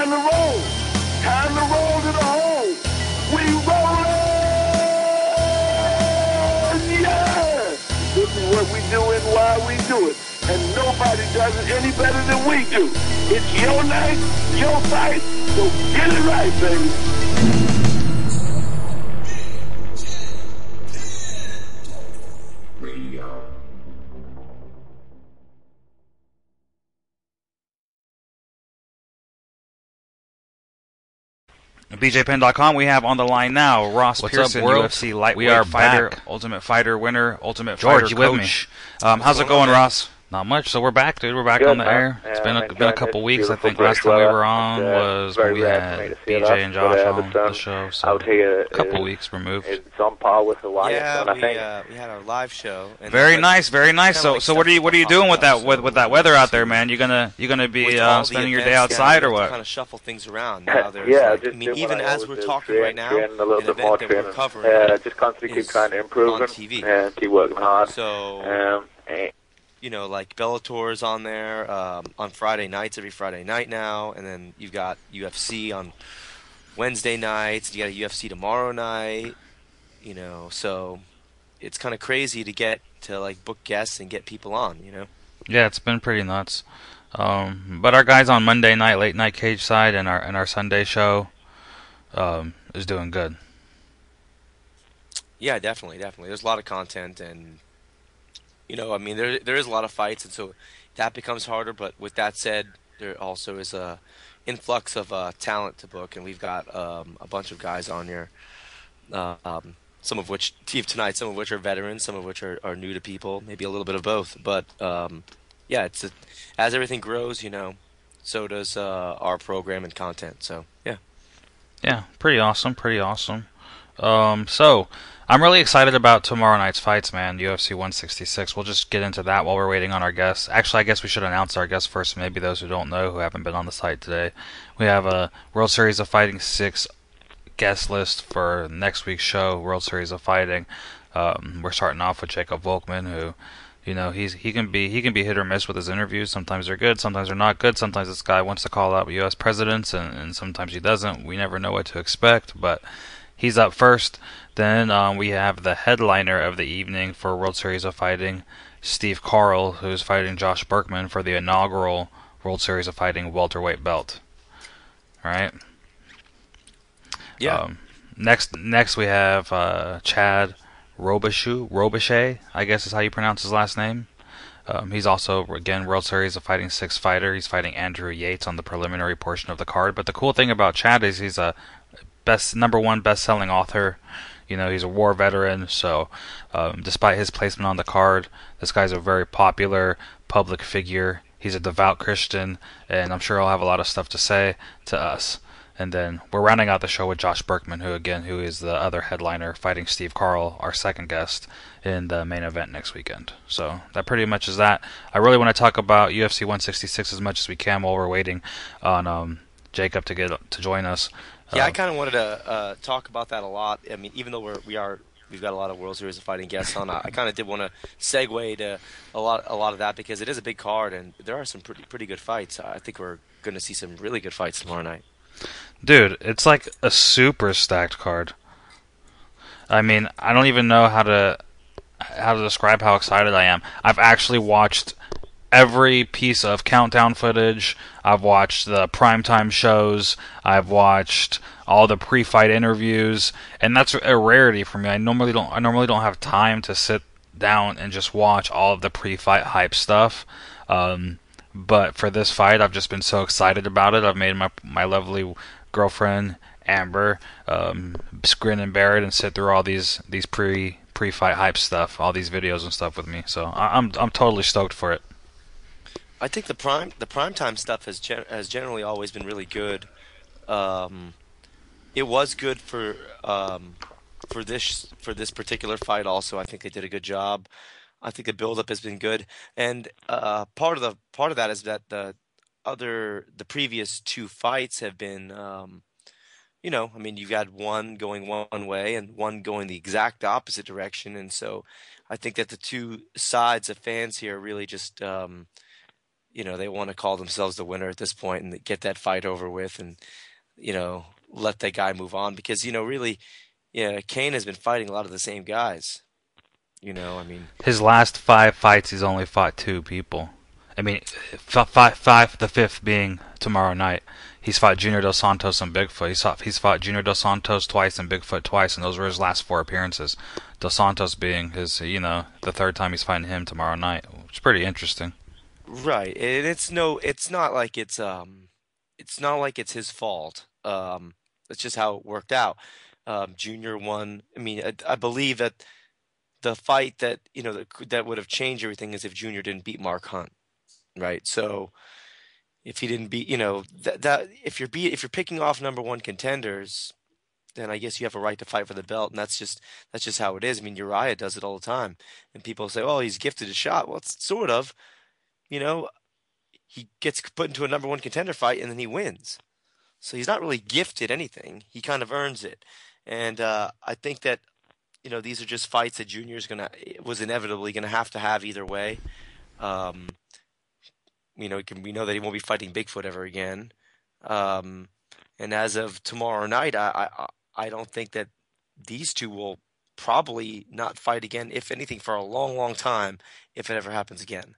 time to roll. Time to roll to the hole. We rollin', yeah. This is what we do and why we do it. And nobody does it any better than we do. It's your night, your fight, so get it right, baby. BJPen.com, we have on the line now Ross What's Pearson, up, world? UFC lightweight We are fighter, back. Ultimate Fighter winner, Ultimate George, Fighter you with me? coach. How's it going, Ross? Not much. So we're back, dude. We're back Good, on the man. air. It's been a couple weeks. I think beautiful last time we British were on weather. was Very when we rare for me had to see it BJ up, and Josh but, on the show. So out here, a couple weeks removed. It's on par with Hawaii. Yeah, I think. we had our live show. And Very nice, very nice. So, like so what are you doing with that with that weather out there, man? You gonna be spending your day outside or what? Kind of shuffle things around. Now there's Yeah, like, just I mean, do even what I as always we're do, talking train, right now, train a little an bit more event that we're training. covering Just constantly keep is trying to improve on TV. and keep working hard. So, you know, like Bellator's on there on Friday nights, every Friday night now, and then you've got UFC on Wednesday nights. You got a UFC tomorrow night. You know, so it's kind of crazy to get to like book guests and get people on. You know. Yeah, it's been pretty nuts. But our guys on Monday night, late night cage side, and our Sunday show is doing good. Yeah, definitely. There's a lot of content, and you know, I mean, there is a lot of fights, and so that becomes harder. But with that said, there also is a influx of talent to book, and we've got a bunch of guys on here. Some of which tonight, some of which are veterans, some of which are new to people, maybe a little bit of both. But yeah, as everything grows, you know, so does our program and content. So yeah, pretty awesome. So I'm really excited about tomorrow night's fights, man. UFC 166. We'll just get into that while we're waiting on our guests. Actually, I guess we should announce our guests first. Maybe those who don't know, who haven't been on the site today. We have a World Series of Fighting 6 guest list for next week's show, World Series of Fighting. We're starting off with Jacob Volkmann, who, you know, he can be hit or miss with his interviews. Sometimes they're good, sometimes they're not good. Sometimes this guy wants to call out U.S. presidents, and sometimes he doesn't. We never know what to expect, but he's up first. Then we have the headliner of the evening for World Series of Fighting, Steve Carl, who's fighting Josh Burkman for the inaugural World Series of Fighting welterweight belt. All right. yeah. Next we have Chad Robichaux, I guess is how you pronounce his last name. He's also, again, World Series of Fighting 6 fighter. He's fighting Andrew Yates on the preliminary portion of the card. But the cool thing about Chad is he's a number one best-selling author. You know, he's a war veteran, so despite his placement on the card, this guy's a very popular public figure. He's a devout Christian, and I'm sure he'll have a lot of stuff to say to us. And then we're rounding out the show with Josh Burkman, who is the other headliner, fighting Steve Carl, our second guest, in the main event next weekend. So that pretty much is that. I really want to talk about UFC 166 as much as we can while we're waiting on Jacob to join us. Yeah, I kind of wanted to talk about that a lot. I mean, even though we've got a lot of World Series of Fighting guests on, I kind of did want to segue to a lot of that because it is a big card and there are some pretty good fights. I think we're going to see some really good fights tomorrow night. Dude, it's like a super stacked card. I mean, I don't even know how to describe how excited I am. I've actually watched every piece of countdown footage. I've watched the primetime shows. I've watched all the pre-fight interviews, and that's a rarity for me. I normally don't have time to sit down and just watch all of the pre-fight hype stuff. But for this fight, I've just been so excited about it. I've made my lovely girlfriend Amber grin and bear it and sit through all these pre-fight hype stuff, all these videos and stuff with me. So I'm totally stoked for it. I think the primetime stuff has generally always been really good. It was good for this particular fight. Also, I think they did a good job. I think the build-up has been good, and part of that is that the previous two fights have been, you know, I mean, you've got one going one way and one going the exact opposite direction, and so I think that the two sides of fans here really just they want to call themselves the winner at this point and get that fight over with, and let that guy move on because really, yeah, Kane has been fighting a lot of the same guys. I mean, His last 5 fights, he's only fought 2 people. I mean, five, the fifth being tomorrow night. He's fought Junior Dos Santos and Bigfoot. He's fought Junior Dos Santos twice and Bigfoot twice, and those were his last 4 appearances. Dos Santos being his, the third time he's fighting him tomorrow night, which is pretty interesting. right, and it's not like it's his fault. It's just how it worked out. Junior won. I mean, I believe that the fight that that would have changed everything is if Junior didn't beat Mark Hunt, right? So if he didn't beat, that if you're picking off number one contenders, then I guess you have a right to fight for the belt, and that's just how it is. I mean, Uriah does it all the time, and people say, "Oh, he's gifted a shot." Well, it's sort of, you know, he gets put into a number one contender fight, and then he wins. So he's not really gifted anything; he kind of earns it, and I think that these are just fights that Junior's was inevitably gonna have to have either way. Um, we know that he won't be fighting Bigfoot ever again. Um, and as of tomorrow night, I don't think that these two will probably not fight again, if anything, for a long, long time, if it ever happens again.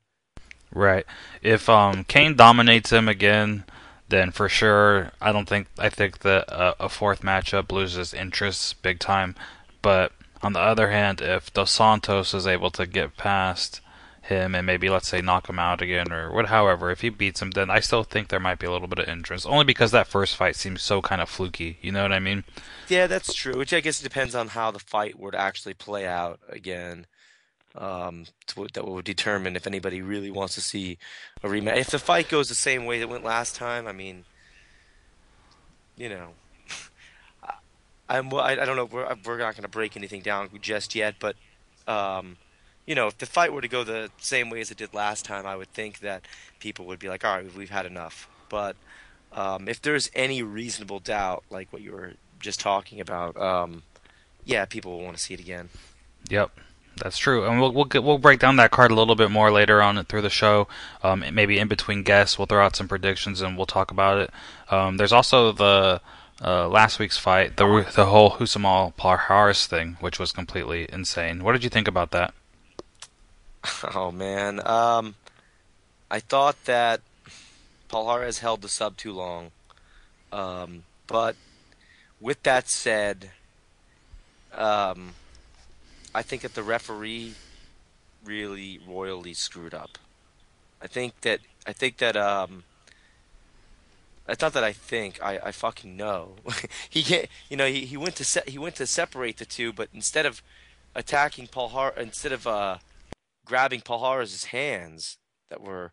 Right. If Kane dominates him again, then for sure, I think that a fourth matchup loses interest big time. But on the other hand, if Dos Santos is able to get past him and maybe let's say knock him out again or however, if he beats him, then I still think there might be a little bit of interest. Only because that first fight seems so kind of fluky. You know what I mean? Yeah, that's true. Which I guess depends on how the fight would actually play out again. That will determine if anybody really wants to see a rematch. If the fight goes the same way that went last time, I mean, you know, I don't know. We're not going to break anything down just yet, but um, if the fight were to go the same way as it did last time, I would think that people would be like, all right, we've had enough. But if there's any reasonable doubt, like what you were just talking about, yeah, people will want to see it again. Yep. That's true, and we'll break down that card a little bit more later on through the show. Maybe in between guests, we'll throw out some predictions and we'll talk about it. There's also the last week's fight, the whole Husamal Parharis thing, which was completely insane. What did you think about that? Oh man, I thought that Palhares held the sub too long. But with that said, um, I think that the referee really royally screwed up. I think that I think that I thought that I think I fucking know. He can't, he went to separate the two, but instead of attacking instead of grabbing Palhares' hands that were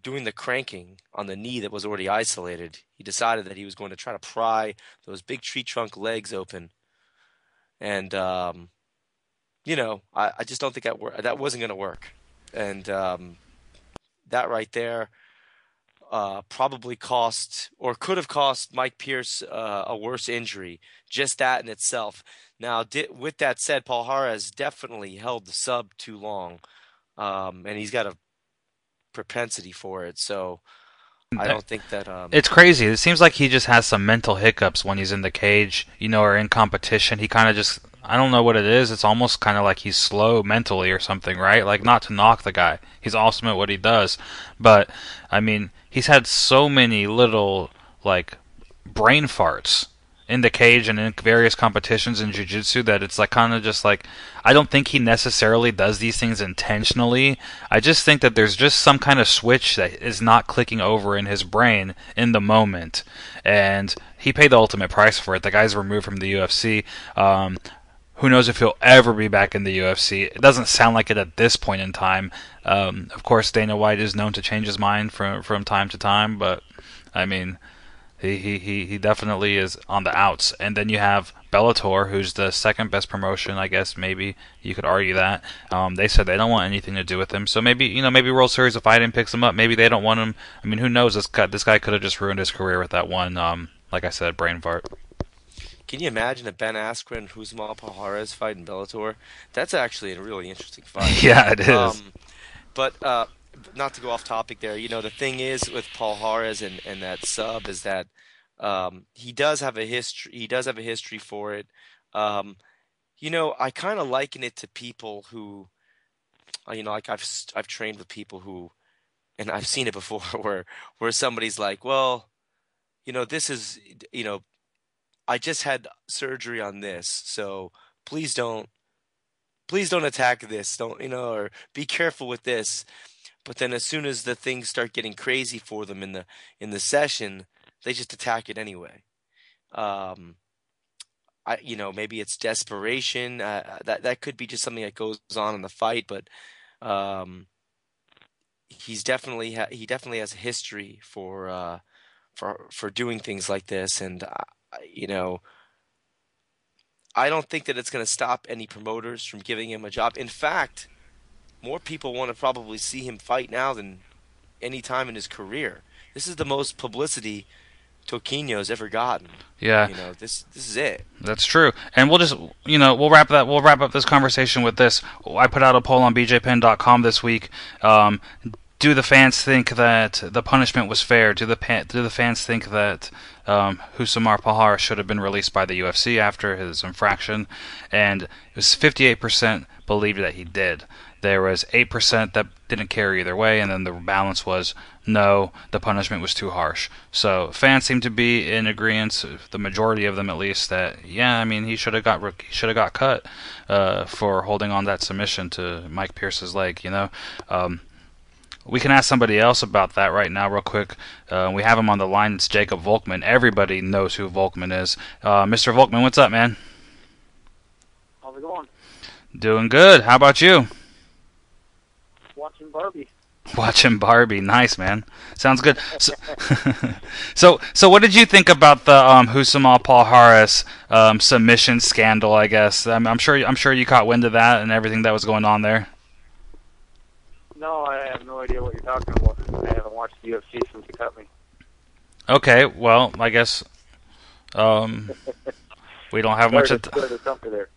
doing the cranking on the knee that was already isolated, he decided that he was going to try to pry those big tree trunk legs open. And I just don't think that wasn't going to work. And that right there probably cost or could have cost Mike Pierce a worse injury. Just that in itself. Now, with that said, Paul Hara has definitely held the sub too long, and he's got a propensity for it. So I don't think that. It's crazy. It seems like he just has some mental hiccups when he's in the cage, or in competition. He kind of just, I don't know what it is. It's almost kind of like he's slow mentally or something, right? Like, not to knock the guy. He's awesome at what he does. But, I mean, he's had so many little, like, brain farts in the cage and in various competitions in jiu-jitsu that it's like kind of just like, I don't think he necessarily does these things intentionally. I just think that there's just some kind of switch that is not clicking over in his brain in the moment, and he paid the ultimate price for it. The guy's removed from the UFC. Who knows if he'll ever be back in the UFC? It doesn't sound like it at this point in time. Of course, Dana White is known to change his mind from time to time, but I mean, he definitely is on the outs. And then you have Bellator, who's the second best promotion, I guess. Maybe you could argue that. They said they don't want anything to do with him. So maybe World Series of Fighting picks him up. Maybe they don't want him. I mean, who knows? This guy could have just ruined his career with that one, like I said, brain fart. Can you imagine a Ben Askren and Usman Palhares fight in Bellator? That's actually a really interesting fight. Yeah, it is. But not to go off topic there. The thing is with Paul Harris and that sub is that he does have a history. He does have a history for it. Um, I kind of liken it to people who, like I've trained with people who, and I've seen it before, where somebody's like, well, this is, I just had surgery on this, so please don't attack this, don't, or be careful with this. But then as soon as the things start getting crazy for them in the session, they just attack it anyway. Maybe it's desperation. That could be just something that goes on in the fight, but he definitely has a history for doing things like this, and I don't think that it's going to stop any promoters from giving him a job. In fact, more people want to probably see him fight now than any time in his career. This is the most publicity Toquinho's ever gotten. Yeah. This is it. That's true. And we'll just, we'll wrap up this conversation with this. I put out a poll on bjpen.com this week. Do the fans think that the punishment was fair? Do the fans think that Rousimar Palhares should have been released by the UFC after his infraction? And it was 58% believed that he did. There was 8% that didn't care either way, and then the balance was no, the punishment was too harsh. So fans seem to be in agreement, the majority of them at least, that he should have got cut for holding on that submission to Mike Pierce's leg. We can ask somebody else about that right now real quick. We have him on the line. It's Jacob Volkman. Everybody knows who Volkman is. Mr. Volkman, what's up, man? How's it going? Doing good. How about you? Watching Barbie. Watching Barbie. Nice, man. Sounds good. So what did you think about the Rousimar Palhares submission scandal, I guess? I'm sure you caught wind of that and everything that was going on there. No, I have no idea what you're talking about. I haven't watched the UFC since you cut me. Okay, well, I guess we don't have much of there.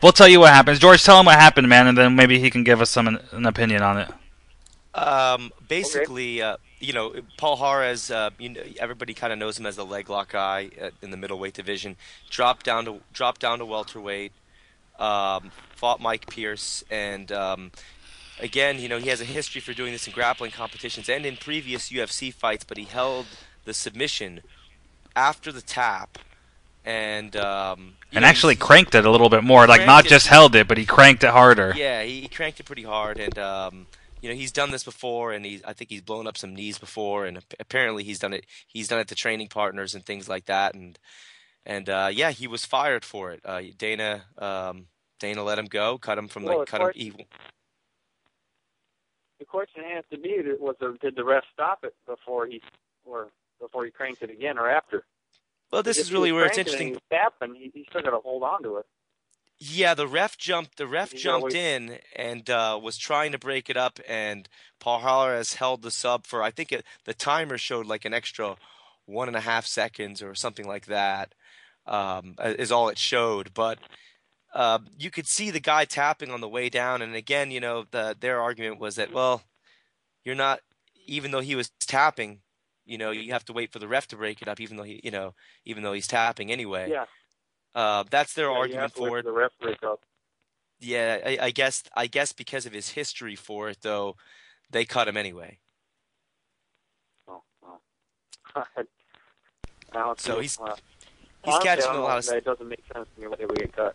We'll tell you what happens. George, tell him what happened, man, and then maybe he can give us an opinion on it. Basically, Paul Harris, everybody kind of knows him as the leg lock guy in the middleweight division. Dropped down to welterweight. Fought Mike Pierce, and again, he has a history for doing this in grappling competitions and in previous UFC fights, but he held the submission after the tap, and actually cranked it a little bit more, like not just held it, but he cranked it harder. Yeah, he cranked it pretty hard, and he's done this before, and I think he's blown up some knees before, and apparently he's done it to training partners and things like that, and he was fired for it. Dana let him go, cut him from The question has to be: did the ref stop it before he cranked it again, or after? Well, this is really where it's interesting. He still got to hold on to it. Yeah, the ref jumped in and was trying to break it up, and Paul Harris held the sub for, I think the timer showed like an extra 1.5 seconds or something like that, is all it showed. But you could see the guy tapping on the way down, and again, their argument was that, well, you're not, even though he was tapping, you have to wait for the ref to break it up, even though he's tapping anyway. Yeah. That's their argument for it. The ref break up. Yeah, I guess because of his history for it, though, they cut him anyway. So he's catching a lot of. It doesn't make sense to me why they would get cut.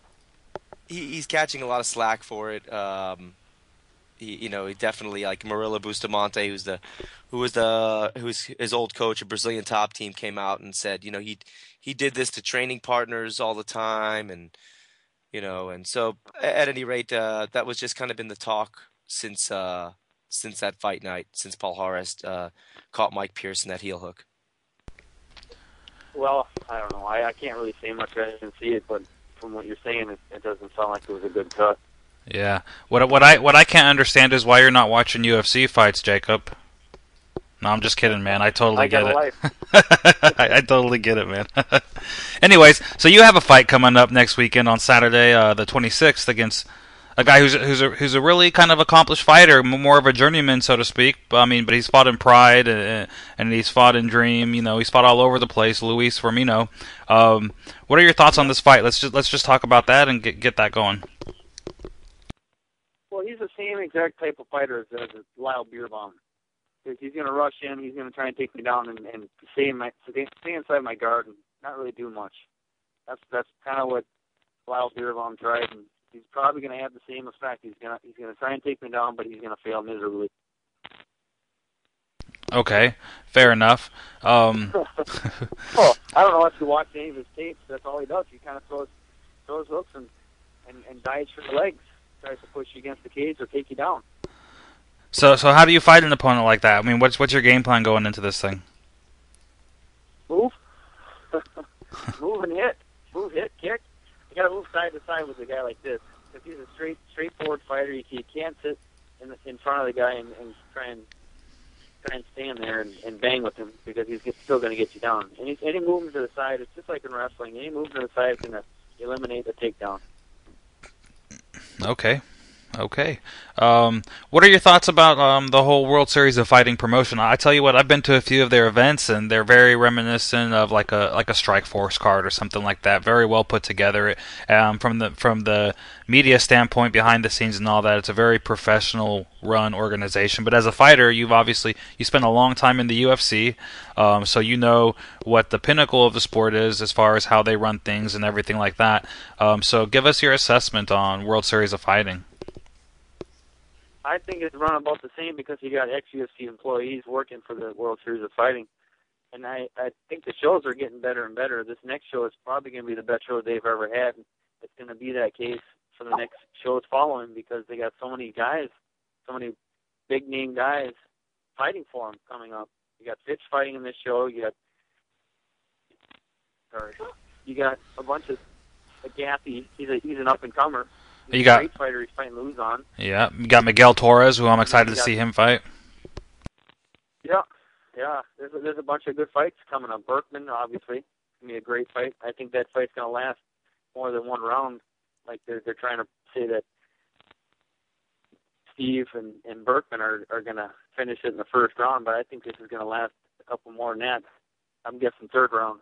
He's catching a lot of slack for it. He definitely, like Murilo Bustamante, who's his old coach, a Brazilian top team, came out and said, he did this to training partners all the time, and so at any rate, that was just kind of been the talk since that fight night, since Paul Harris caught Mike Pierce in that heel hook. Well, I don't know. I can't really say much. I didn't see it, but from what you're saying, it doesn't sound like it was a good cut. Yeah. What I can't understand is why you're not watching UFC fights, Jacob. No, I'm just kidding, man. I totally get it. I totally get it, man. Anyways, so you have a fight coming up next weekend on Saturday, the 26th, against a guy who's a really kind of accomplished fighter, more of a journeyman, so to speak. I mean, but he's fought in Pride and he's fought in Dream. You know, he's fought all over the place. Luis Firmino. What are your thoughts on this fight? Let's just talk about that and get that going. Well, he's the same exact type of fighter as Lyle Beerbaum. He's going to rush in. He's going to try and take me down and stay inside my guard and not really do much. That's kind of what Lyle Beerbaum tried, and he's probably going to have the same effect. He's going to try and take me down, but he's going to fail miserably. Okay, fair enough. Well, I don't know if you watch any of his tapes. That's all he does. He kind of throws hooks and dives for the legs. Tries to push you against the cage or take you down. So how do you fight an opponent like that? I mean, what's your game plan going into this thing? Move. Move and hit. Move, hit, kick. You got to move side to side with a guy like this. If he's a straightforward fighter, you can't sit in front of the guy and try and stand there and bang with him because he's still going to get you down. Any movement to the side, it's just like in wrestling. Any movement to the side is going to eliminate the takedown. Okay. What are your thoughts about the whole World Series of Fighting promotion? I tell you what, I've been to a few of their events, and they're very reminiscent of like a Strike Force card or something like that. Very well put together. From the media standpoint, behind the scenes and all that, it's a very professional run organization. But as a fighter, you spent a long time in the UFC, so you know what the pinnacle of the sport is as far as how they run things and everything like that. So give us your assessment on World Series of Fighting. I think it's run about the same because you got ex-UFC employees working for the World Series of Fighting. And I think the shows are getting better and better. This next show is probably going to be the best show they've ever had. It's going to be that case for the next shows following because they got so many guys, so many big-name guys fighting for them coming up. You got Fitch fighting in this show. You got a bunch of Gaffey. He's an up-and-comer. He's a great fighter. He's fighting Luzon. Yeah, you got Miguel Torres, who I'm excited to see him fight. Yeah. There's a bunch of good fights coming up. Burkman, obviously, it's gonna be a great fight. I think that fight's gonna last more than one round. Like they're trying to say that Steve and Burkman are gonna finish it in the first round, but I think this is gonna last a couple more than that. I'm guessing third round.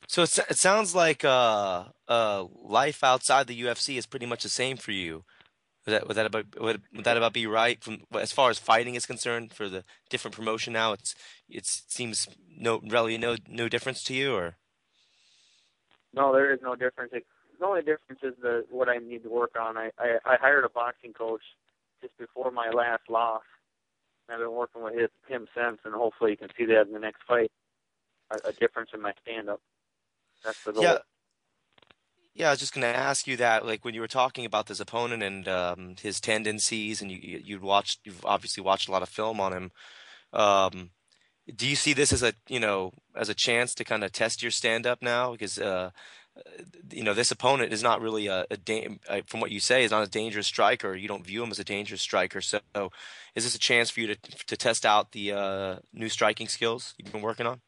So it sounds like life outside the UFC is pretty much the same for you. Would that about be right? From as far as fighting is concerned, for the different promotion now, it seems no difference to you, or? No, there is no difference. The only difference is what I need to work on. I hired a boxing coach just before my last loss. And I've been working with him since, and hopefully you can see that in the next fight. A difference in my stand-up. That's the goal. Yeah, I was just going to ask you that, like when you were talking about this opponent and his tendencies, and you've obviously watched a lot of film on him. Do you see this as a chance to kind of test your stand-up now? Because this opponent is not really from what you say, is not a dangerous striker. You don't view him as a dangerous striker. So, is this a chance for you to test out the new striking skills you've been working on?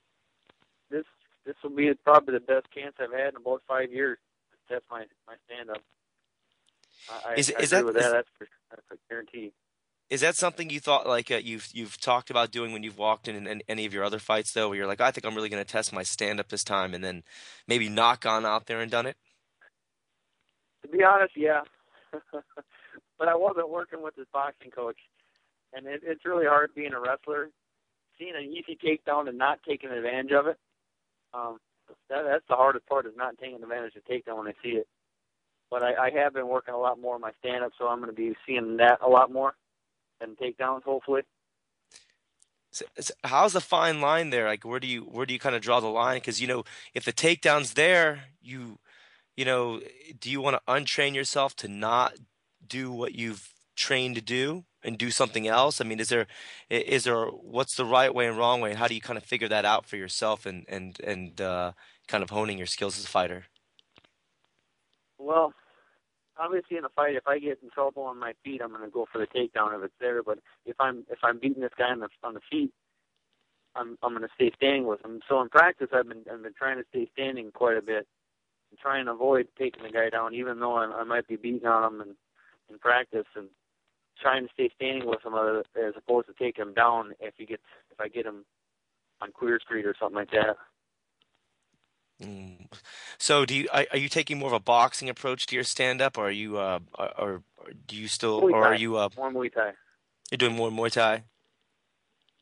This will be probably the best chance I've had in about 5 years to test my stand-up. I agree with that. That's a guarantee. Is that something you thought you've talked about doing when you've walked in any of your other fights, though, where you're like, I think I'm really going to test my stand-up this time, and then maybe not gone out there and done it? To be honest, yeah. But I wasn't working with this boxing coach, and it's really hard being a wrestler, seeing an easy takedown and not taking advantage of it. That's the hardest part, is not taking advantage of takedown when I see it. But I have been working a lot more on my stand-up, so I'm going to be seeing that a lot more than takedowns, hopefully. So how's the fine line there? Like, where do you kind of draw the line? Because if the takedown's there, do you want to untrain yourself to not do what you've trained to do and do something else? I mean, is there what's the right way and wrong way, and how do you kind of figure that out for yourself and kind of honing your skills as a fighter? Well, obviously in a fight, if I get in trouble on my feet, I'm going to go for the takedown if it's there. But if I'm beating this guy on the feet, I'm going to stay standing with him. So in practice, I've been trying to stay standing quite a bit, try and avoid taking the guy down, even though I might be beating on him in practice, and trying to stay standing with him as opposed to take him down if I get him on Queer Street or something like that. So, are you taking more of a boxing approach to your stand-up, or are you, or do you still, Muay Thai. or are you more Muay Thai? You're doing more Muay Thai?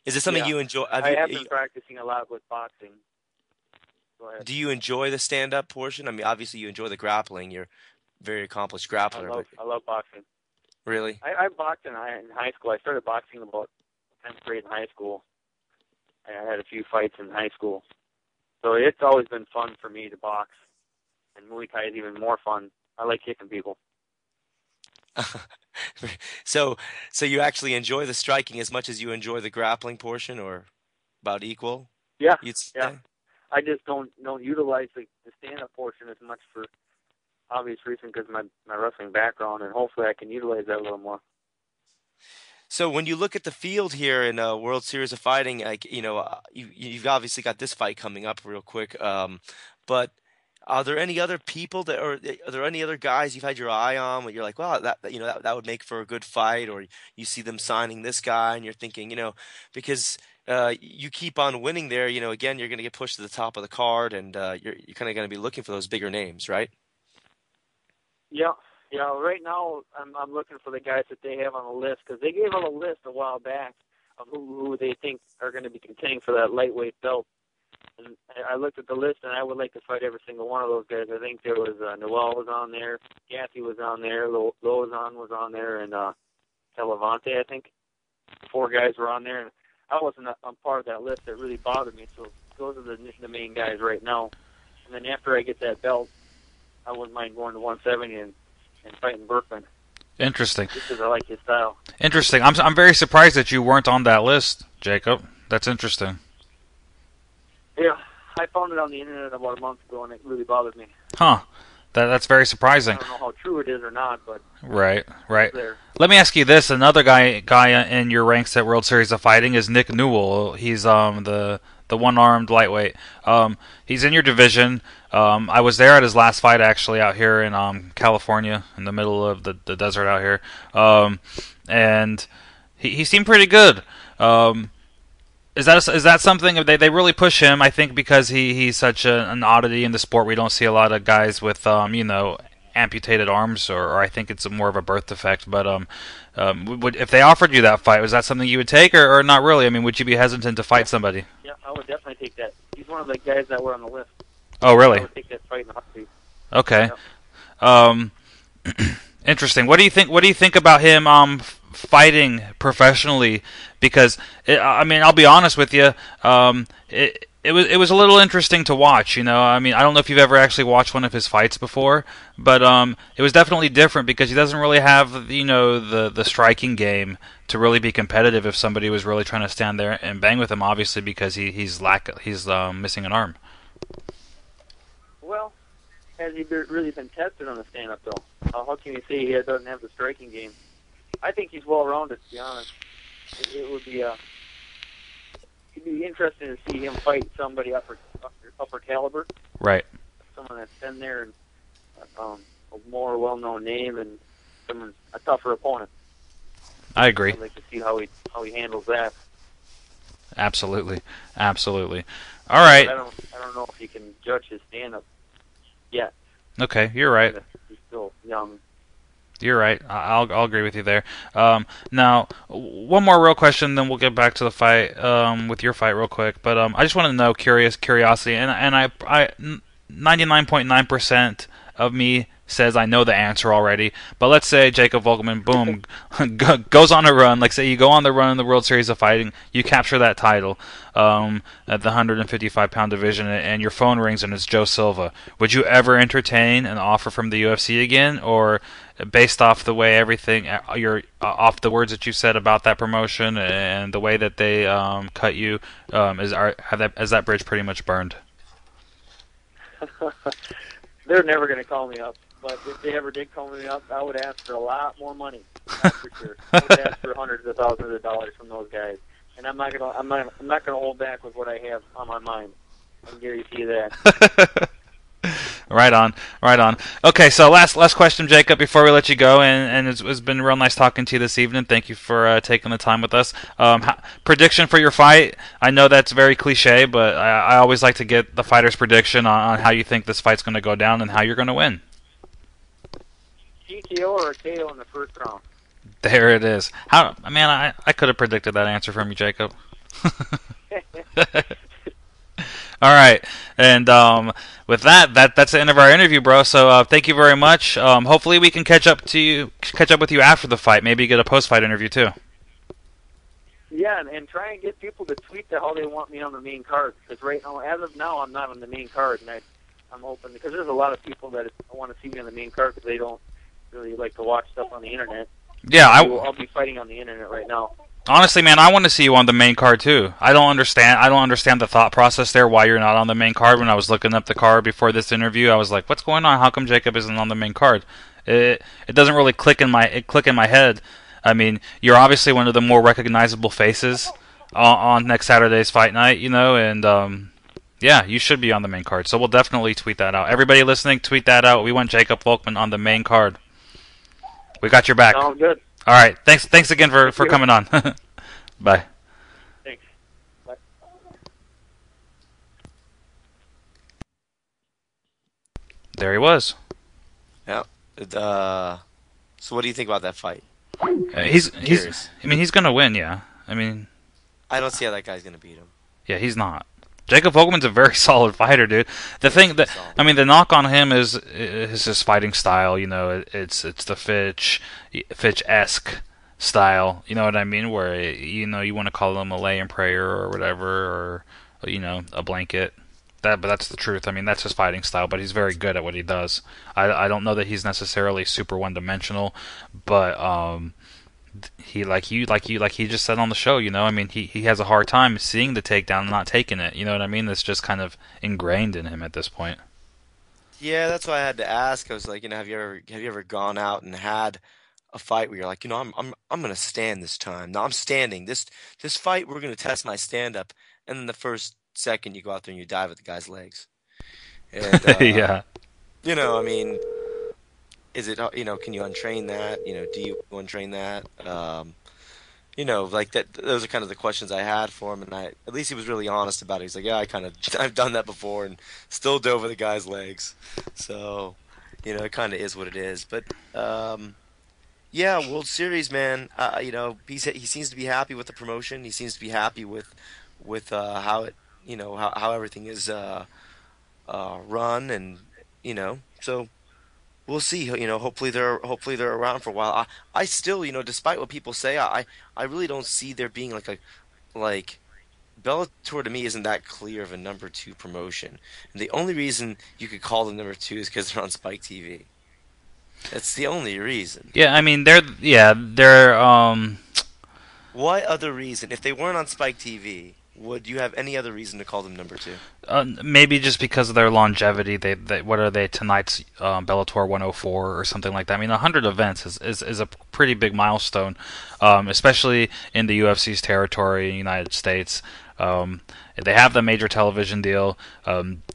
Is this something you enjoy? I have been practicing a lot with boxing. Go ahead. Do you enjoy the stand-up portion? I mean, obviously you enjoy the grappling. You're a very accomplished grappler. I love boxing. Really? I boxed in high school. I started boxing about 10th grade in high school. I had a few fights in high school. So it's always been fun for me to box. And Muay Thai is even more fun. I like kicking people. So you actually enjoy the striking as much as you enjoy the grappling portion, or about equal? Yeah. You'd say? Yeah. I just don't utilize the stand-up portion as much for obvious reason because of my wrestling background, and hopefully I can utilize that a little more. So when you look at the field here in World Series of Fighting, like you've obviously got this fight coming up real quick, but are there any other people are there any other guys you've had your eye on where you're like, well, that would make for a good fight, or you see them signing this guy and you're thinking, because you keep on winning there, again, you're going to get pushed to the top of the card, and you're kind of going to be looking for those bigger names, right? Yeah. Yeah, right now I'm looking for the guys that they have on the list, because they gave out a list a while back of who they think are going to be contending for that lightweight belt. And I looked at the list, and I would like to fight every single one of those guys. I think there was Noel was on there, Gaffey was on there, Lozon was on there, and Telavante, I think. 4 guys were on there, and I wasn't a part of that list. That really bothered me. So those are the main guys right now. And then after I get that belt, I wouldn't mind going to 170 and fighting Burkman. Interesting. Just because I like his style. Interesting. I'm very surprised that you weren't on that list, Jacob. That's interesting. Yeah, I found it on the internet about a month ago, and it really bothered me. Huh. That's very surprising. I don't know how true it is or not, but right. There. Let me ask you this: another guy in your ranks at World Series of Fighting is Nick Newell. He's the one-armed lightweight. He's in your division. I was there at his last fight, actually, out here in California, in the middle of the desert out here, and he seemed pretty good. Is that something they really push him? I think because he's such an oddity in the sport. We don't see a lot of guys with amputated arms, or I think it's more of a birth defect. But if they offered you that fight, was that something you would take, or not really? I mean, would you be hesitant to fight somebody? Yeah, I would definitely take that. He's one of the guys that were on the list. Oh, really? I would take that fight in a heartbeat. Okay. Yeah. Interesting. What do you think about him fighting professionally? Because I'll be honest with you. It was a little interesting to watch. I mean, I don't know if you've ever actually watched one of his fights before, but it was definitely different because he doesn't really have the striking game to really be competitive if somebody was really trying to stand there and bang with him. Obviously, because he's missing an arm. Well, has he really been tested on the stand-up, though? How can you say he doesn't have the striking game? I think he's well-rounded, to be honest. It would be it'd be interesting to see him fight somebody upper caliber. Right. Someone that's been there and a more well-known name and a tougher opponent. I agree. I'd like to see how he handles that. Absolutely. All right. But I don't know if he can judge his stand-up yet. Okay, you're right. He's still young. You're right. I'll agree with you there. Now, one more real question, then we'll get back to the fight with your fight real quick. But I just want to know, curiosity, and I 99.9% of me says I know the answer already. But let's say Jacob Volkmann, boom, goes on a run. Like say you go on the run in the World Series of Fighting, you capture that title at the 155-pound division, and your phone rings and it's Joe Silva. Would you ever entertain an offer from the UFC again, or based off the way everything, off the words that you said about that promotion and the way that they cut you, has that bridge pretty much burned? They're never going to call me up. But if they ever did call me up, I would ask for a lot more money. That's for sure. I would ask for hundreds of thousands of dollars from those guys, and I'm not gonna hold back with what I have on my mind. I can guarantee you that. Right on, right on. Okay, so last question, Jacob, before we let you go, and it's been real nice talking to you this evening. Thank you for taking the time with us. Prediction for your fight? I know that's very cliche, but I always like to get the fighter's prediction on how you think this fight's going to go down and how you're going to win. GTO or a KO in the first round? There it is. I could have predicted that answer from you, Jacob. All right, and with that's the end of our interview, bro. So thank you very much. Hopefully we can catch up with you after the fight. Maybe get a post-fight interview too. Yeah, and try and get people to tweet how they want me on the main card. Because right now, as of now, I'm not on the main card, and I'm hoping because there's a lot of people that want to see me on the main card because they don't really like to watch stuff on the internet. Yeah, I'll be fighting on the internet right now. Honestly, man, I want to see you on the main card too. I don't understand the thought process there. Why you're not on the main card? When I was looking up the card before this interview, I was like, "What's going on? How come Jacob isn't on the main card?" It doesn't really click in my head. I mean, you're obviously one of the more recognizable faces on next Saturday's fight night, you know, and yeah, you should be on the main card. So we'll definitely tweet that out. Everybody listening, tweet that out. We want Jacob Volkmann on the main card. We got your back. Sounds good. All right. Thanks again for coming on. Bye. Thanks. Bye. There he was. Yeah. So what do you think about that fight? He's gonna win. Yeah. I mean, I don't see how that guy's gonna beat him. Yeah, he's not. Jacob Volkmann's a very solid fighter, dude. The knock on him is his fighting style. You know, it's the Fitch-esque style. You know what I mean? Where you want to call him a lay and prayer or whatever, or a blanket. But that's the truth. I mean, that's his fighting style. But he's very good at what he does. I don't know that he's necessarily super one-dimensional, but he like he just said on the show. I mean, he has a hard time seeing the takedown and not taking it. You know what I mean? It's just kind of ingrained in him at this point. Yeah, that's why I had to ask. I was like, have you ever gone out and had a fight where you're like, I'm gonna stand this time. No, I'm standing. This fight, we're gonna test my stand up, and then the first second you go out there and you dive at the guy's legs. And, yeah. I mean, is it can you untrain that? Do you untrain that? Like that. Those are kind of the questions I had for him, and at least he was really honest about it. He's like, yeah, I've done that before and still dove at the guy's legs. So, it kind of is what it is. But yeah, World Series, man. He seems to be happy with the promotion. He seems to be happy with how it, how everything is run, and so we'll see. Hopefully they're around for a while. I still, despite what people say, I really don't see there being like Bellator to me isn't that clear of a number 2 promotion. And the only reason you could call them number 2 is because they're on Spike TV. That's the only reason. Yeah, I mean they're What other reason? If they weren't on Spike TV, would you have any other reason to call them number 2? Maybe just because of their longevity. They what are they, tonight's Bellator 104 or something like that. I mean, 100 events is a pretty big milestone, especially in the UFC's territory in the United States. They have the major television deal.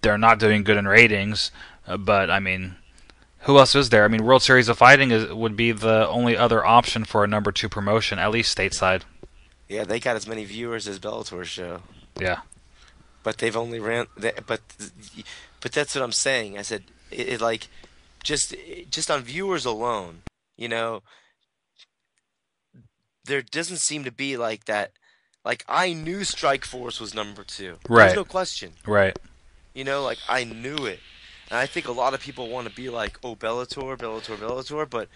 They're not doing good in ratings, but I mean, who else is there? I mean, World Series of Fighting would be the only other option for a number 2 promotion, at least stateside. Yeah, they got as many viewers as Bellator's show. Yeah. But they've only but that's what I'm saying. I said it like just on viewers alone, there doesn't seem to be like that. Like, I knew Strikeforce was number 2. Right. There's no question. Right. Like, I knew it. And I think a lot of people want to be like, oh, Bellator, but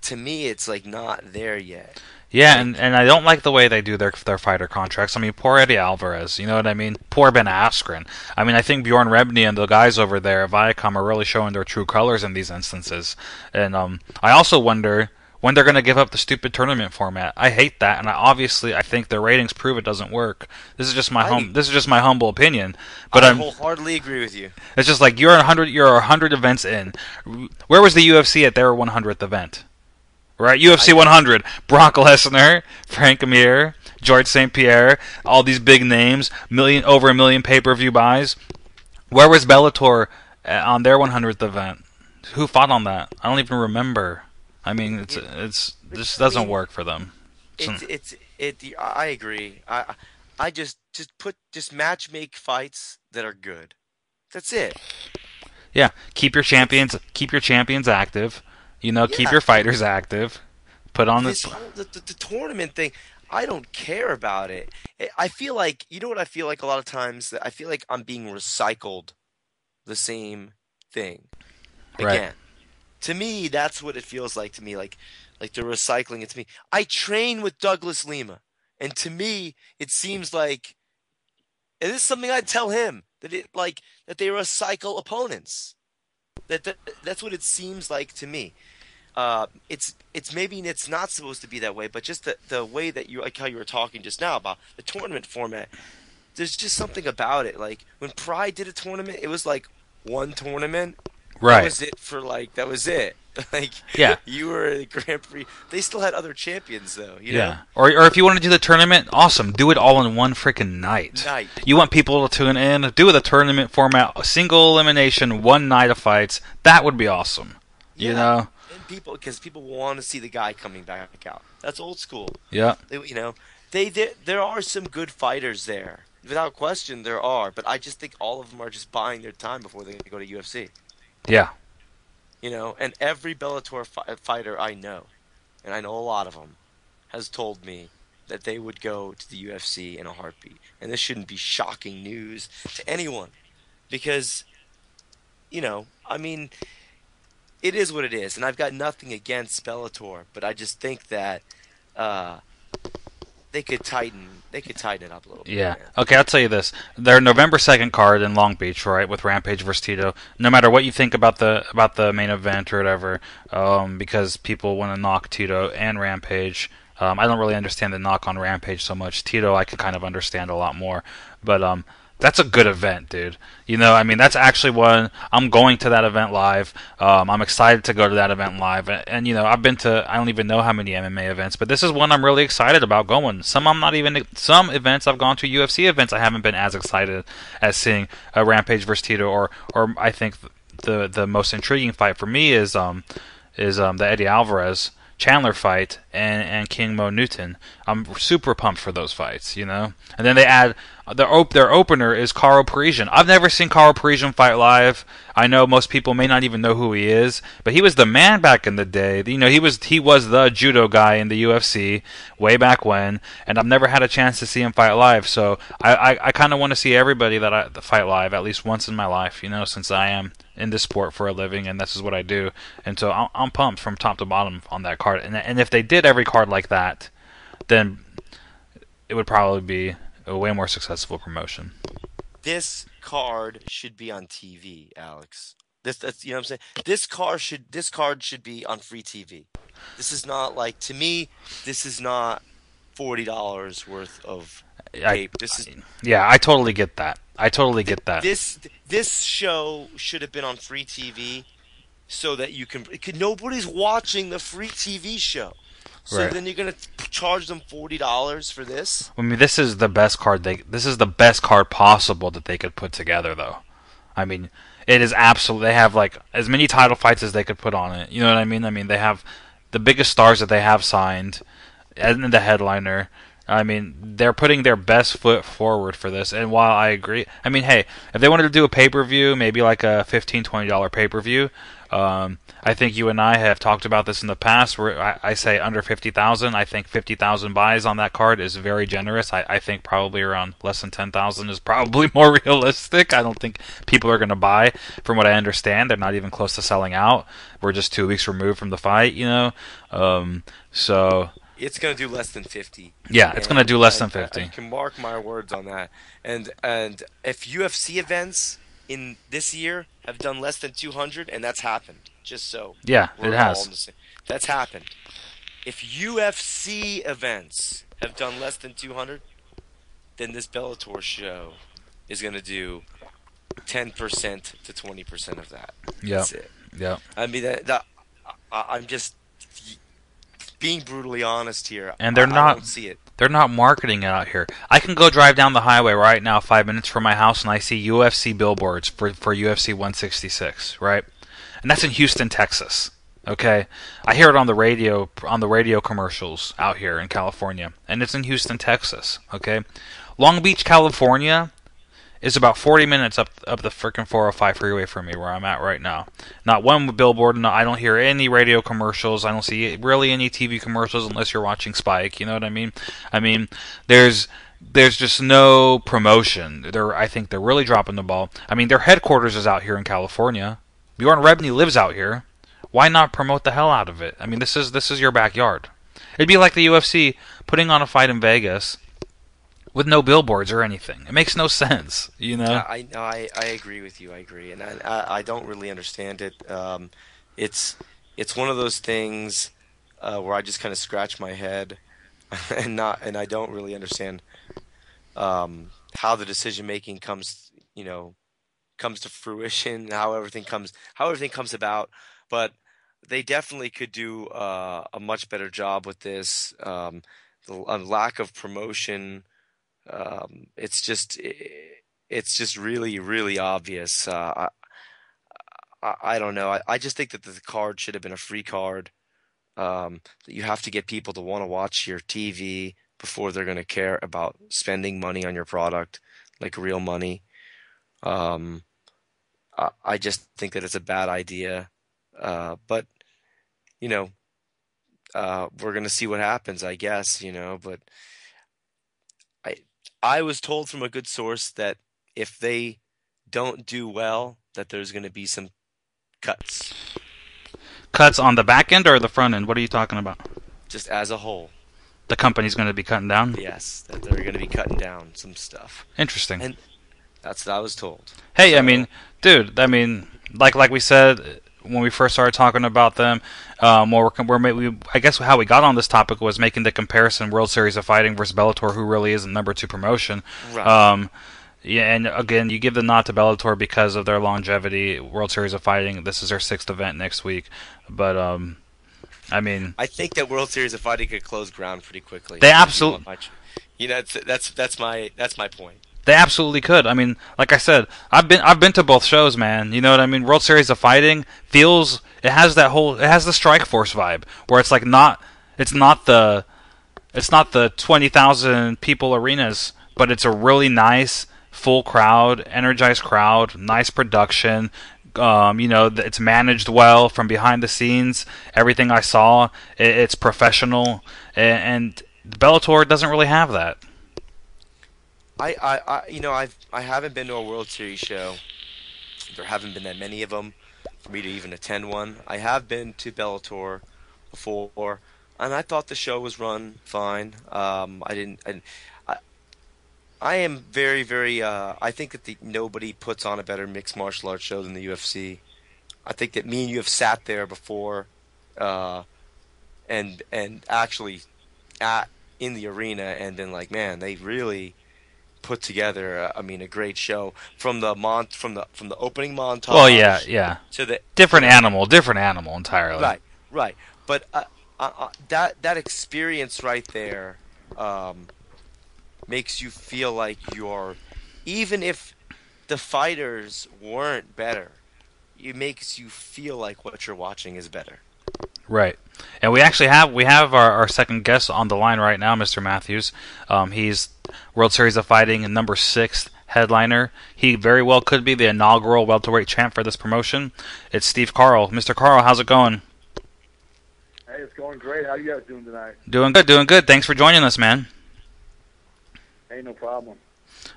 to me, it's like not there yet. Yeah, and I don't like the way they do their fighter contracts. I mean, poor Eddie Alvarez, you know what I mean? Poor Ben Askren. I mean, I think Bjorn Rebney and the guys over there at Viacom are really showing their true colors in these instances. And I also wonder when they're going to give up the stupid tournament format. I hate that, and I think their ratings prove it doesn't work. This is just my humble opinion. But I wholeheartedly agree with you. It's just like you're 100 events in. Where was the UFC at their 100th event? Right, UFC 100, Brock Lesnar, Frank Amir, George St. Pierre, all these big names, over a million pay-per-view buys. Where was Bellator on their 100th event. Who fought on that? I don't even remember. I mean, it's this doesn't work for them. I agree. I just match make fights that are good. That's it. Yeah, keep your champions active. Keep your fighters active. Put on the tournament thing. I don't care about it. I feel like, you know what I feel like a lot of times? I feel like I'm being recycled the same thing again. Right. To me, that's what it feels like to me. Like they're recycling it to me. I train with Douglas Lima, and to me, it seems like, and this is something I tell him, that they recycle opponents. That's what it seems like to me. It's maybe it's not supposed to be that way, but just the way that you, like how you were talking just now about the tournament format, there's just something about it. Like when Pride did a tournament, it was like one tournament. Right. That was it. Like, yeah. You were in the Grand Prix. They still had other champions though, you know? Or if you want to do the tournament, awesome. Do it all in one freaking night. You want people to tune in, do the tournament format, a single elimination, one night of fights. That would be awesome. Yeah. You know? Because people want to see the guy coming back out. That's old school. Yeah. There are some good fighters there. Without question, there are. But I just think all of them are just buying their time before they go to UFC. Yeah. And every Bellator fighter I know, and I know a lot of them, has told me that they would go to the UFC in a heartbeat. And this shouldn't be shocking news to anyone. Because, I mean, it is what it is. And I've got nothing against Bellator, but I just think that they could tighten it up a little bit. Yeah. Okay, I'll tell you this. Their November 2nd card in Long Beach, right, with Rampage versus Tito. No matter what you think about the main event or whatever, because people want to knock Tito and Rampage. I don't really understand the knock on Rampage so much. Tito, I can kind of understand a lot more. But that's a good event, dude. That's actually one. I'm going to that event live. I'm excited to go to that event live. And I've been to, I don't even know how many MMA events, but this is one I'm really excited about going. Some events I've gone to, UFC events, I haven't been as excited as seeing a Rampage versus Tito, or I think the most intriguing fight for me is the Eddie Alvarez Chandler fight and King Mo Newton. I'm super pumped for those fights, And then they add their opener is Karo Parisian. I've never seen Karo Parisian fight live. I know most people may not even know who he is, but he was the man back in the day. He was the judo guy in the UFC way back when, and I've never had a chance to see him fight live. So I kind of want to see everybody that fight live at least once in my life, since I am in this sport for a living, and this is what I do. And so I'm pumped from top to bottom on that card. And if they did every card like that, then it would probably be a way more successful promotion. This card should be on TV, Alex. That's what I'm saying. This card should be on free TV. This is not like, to me, this is not $40 worth of tape. I totally get that. This show should have been on free TV so that nobody's watching the free TV show. So right. Then you're gonna charge them $40 for this? I mean, this is the best card this is the best card possible that they could put together, though. I mean, it is absolutely. They have like as many title fights as they could put on it. You know what I mean? I mean, they have the biggest stars that they have signed, and the headliner. I mean, they're putting their best foot forward for this. And while I agree, I mean, hey, if they wanted to do a pay-per-view, maybe like a $15, $20 pay-per-view, I think you and I have talked about this in the past, where I say under 50,000. I think 50,000 buys on that card is very generous. I think probably around less than 10,000 is probably more realistic. I don't think people are going to buy. From what I understand, they're not even close to selling out. We're just 2 weeks removed from the fight, so... It's going to do less than 50. Yeah, it's going to do less than 50. I can mark my words on that. And if UFC events in this year have done less than 200, and that's happened, just so. Yeah, it has. That's happened. If UFC events have done less than 200, then this Bellator show is going to do 10% to 20% of that. Yeah. That's it. Yeah. I mean, I'm just being brutally honest here. And they're I don't see it. They're not marketing it out here. I can go drive down the highway right now 5 minutes from my house and I see UFC billboards for UFC 166, right? And that's in Houston, Texas. Okay? I hear it on the radio commercials out here in California, and it's in Houston, Texas, okay? Long Beach, California is about 40 minutes up the freaking 405 freeway from me where I'm at right now. Not one billboard. No, I don't hear any radio commercials. I don't see really any TV commercials unless you're watching Spike. You know what I mean? I mean, there's just no promotion. I think they're really dropping the ball. I mean, their headquarters is out here in California. Bjorn Rebney lives out here. Why not promote the hell out of it? I mean, this is your backyard. It'd be like the UFC putting on a fight in Vegas with no billboards or anything. It makes no sense, you know? I agree with you. I agree, and I don't really understand it. It's one of those things where I just kind of scratch my head, and I don't really understand how the decision making comes to fruition, how everything comes about. But they definitely could do a much better job with this. The lack of promotion. It's just really, really obvious. I don't know. I just think that the card should have been a free card. That you have to get people to want to watch your TV before they're going to care about spending money on your product, like real money. I just think that it's a bad idea. But we're going to see what happens, I guess. But I was told from a good source that if they don't do well, that there's going to be some cuts. Cuts on the back end or the front end? What are you talking about? Just as a whole. The company's going to be cutting down? Yes, that they're going to be cutting down some stuff. Interesting. And that's what I was told. Hey, so, I mean, dude, like we said when we first started talking about them, I guess how we got on this topic was making the comparison World Series of Fighting versus Bellator, who really is the number 2 promotion. Right. Yeah, and again, you give the nod to Bellator because of their longevity. World Series of Fighting, this is their 6th event next week, but I mean, I think that World Series of Fighting could close ground pretty quickly. They absolutely, that's my point. They absolutely could. I mean, like I said, I've been to both shows, man. You know what I mean? World Series of Fighting it has the Strike Force vibe where it's like it's not the 20,000 people arenas, but it's a really nice full crowd, energized crowd, nice production. It's managed well from behind the scenes. Everything I saw, it's professional, and Bellator doesn't really have that. I haven't been to a World Series show. There haven't been that many of them for me to even attend one. I have been to Bellator before, and I thought the show was run fine. I am very, very. I think that nobody puts on a better mixed martial arts show than the UFC. I think that me and you have sat there before, and actually in the arena and been like, man, they really put together. A great show from the opening montage. Well, yeah. To the different animal entirely. Right. But that experience right there. Makes you feel like even if the fighters weren't better, it makes you feel like what you're watching is better. Right. And we actually have our second guest on the line right now, Mr. Matthews. He's World Series of Fighting number 6 headliner. He very well could be the inaugural welterweight champ for this promotion. It's Steve Carl. Mr. Carl, how's it going? Hey, it's going great. How you guys doing tonight? Doing good. Thanks for joining us, man. Hey, no problem.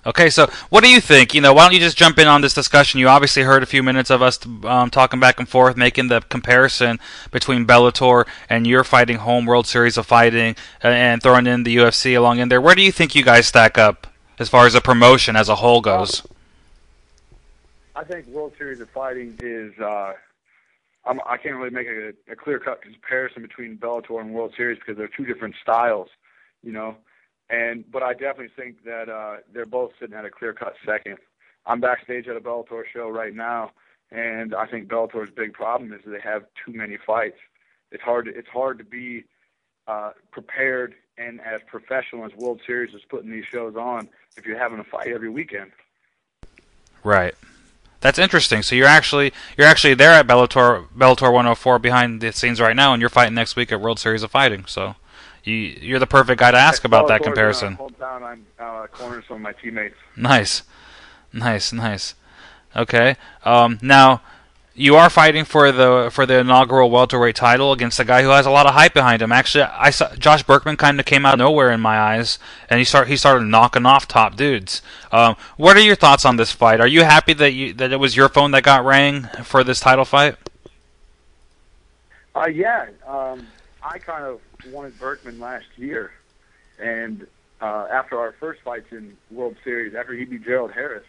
Okay, so what do you think? Why don't you just jump in on this discussion? You obviously heard a few minutes of us talking back and forth, making the comparison between Bellator and your fighting home World Series of Fighting and throwing in the UFC along in there. Where do you think you guys stack up as far as the promotion as a whole goes? I think World Series of Fighting is I can't really make a clear-cut comparison between Bellator and World Series because they're two different styles, But I definitely think that they're both sitting at a clear-cut second. I'm backstage at a Bellator show right now, and I think Bellator's big problem is that they have too many fights. It's hard to be prepared and as professional as World Series is putting these shows on if you're having a fight every weekend. Right. That's interesting. So you're actually there at Bellator 104 behind the scenes right now, and you're fighting next week at World Series of Fighting. So you're the perfect guy to ask about that comparison. Hometown, I'm cornering some of my teammates. Nice. Okay. Now you are fighting for the inaugural welterweight title against a guy who has a lot of hype behind him. Actually, I saw Josh Burkman kind of came out of nowhere in my eyes, and he started knocking off top dudes. What are your thoughts on this fight? Are you happy that it was your phone that got rang for this title fight? Yeah. I kind of wanted Burkman last year, and after our first fights in World Series, after he beat Gerald Harris,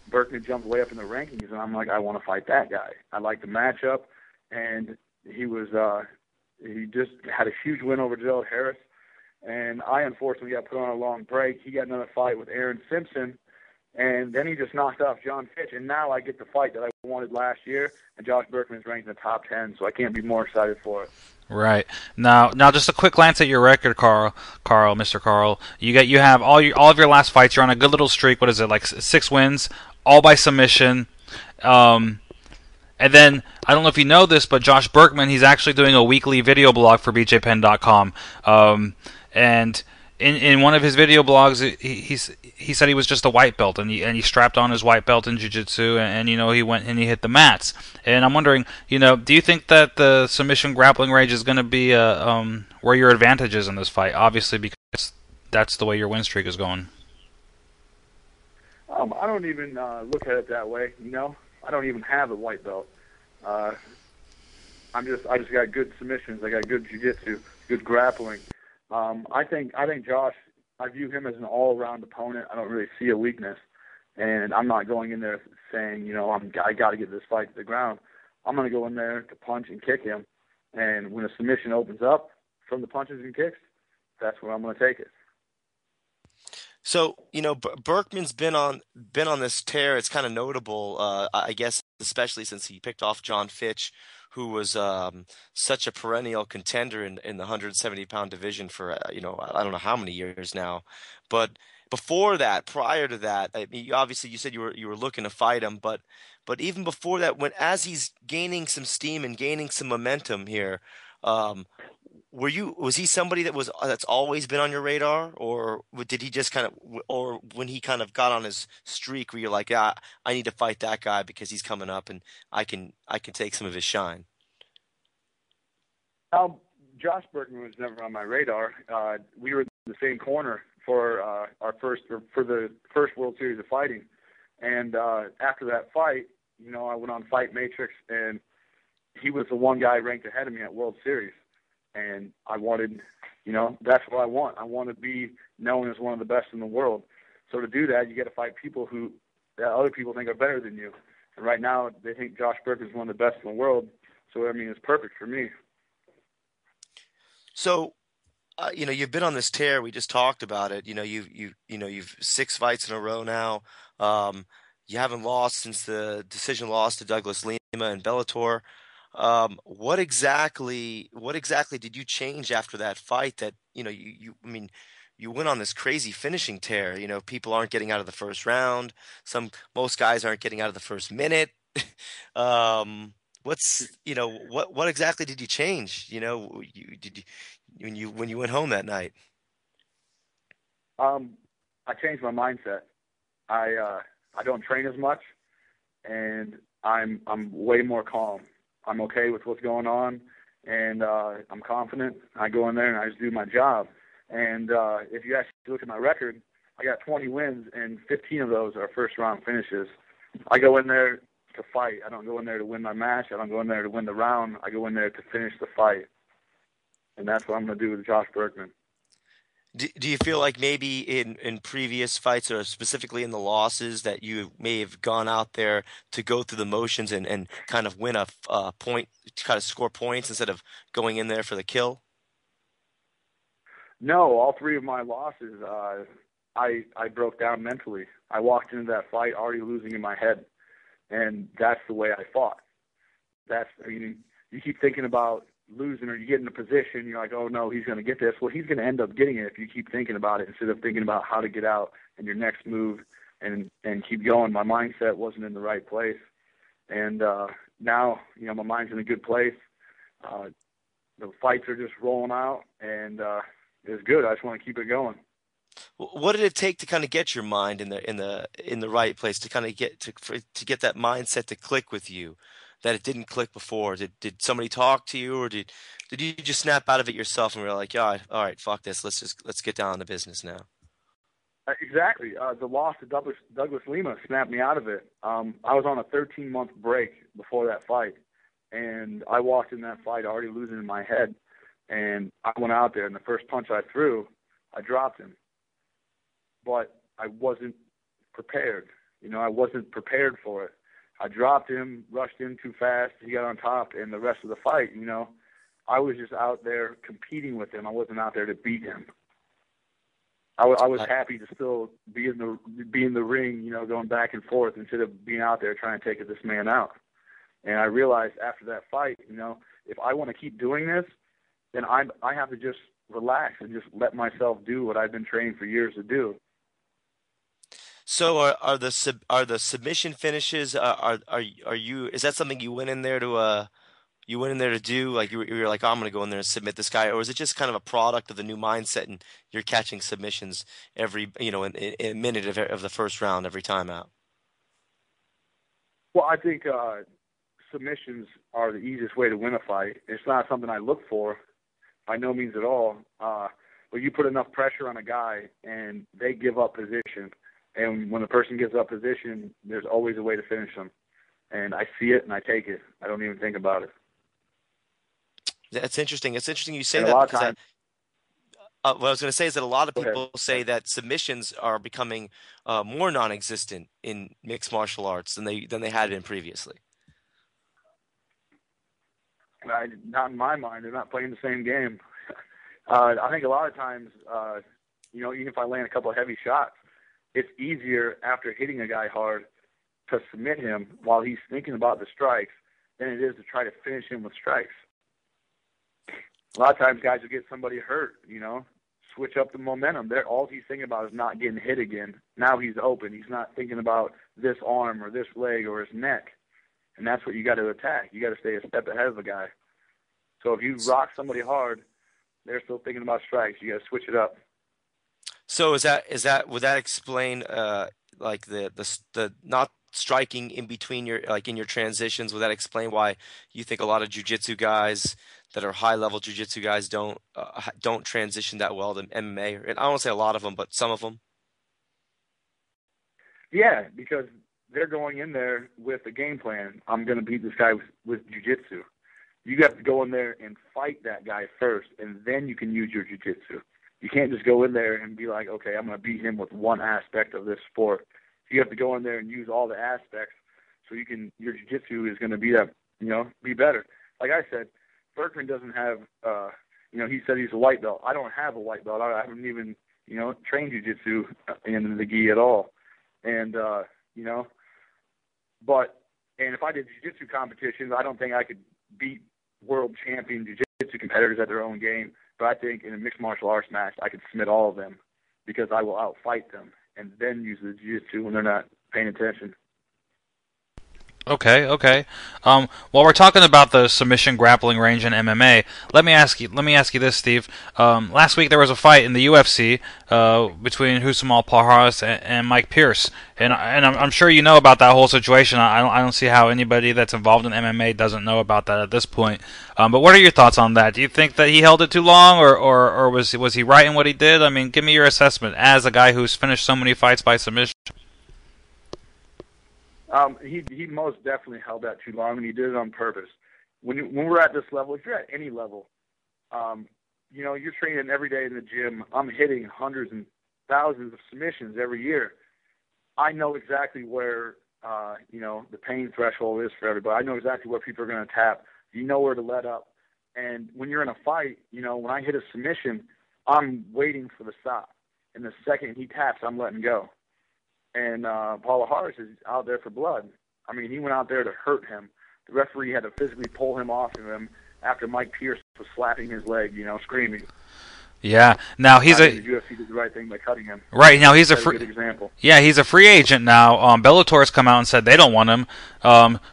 Burkman jumped way up in the rankings, and I'm like, I want to fight that guy. I like the matchup, and he just had a huge win over Gerald Harris, and I unfortunately got put on a long break. He got another fight with Aaron Simpson, and then he just knocked off John Fitch, and now I get the fight that I wanted last year, and Josh Burkman's ranked in the top 10, so I can't be more excited for it. Right. Now just a quick glance at your record, Mr. Carl. You have all of your last fights. You're on a good little streak. What is it, like 6 wins, all by submission? And then, I don't know if you know this, but Josh Burkman, he's actually doing a weekly video blog for BJPenn.com. And in one of his video blogs, he said he was just a white belt, and he strapped on his white belt in jiu-jitsu, and he went and he hit the mats. And I'm wondering, do you think that the submission grappling range is going to be where your advantage is in this fight? Obviously, because that's the way your win streak is going. I don't even look at it that way. I don't even have a white belt. I just got good submissions. I got good jiu-jitsu, good grappling. I think Josh, I view him as an all-around opponent. I don't really see a weakness, and I'm not going in there saying, I got to get this fight to the ground. I'm going to go in there to punch and kick him, and when a submission opens up from the punches and kicks, that's where I'm going to take it. So, Burkman's been on this tear. It's kind of notable, I guess, especially since he picked off John Fitch, who was such a perennial contender in the 170-pound division for, I don't know how many years now. But before that, prior to that, I mean, obviously you said you were looking to fight him, but even before that, as he's gaining some steam and gaining some momentum here, was he somebody that's always been on your radar, or did he just or when he kind of got on his streak where you're like, I need to fight that guy because he's coming up and I can take some of his shine? Josh Burkman was never on my radar. We were in the same corner for the first World Series of Fighting, and after that fight, I went on Fight Matrix, and he was the one guy ranked ahead of me at World Series. And I wanted, that's what I want. I want to be known as one of the best in the world. So to do that, you got to fight people that other people think are better than you. And right now, they think Josh Burkman is one of the best in the world. So it's perfect for me. So, you've been on this tear. We just talked about it. You've 6 fights in a row now. You haven't lost since the decision loss to Douglas Lima in Bellator. What exactly did you change after that fight that, you went on this crazy finishing tear? People aren't getting out of the first round. Most guys aren't getting out of the first minute. What exactly did you change? When you went home that night? I changed my mindset. I don't train as much, and I'm way more calm. I'm okay with what's going on, and I'm confident. I go in there and I just do my job. And if you actually look at my record, I got 20 wins, and 15 of those are first-round finishes. I go in there to fight. I don't go in there to win my match. I don't go in there to win the round. I go in there to finish the fight. And that's what I'm going to do with Josh Burkman. Do you feel like maybe in previous fights, or specifically in the losses, that you may have gone out there to go through the motions and kind of win a point, kind of score points instead of going in there for the kill? No, all 3 of my losses, I broke down mentally. I walked into that fight already losing in my head, and that's the way I fought. You keep thinking about losing or you get in a position, you're like, oh no, he's going to get this. Well, he's going to end up getting it if you keep thinking about it instead of thinking about how to get out and your next move and keep going. My mindset wasn't in the right place. And now, my mind's in a good place. The fights are just rolling out, and it's good. I just want to keep it going. What did it take to kind of get your mind in the right place to kind of get to get that mindset to click with you, that it didn't click before? Did somebody talk to you, or did you just snap out of it yourself and were like, yeah, all right, fuck this, let's get down to business now? Exactly. The loss to Douglas Lima snapped me out of it. I was on a 13-month break before that fight, and I walked in that fight already losing in my head, and I went out there, and the first punch I threw, I dropped him. But I wasn't prepared. I wasn't prepared for it. I dropped him, rushed in too fast. He got on top, and the rest of the fight, I was just out there competing with him. I wasn't out there to beat him. I was happy to still be in the ring, going back and forth instead of being out there trying to take this man out. And I realized after that fight, if I want to keep doing this, then I have to just relax and just let myself do what I've been training for years to do. So are the submission finishes? Are you? Is that something you went in there to do? Like you were like, oh, I'm going to go in there and submit this guy, or is it just kind of a product of the new mindset and you're catching submissions every in a minute of the first round every time out? Well, I think submissions are the easiest way to win a fight. It's not something I look for by no means at all. But you put enough pressure on a guy and they give up position. And when the person gives up position, there's always a way to finish them. And I see it and I take it. I don't even think about it. That's interesting. It's interesting you say and that a lot because of times, what I was going to say is that a lot of Go ahead. people say that submissions are becoming more non-existent in mixed martial arts than they had been previously. Not in my mind. They're not playing the same game. I think a lot of times, even if I land a couple of heavy shots, it's easier after hitting a guy hard to submit him while he's thinking about the strikes than it is to try to finish him with strikes. A lot of times guys will get somebody hurt, switch up the momentum. All he's thinking about is not getting hit again. Now he's open. He's not thinking about this arm or this leg or his neck. And that's what you got to attack. You got to stay a step ahead of a guy. So if you rock somebody hard, they're still thinking about strikes. You got to switch it up. So would that explain like the not striking in between in your transitions? Would that explain why you think a lot of jiu-jitsu guys that are high-level jiu-jitsu guys don't transition that well to MMA? And I don't want to say a lot of them, but some of them. Yeah, because they're going in there with a game plan. I'm going to beat this guy with jiu-jitsu. You got to go in there and fight that guy first, and then you can use your jiu-jitsu. You can't just go in there and be like, okay, I'm going to beat him with one aspect of this sport. You have to go in there and use all the aspects so your jiu-jitsu is going to be be better. Like I said, Burkman doesn't have, he said he's a white belt. I don't have a white belt. I haven't even, trained jiu-jitsu in the gi at all. And, and if I did jiu-jitsu competitions, I don't think I could beat world champion jiu-jitsu competitors at their own game. But I think in a mixed martial arts match, I could submit all of them because I will outfight them and then use the jiu-jitsu when they're not paying attention. Okay. While we're talking about the submission grappling range in MMA, let me ask you this, Steve. Last week there was a fight in the UFC between Husamal Paharas and Mike Pierce, and I'm sure you know about that whole situation. I don't see how anybody that's involved in MMA doesn't know about that at this point. But what are your thoughts on that? Do you think that he held it too long, or was he right in what he did? I mean, give me your assessment as a guy who's finished so many fights by submission. He most definitely held that too long, and he did it on purpose. When we're at this level, if you're at any level, you're training every day in the gym. I'm hitting hundreds and thousands of submissions every year. I know exactly where, the pain threshold is for everybody. I know exactly where people are going to tap. You know where to let up. And when you're in a fight, when I hit a submission, I'm waiting for the stop. And the second he taps, I'm letting go. And Paula Harris is out there for blood. I mean, he went out there to hurt him. The referee had to physically pull him off of him after Mike Pierce was slapping his leg, screaming. Yeah. Now the UFC did the right thing by cutting him. Right now he's a good example. Yeah, he's a free agent now. Bellator's come out and said they don't want him.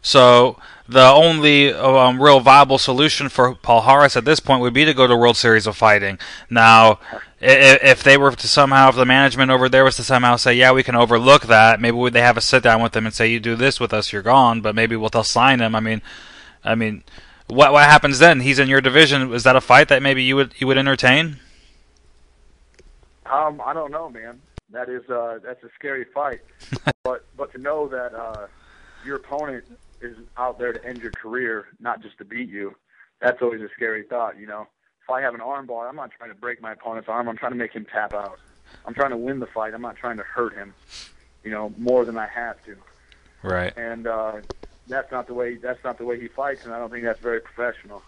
So the only real viable solution for Paul Harris at this point would be to go to World Series of Fighting. Now, if they were to somehow, if the management over there was to somehow say, yeah, we can overlook that, maybe they have a sit down with him and say, you do this with us, you're gone. But maybe they'll sign him. I mean, what happens then? He's in your division. Is that a fight that maybe you would entertain? I don't know, man. That's a scary fight. but to know that your opponent is out there to end your career, not just to beat you, that's always a scary thought. If I have an armbar, I'm not trying to break my opponent's arm. I'm trying to make him tap out. I'm trying to win the fight. I'm not trying to hurt him, more than I have to. Right. And that's not the way he fights, and I don't think that's very professional.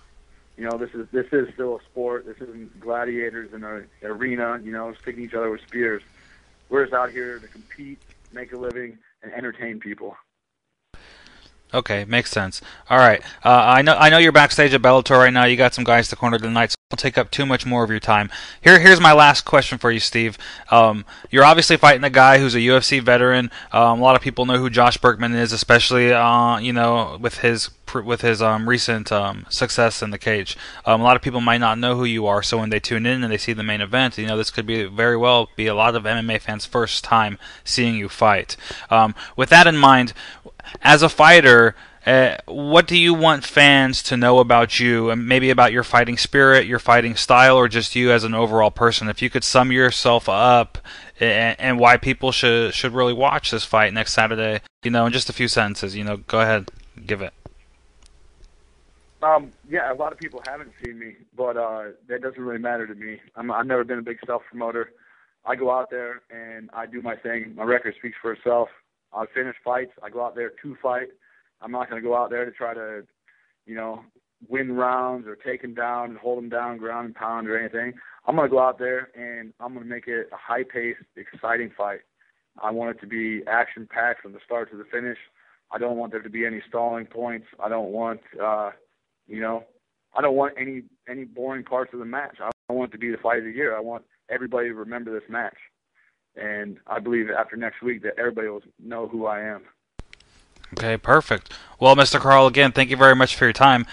This is still a sport. This isn't gladiators in an arena, sticking each other with spears. We're just out here to compete, make a living, and entertain people. Okay, makes sense. All right, I know you're backstage at Bellator right now. You got some guys to corner tonight, so I'll take up too much more of your time. Here's my last question for you, Steve. You're obviously fighting a guy who's a UFC veteran. A lot of people know who Josh Burkman is, especially with his recent success in the cage. A lot of people might not know who you are, so when they tune in and they see the main event, this could very well be a lot of MMA fans' first time seeing you fight. With that in mind, as a fighter, what do you want fans to know about you, and maybe about your fighting spirit, your fighting style, or just you as an overall person? If you could sum yourself up and why people should really watch this fight next Saturday, in just a few sentences, go ahead, give it. Yeah, a lot of people haven't seen me, but that doesn't really matter to me. I've never been a big self-promoter. I go out there and I do my thing. My record speaks for itself. I finish fights. I go out there to fight. I'm not going to go out there to try to, win rounds or take them down and hold them down, ground and pound or anything. I'm going to go out there and I'm going to make it a high-paced, exciting fight. I want it to be action-packed from the start to the finish. I don't want there to be any stalling points. I don't want, I don't want any boring parts of the match. I want it to be the fight of the year. I want everybody to remember this match. And I believe after next week that everybody will know who I am. Okay, perfect. Well, Mr. Carl, again, thank you very much for your time.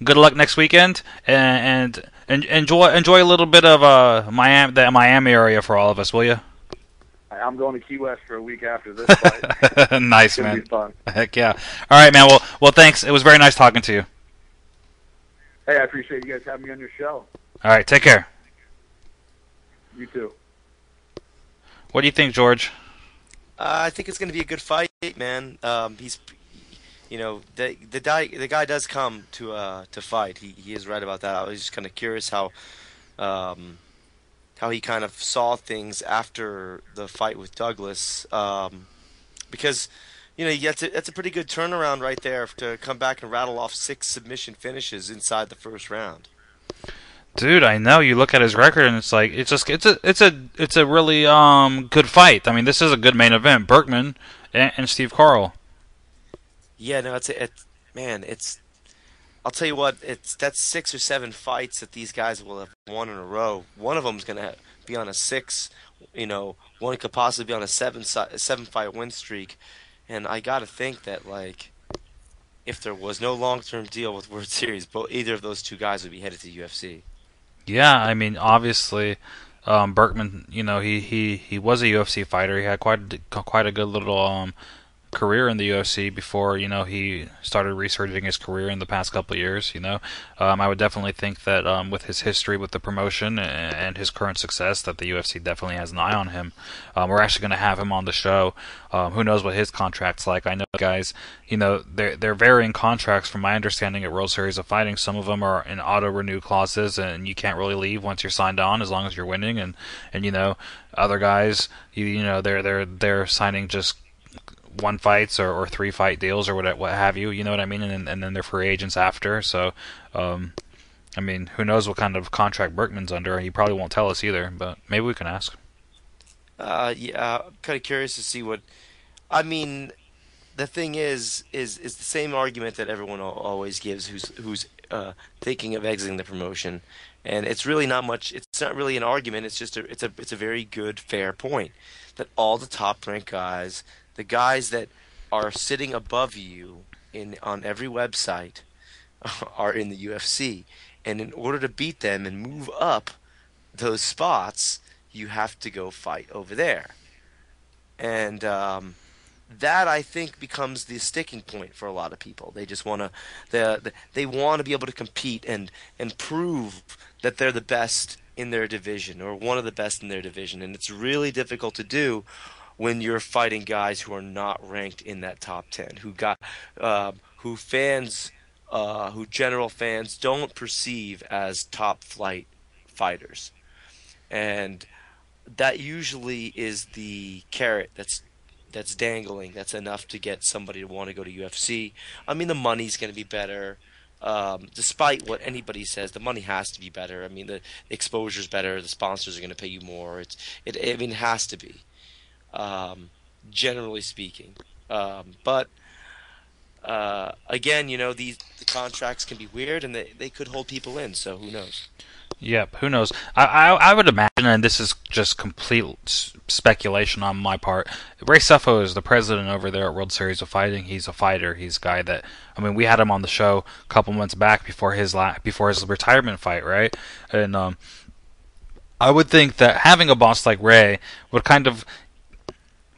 Good luck next weekend, and enjoy a little bit of the Miami area for all of us, will you? I'm going to Key West for a week after this fight. Nice, man. It's going to be fun. Heck yeah. All right, man. Well, thanks. It was very nice talking to you. Hey, I appreciate you guys having me on your show. All right, take care. You too. What do you think, George? I think it's going to be a good fight, man. He's, the guy does come to fight. He is right about that. I was just kind of curious how he kind of saw things after the fight with Douglas, because that's a pretty good turnaround right there to come back and rattle off 6 submission finishes inside the first round. Dude, I know. You look at his record, and it's like it's a really good fight. I mean, this is a good main event. Burkman and Steve Carl. Yeah, no, I'll tell you what, that's 6 or 7 fights that these guys will have won in a row. One of them's gonna be on a 6. One could possibly be on a 7-fight win streak, and I gotta think that if there was no long-term deal with World Series, either of those two guys would be headed to UFC. Yeah, I mean, obviously, Burkman, he was a UFC fighter. He had quite a good little career in the UFC before, he started resurging his career in the past couple of years, I would definitely think that with his history with the promotion and his current success that the UFC definitely has an eye on him. We're actually going to have him on the show. Who knows what his contract's like. I know guys, they're varying contracts from my understanding at World Series of Fighting. Some of them are in auto-renew clauses and you can't really leave once you're signed on as long as you're winning, and other guys, they're signing just 1 fights or 3 fight deals or what have you, you know what I mean, and then they're free agents after. So, I mean, who knows what kind of contract Burkman's under? He probably won't tell us either, but maybe we can ask. Yeah, I'm kind of curious to see what. I mean, the thing is the same argument that everyone always gives. Who's thinking of exiting the promotion, and it's really not much. It's not really an argument. It's just it's a very good, fair point that all the top ranked guys, the guys that are sitting above you on every website, are in the UFC, and in order to beat them and move up those spots, you have to go fight over there, and that I think becomes the sticking point for a lot of people. They just want to they want to be able to compete and prove that they're the best in their division or one of the best in their division, and it's really difficult to do when you're fighting guys who are not ranked in that top 10, who general fans don't perceive as top flight fighters, and that usually is the carrot that's dangling. That's enough to get somebody to want to go to UFC. I mean, the money's going to be better. Despite what anybody says, the money has to be better. I mean, the exposure's better. The sponsors are going to pay you more. I mean, it has to be, generally speaking. But again, the contracts can be weird, and they could hold people in. So who knows? Yep, who knows? I would imagine, and this is just complete speculation on my part, Ray Sefo is the president over there at World Series of Fighting. He's a fighter. He's a guy that, I mean, we had him on the show a couple months back before his retirement fight, right? And I would think that having a boss like Ray would kind of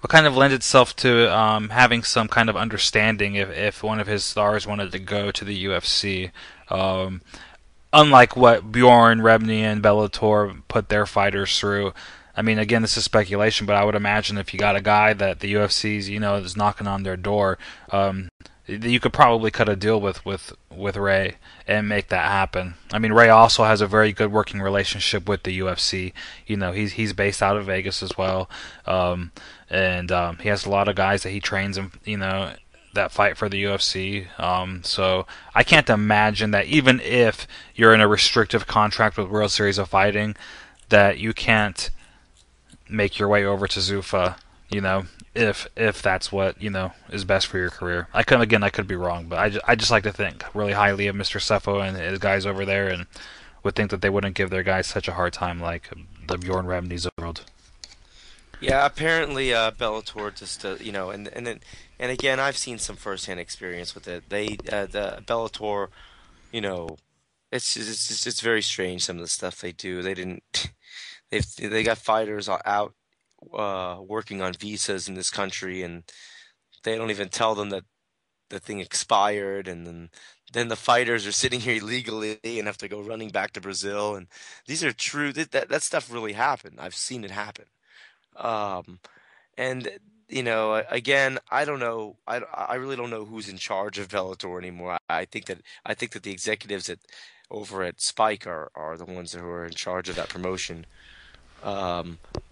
lend itself to having some kind of understanding if one of his stars wanted to go to the UFC. Unlike what Bjorn, Rebny, and Bellator put their fighters through. I mean, again, this is speculation, but I would imagine if you got a guy that the UFC's, is knocking on their door, you could probably cut a deal with Ray and make that happen. I mean, Ray also has a very good working relationship with the UFC. He's based out of Vegas as well, and he has a lot of guys that he trains, that fight for the UFC. So I can't imagine that even if you're in a restrictive contract with World Series of Fighting, that you can't make your way over to Zuffa, if that's what, is best for your career. I could be wrong, but I just like to think really highly of Mr. Sefo and his guys over there, and would think that they wouldn't give their guys such a hard time like the Bjorn Rebnys of the world. Yeah, apparently Bellator just and again, I've seen some firsthand experience with it. The Bellator, it's very strange, some of the stuff they do. They got fighters out working on visas in this country, and they don't even tell them that the thing expired, and then the fighters are sitting here illegally and have to go running back to Brazil. And these are true. That stuff really happened. I've seen it happen. And again, I don't know. I really don't know who's in charge of Bellator anymore. I think that the executives over at Spike are the ones who are in charge of that promotion.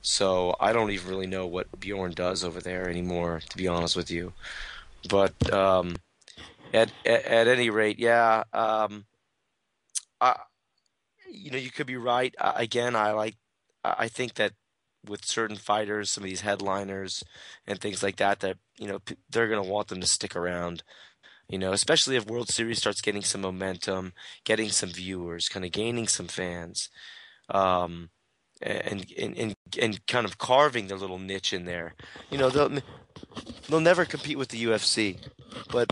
So I don't even really know what Bjorn does over there anymore, to be honest with you. But at any rate, yeah. You could be right. Again, I think that with certain fighters, some of these headliners and things like that, they're going to want them to stick around, especially if World Series starts getting some momentum, getting some viewers, kind of gaining some fans, and kind of carving their little niche in there. They'll never compete with the UFC, but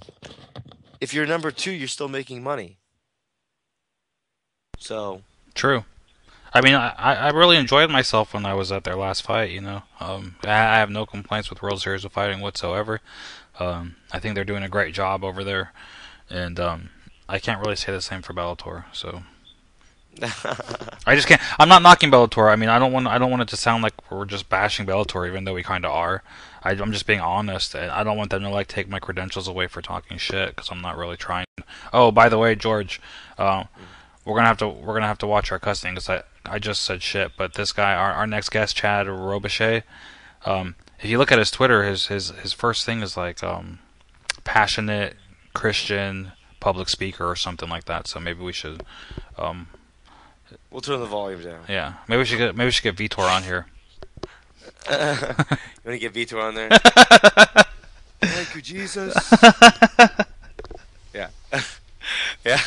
if you're number 2, you're still making money. So true. I mean, I really enjoyed myself when I was at their last fight, I have no complaints with World Series of Fighting whatsoever. I think they're doing a great job over there, and I can't really say the same for Bellator, so I just can't. I'm not knocking Bellator. I mean, I don't want it to sound like we're just bashing Bellator, even though we kind of are. I'm just being honest, and I don't want them to take my credentials away for talking shit, because I'm not really trying. Oh, by the way, George, we're gonna have to watch our cussing, because I just said shit. But this guy, our next guest, Chad Robichaux, if you look at his Twitter, his first thing is passionate Christian public speaker or something like that. So maybe we should. We'll turn the volume down. Yeah, maybe we should get Vitor on here. You want to get Vitor on there? Thank you, Jesus. Yeah. Yeah.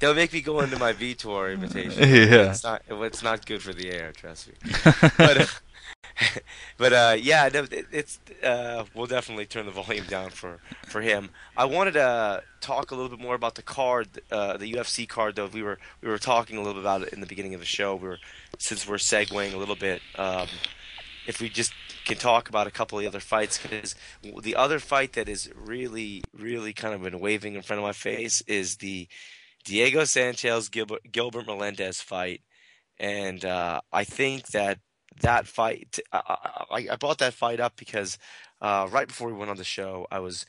He'll make me go into my Vitor invitation. Yeah. It's not good for the air, trust me. But yeah, no, it's we'll definitely turn the volume down for him. I wanted to talk a little bit more about the card, the UFC card. Though we were talking a little bit about it in the beginning of the show. Since we're segueing a little bit, if we just can talk about a couple of the other fights, because the other fight that is really, really kind of been waving in front of my face is the Diego Sanchez Gilbert Melendez fight, and I think that fight, I brought that fight up because right before we went on the show, I was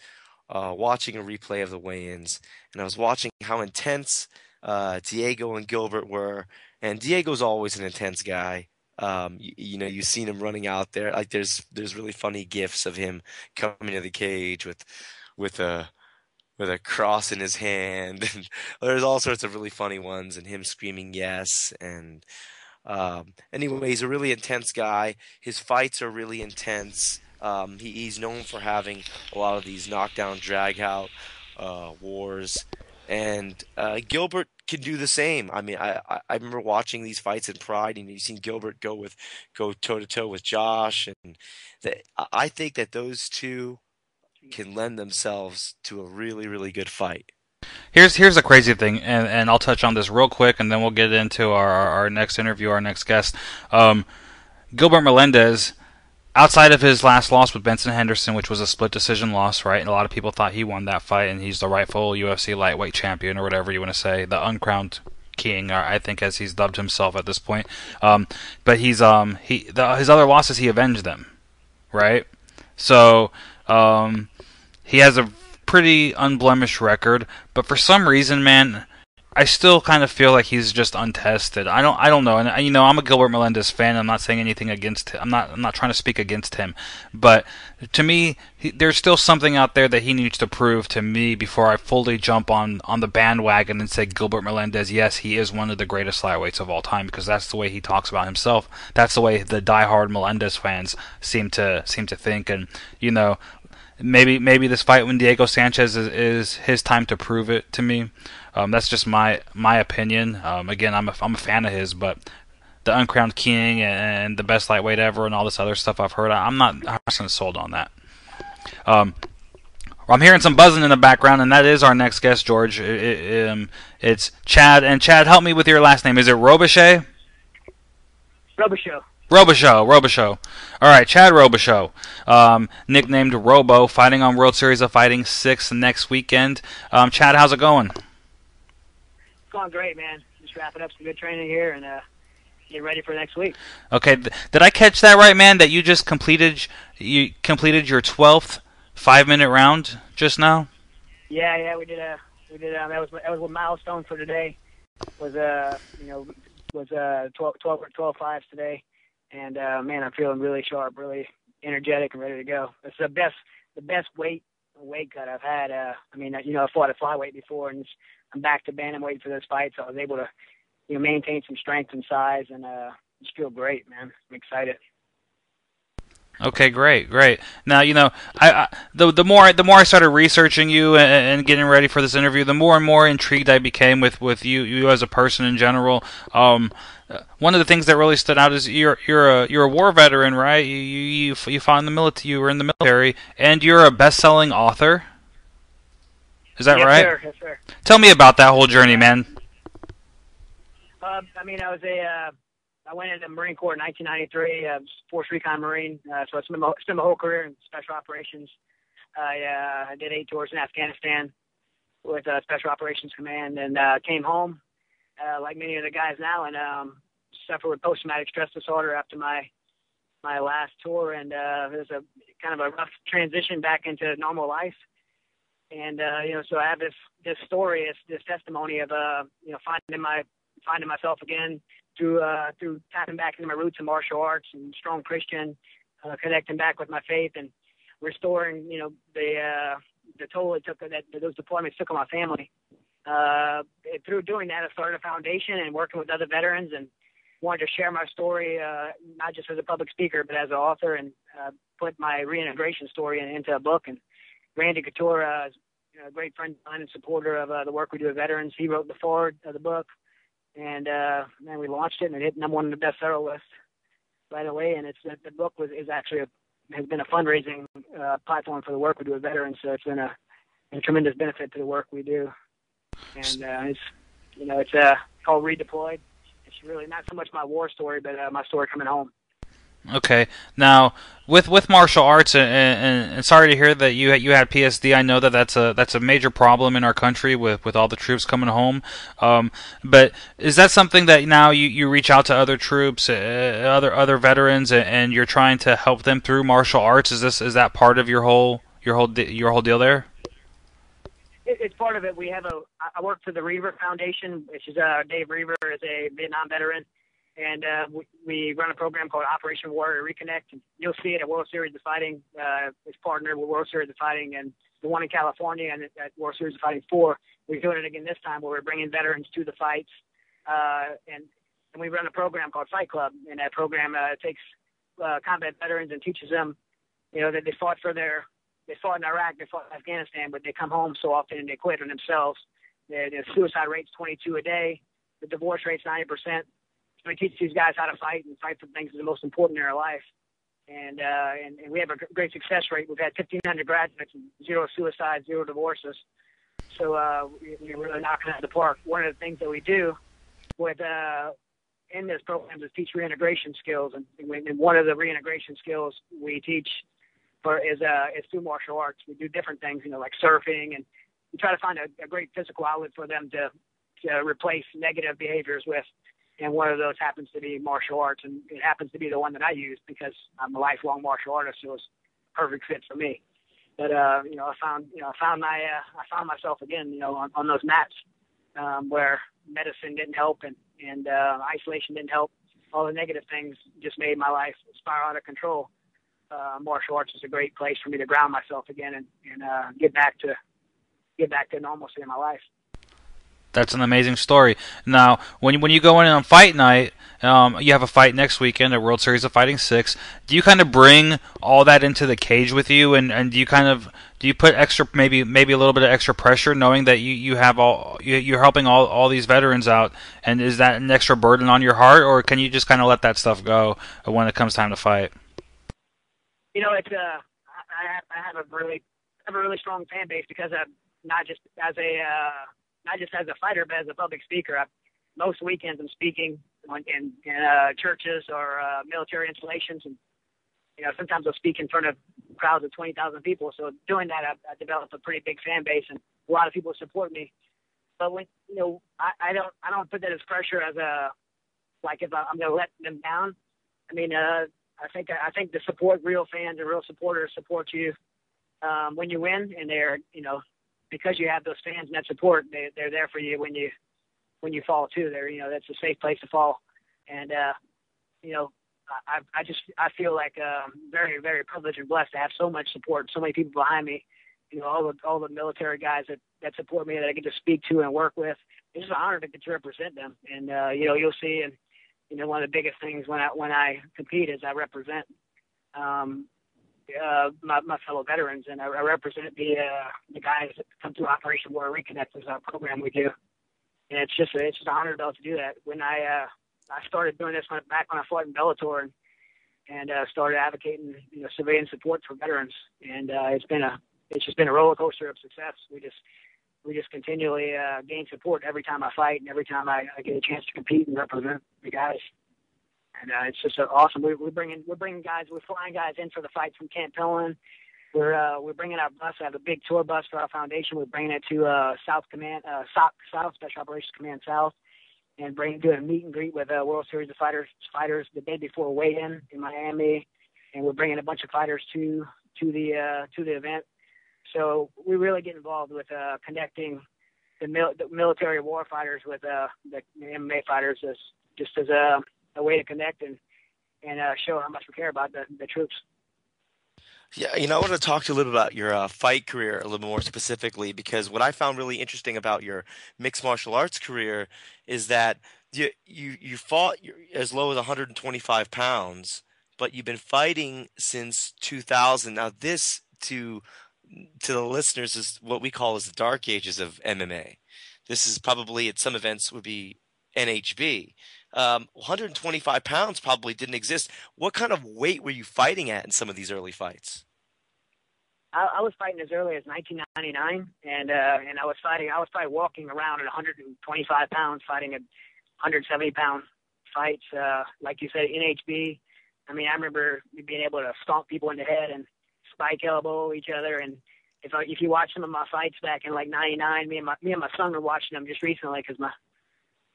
watching a replay of the weigh-ins, and I was watching how intense Diego and Gilbert were, and Diego's always an intense guy. You know, you've seen him running out there. Like there's really funny gifs of him coming to the cage with a cross in his hand, and there's all sorts of really funny ones, and him screaming yes. And anyway, he's a really intense guy. His fights are really intense. He's known for having a lot of these knockdown, drag-out wars, and Gilbert can do the same. I mean, I remember watching these fights in Pride, and you've seen Gilbert go toe-to-toe with Josh, and I think that those two can lend themselves to a really, really good fight. Here's a crazy thing, and I'll touch on this real quick, and then we'll get into our next interview, our next guest. Gilbert Melendez, outside of his last loss with Benson Henderson, which was a split decision loss, right? And a lot of people thought he won that fight, and he's the rightful UFC lightweight champion, or whatever you want to say, the uncrowned king, I think, as he's dubbed himself at this point. But his other losses, he avenged them, right? So he has a pretty unblemished record, but for some reason, man, I still kind of feel like he's just untested. I don't know, and you know, I'm a Gilbert Melendez fan. I'm not saying anything against him. I'm not trying to speak against him, but to me, there's still something out there that he needs to prove to me before I fully jump on the bandwagon and say Gilbert Melendez, yes, he is one of the greatest lightweights of all time, because that's the way he talks about himself. That's the way the diehard Melendez fans seem to think, and you know. Maybe this fight when Diego Sanchez is his time to prove it to me. That's just my opinion. Again, I'm a fan of his, but the uncrowned king and the best lightweight ever and all this other stuff I've heard, I'm not 100% sold on that. I'm hearing some buzzing in the background, and that is our next guest, George. It's Chad, and Chad, help me with your last name. Is it Robichaux? Robichaux. All right, Chad Robichaux, nicknamed Robo, fighting on World Series of Fighting 6 next weekend. Chad, how's it going? It's going great, man. Just wrapping up some good training here and getting ready for next week. Okay, did I catch that right, man? That you just completed your 12th 5-minute round just now? Yeah, we did. That was a milestone for today. Was 12 fives today. And man, I'm feeling really sharp, really energetic, and ready to go. It's the best weight cut I've had. I fought at flyweight before, and I'm back to bantamweight for this fight, so I was able to, maintain some strength and size, and just feel great, man. I'm excited. Okay, great. Now, the more I started researching you and getting ready for this interview, the more and more intrigued I became with you as a person in general. One of the things that really stood out is you're a war veteran, right? You fought in the military. You were in the military, and you're a best-selling author. Is that right? Yes, sir. Tell me about that whole journey, man. I went into the Marine Corps in 1993, Force Recon Marine, so I spent my whole career in Special Operations. I did 8 tours in Afghanistan with Special Operations Command, and came home, like many of the guys now, and suffered with post-traumatic stress disorder after my last tour, and it was a kind of a rough transition back into normal life. And so I have this story, this testimony of finding myself again through tapping back into my roots in martial arts and strong Christian, connecting back with my faith and restoring the toll it took that those deployments took on my family. Through doing that, I started a foundation and working with other veterans, and wanted to share my story, not just as a public speaker, but as an author, and put my reintegration story into a book. And Randy Couture a great friend of mine and supporter of the work we do with veterans. He wrote the foreword of the book, and then we launched it, and it hit #1 on the bestseller list right away. And the book has been a fundraising platform for the work we do with veterans. So it's been a tremendous benefit to the work we do. And it's called Redeployed. It's really not so much my war story, but my story coming home. Okay. Now, with martial arts, and sorry to hear that you had PSD. I know that that's a major problem in our country with all the troops coming home. But is that something that now you reach out to other troops, other veterans, and you're trying to help them through martial arts? Is that part of your whole deal there? It's part of it. I work for the Reaver Foundation, which is Dave Reaver is a Vietnam veteran, and we run a program called Operation Warrior Reconnect. And you'll see it at World Series of Fighting. It's partnered with World Series of Fighting, and the one in California, and at World Series of Fighting 4, we're doing it again this time, where we're bringing veterans to the fights, and we run a program called Fight Club, and that program takes combat veterans and teaches them, that they fought in Iraq, they fought in Afghanistan, but they come home so often and they quit on themselves. The suicide rate's 22 a day. The divorce rate's 90%. So we teach these guys how to fight and fight for things that are the most important in their life. And we have a great success rate. We've had 1,500 graduates, 0 suicides, 0 divorces. So we're really knocking it out of the park. One of the things that we do in this program is teach reintegration skills. And one of the reintegration skills we teach is through martial arts. We do different things, like surfing, and we try to find a great physical outlet for them to replace negative behaviors with. And one of those happens to be martial arts, and it happens to be the one that I use because I'm a lifelong martial artist, so it's a perfect fit for me. But I found myself again, on those mats where medicine didn't help and isolation didn't help. All the negative things just made my life spiral out of control. Martial arts is a great place for me to ground myself again and get back to normalcy in my life. That's an amazing story. Now, when you go in on fight night, you have a fight next weekend at World Series of Fighting 6. Do you kind of bring all that into the cage with you, and do you put extra maybe a little bit of extra pressure, knowing that you're helping all these veterans out, and is that an extra burden on your heart, or can you just kind of let that stuff go when it comes time to fight? It's I have a really strong fan base because of not just as a fighter, but as a public speaker. Most weekends I'm speaking in churches or military installations, and sometimes I'll speak in front of crowds of 20,000 people. So doing that, I developed a pretty big fan base, and a lot of people support me. But when I don't put that as pressure as if I'm going to let them down. I mean, I think the real fans and real supporters support you when you win, and they're because you have those fans and that support, they're there for you when you fall too. That's a safe place to fall, and I feel like very, very privileged and blessed to have so much support, so many people behind me. All the military guys that support me, that I get to speak to and work with. It's just an honor to get to represent them, and you'll see. And one of the biggest things when I compete is I represent my fellow veterans, and I represent the guys that come through Operation Warrior Reconnect, is our program we do. And it's just an honor to be able to do that. When I started doing this back when I fought in Bellator and started advocating civilian support for veterans, and it's just been a roller coaster of success. We just continually gain support every time I fight and every time I get a chance to compete and represent the guys. And it's just awesome. We're bringing guys. We're flying guys in for the fights from Camp Pillen. We're bringing our bus. I have a big tour bus for our foundation. We're bringing it to South Special Operations Command South, and doing a meet and greet with World Series of fighters the day before weigh-in in Miami, and we're bringing a bunch of fighters to the event. So we really get involved with connecting the military war fighters with the MMA fighters as a way to connect and show how much we care about the troops. Yeah, I want to talk to you a little bit about your fight career a little more specifically, because what I found really interesting about your mixed martial arts career is that you fought as low as 125 pounds, but you've been fighting since 2000. Now, this to to the listeners is what we call as the dark ages of MMA. This is probably at some events would be NHB. 125 pounds probably didn't exist. What kind of weight were you fighting at in some of these early fights? I was fighting as early as 1999, and I was probably walking around at 125 pounds, fighting at 170 pound fights. Like you said, NHB. I mean, I remember being able to stomp people in the head and spike elbow each other. And if you watch some of my fights back in like '99, me and my son were watching them just recently because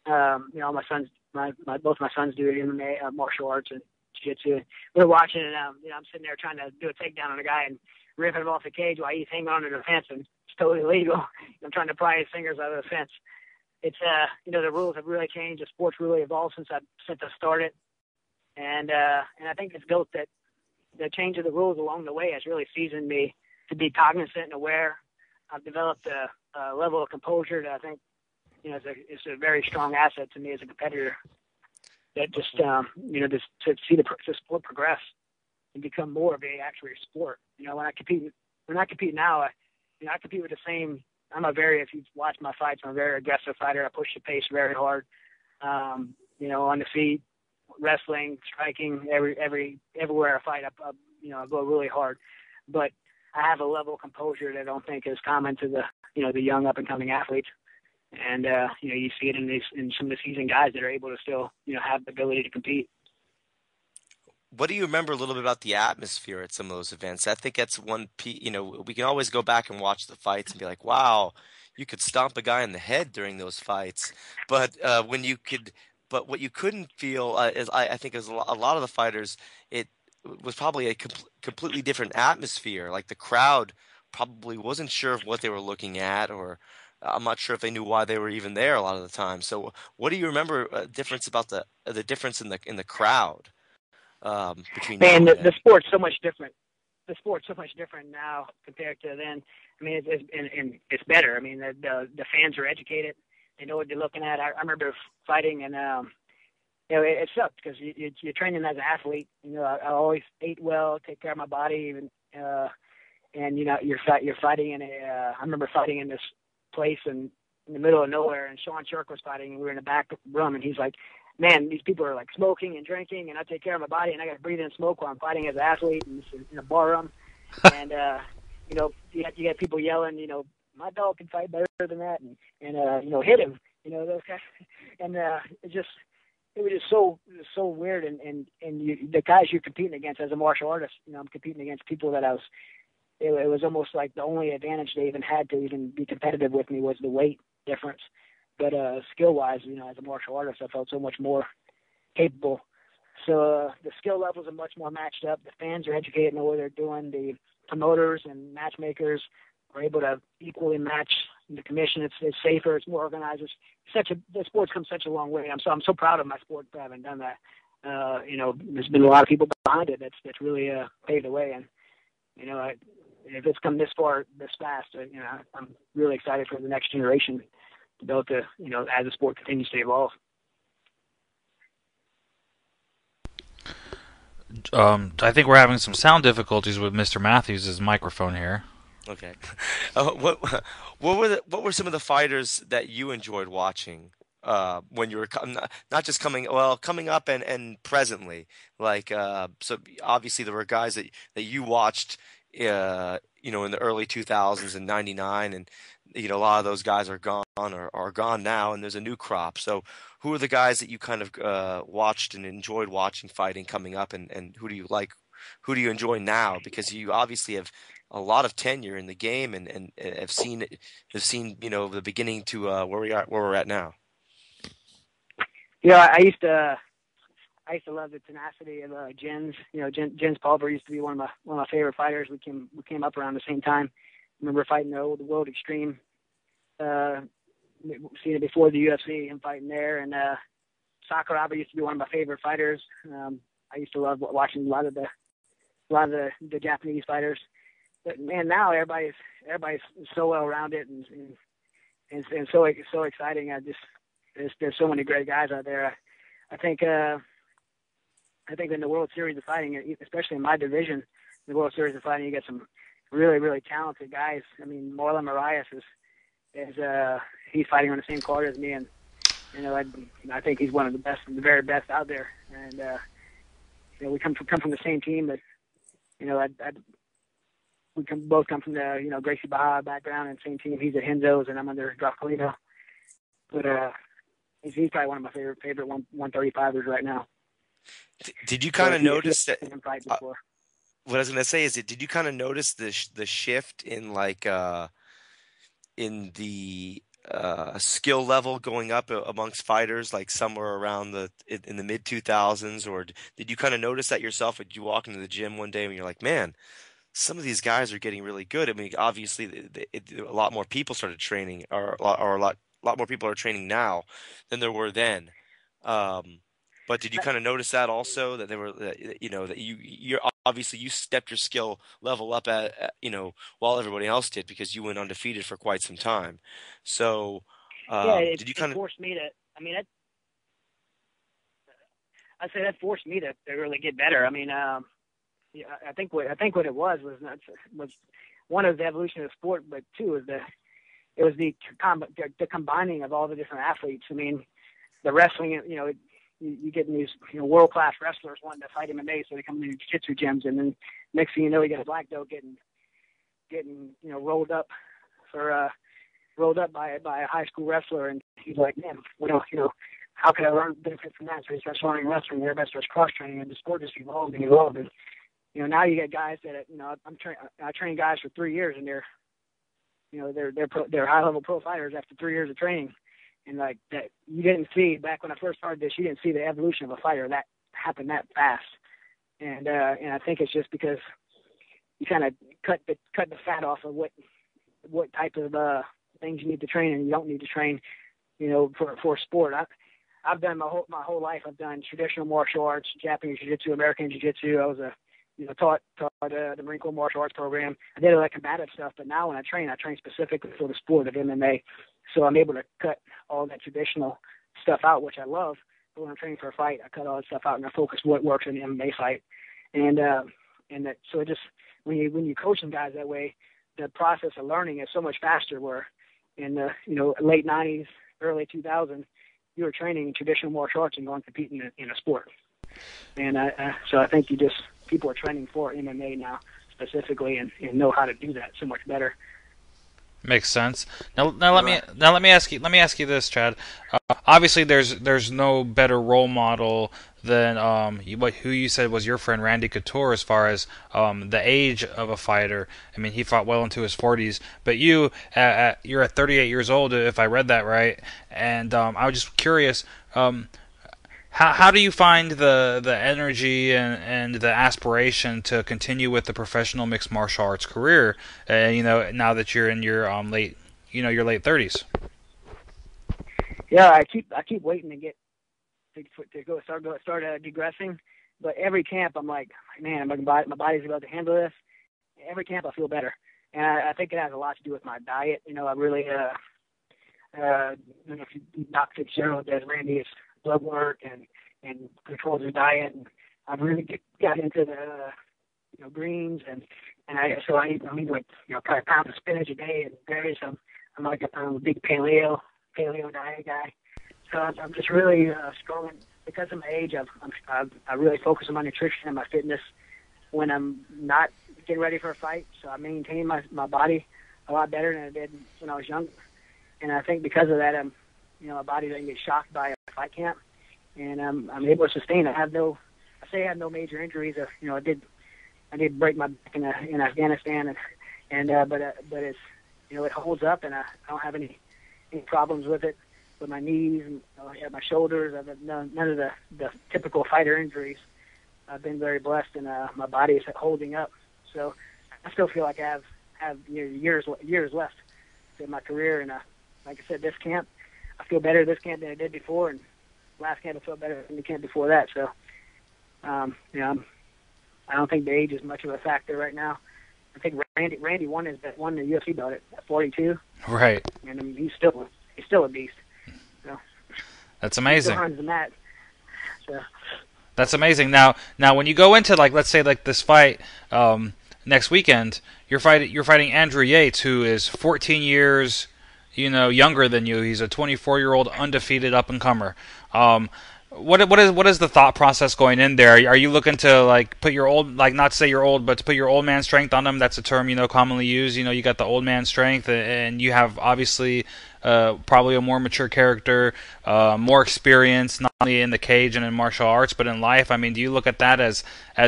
both my sons do MMA, martial arts and jiu-jitsu. We're watching it. I'm sitting there trying to do a takedown on a guy and ripping him off the cage while he's hanging onto the fence, and it's totally illegal. I'm trying to pry his fingers out of the fence. It's the rules have really changed. The sport's really evolved since I started, and I think it's built that the change of the rules along the way has really seasoned me to be cognizant and aware. I've developed a level of composure that I think is a very strong asset to me as a competitor. That just to see the sport progress and become more of a actual sport. When I compete now, I compete with the same. If you've watched my fights, I'm a very aggressive fighter. I push the pace very hard. On the feet, wrestling, striking, everywhere I fight, I go really hard. But I have a level of composure that I don't think is common to the young up and coming athletes. And you see it in some of the seasoned guys that are able to still have the ability to compete. What do you remember a little bit about the atmosphere at some of those events? I think that's one we can always go back and watch the fights and be like, wow, you could stomp a guy in the head during those fights. But what you couldn't feel is I think as a lot of the fighters, it was probably a completely different atmosphere. Like the crowd probably wasn't sure of what they were looking at, or I'm not sure if they knew why they were even there a lot of the time. So what do you remember difference about the difference in the crowd? Between the sport's so much different. The sport's so much different now compared to then. I mean, it's better. I mean, the fans are educated. They know what they're looking at. I remember fighting, and it sucked because you're training as an athlete. I always ate well, take care of my body, and you're fighting in a. I remember fighting in this place in the middle of nowhere, and Sean Shirk was fighting, and we were in the back room, and he's like, man, these people are like smoking and drinking, and I take care of my body, and I got to breathe in smoke while I'm fighting as an athlete in a bar room. And, you get people yelling, my dog can fight better than that, and hit him, those guys. And it was just so weird. And the guys you're competing against as a martial artist, I'm competing against people that it was almost like the only advantage they even had to even be competitive with me was the weight difference. But skill-wise, as a martial artist, I felt so much more capable. So the skill levels are much more matched up. The fans are educated, know what they're doing. The promoters and matchmakers are able to equally match the commission. It's safer. It's more organized. The sport's come such a long way. I'm so proud of my sport for having done that. There's been a lot of people behind it that's really paved the way. And if it's come this far, this fast, I'm really excited for the next generation to be able to, as the sport continues to evolve. I think we're having some sound difficulties with Mr. Matthews' microphone here. Okay. What were some of the fighters that you enjoyed watching when you were not just coming up and presently? Like so obviously there were guys that you watched in the early 2000s and 99, and a lot of those guys are gone or are gone now, and there's a new crop. So who are the guys that you kind of watched and enjoyed watching fighting coming up, and who do you like? Who do you enjoy now? Because you obviously have a lot of tenure in the game and have seen the beginning to where we're at now. I used to love the tenacity of Jens. Jens Pulver used to be one of my favorite fighters. We came up around the same time. I remember fighting the World Extreme, seeing it before the UFC, him fighting there. And Sakuraba used to be one of my favorite fighters. I used to love watching a lot of the Japanese fighters. But man, now everybody's so well rounded and so exciting. There's so many great guys out there. I think in the World Series of Fighting, especially in my division, the World Series of Fighting, you get some really, really talented guys. I mean, Marlon Marias is he's fighting on the same card as me, and I think he's one of the best, the very best out there. And we come from the same team, but we both come from the Gracie Baja background and same team. He's at Henzo's, and I'm under Draccolino. But he's probably one of my favorite 135ers right now. Did you kind of notice that? What I was going to say is, did you kind of notice the shift in in the skill level going up amongst fighters, like somewhere around in the mid 2000s, or did you kind of notice that yourself? Did you walk into the gym one day and you're like, man, some of these guys are getting really good? I mean, obviously, a lot more people started training, or a lot more people are training now than there were then. But did you kind of notice that also, that they were, that you're obviously you stepped your skill level up while everybody else did, because you went undefeated for quite some time. So did you kind of forced me to? I mean, I'd say that forced me to really get better. I mean, I think what it was one of the evolution of the sport, but two is the combining of all the different athletes. I mean, the wrestling, you get these world-class wrestlers wanting to fight MMA, so they come into jiu-jitsu gyms, and then next thing you know, you get a black belt getting rolled up by a high school wrestler, and he's like, man, how can I learn benefit from that? So he starts learning wrestling, everybody starts cross-training, and the sport just evolved. And now you get guys that I train guys for 3 years, and they're high-level pro fighters after 3 years of training. And like that, you didn't see back when I first started this. You didn't see the evolution of a fighter that happened that fast. And I think it's just because you kind of cut the fat off of what type of things you need to train and you don't need to train. For sport. I've done my whole life. I've done traditional martial arts, Japanese jiu-jitsu, American jiu-jitsu. I was taught the Marine Corps martial arts program. I did all that combative stuff, but now when I train specifically for the sport of MMA. So I'm able to cut all that traditional stuff out, which I love. But when I'm training for a fight, I cut all that stuff out and I focus what works in the MMA fight. And that, so it just, when you coach some guys that way, the process of learning is so much faster. Where in the late 90s, early 2000s, you were training in traditional martial arts and going competing in a sport. And so I think people are training for MMA now specifically and know how to do that so much better. Makes sense. Now let me ask you this, Chad. Obviously, there's no better role model than who you said was your friend Randy Couture as far as the age of a fighter. I mean, he fought well into his 40s, but you're at 38 years old, if I read that right. And I was just curious. How do you find the energy and the aspiration to continue with the professional mixed martial arts career? Now that you're in your late 30s. Yeah, I keep waiting to get to start degressing, but every camp I'm like, man, my body's about to handle this. Every camp I feel better, and I think it has a lot to do with my diet. I really if Dr. Fitzgerald does Randy's blood work and controls his diet, and I've really got into the greens and I eat like probably a pound of spinach a day and berries. I'm like a big paleo diet guy. So I'm just really strong because of my age. I really focus on my nutrition and my fitness when I'm not getting ready for a fight. So I maintain my body a lot better than I did when I was younger. And I think because of that, my body doesn't get shocked by a fight camp, and I'm able to sustain it. I have no major injuries. I did break my back in Afghanistan, but it's it holds up, and I don't have any problems with it with my knees and my shoulders. I've had none of the typical fighter injuries. I've been very blessed, and my body is holding up. So I still feel like I have years left in my career, and like I said, this camp, I feel better this camp than I did before, and last camp I felt better than the camp before that. So, I don't think the age is much of a factor right now. I think Randy won the UFC belt at 42. Right. And he's still a beast. So, that's amazing. He still runs the mat. So. That's amazing. Now when you go into let's say this fight, next weekend, you're fighting Andrew Yates, who is 14 years, younger than you. He's a 24-year-old undefeated up-and-comer. What is the thought process going in there? Are you looking to put your old, not to say you're old, but to put your old man strength on him? That's a term commonly used. You got the old man strength, and you have obviously probably a more mature character, more experience, not only in the cage and in martial arts, but in life. I mean, do you look at that as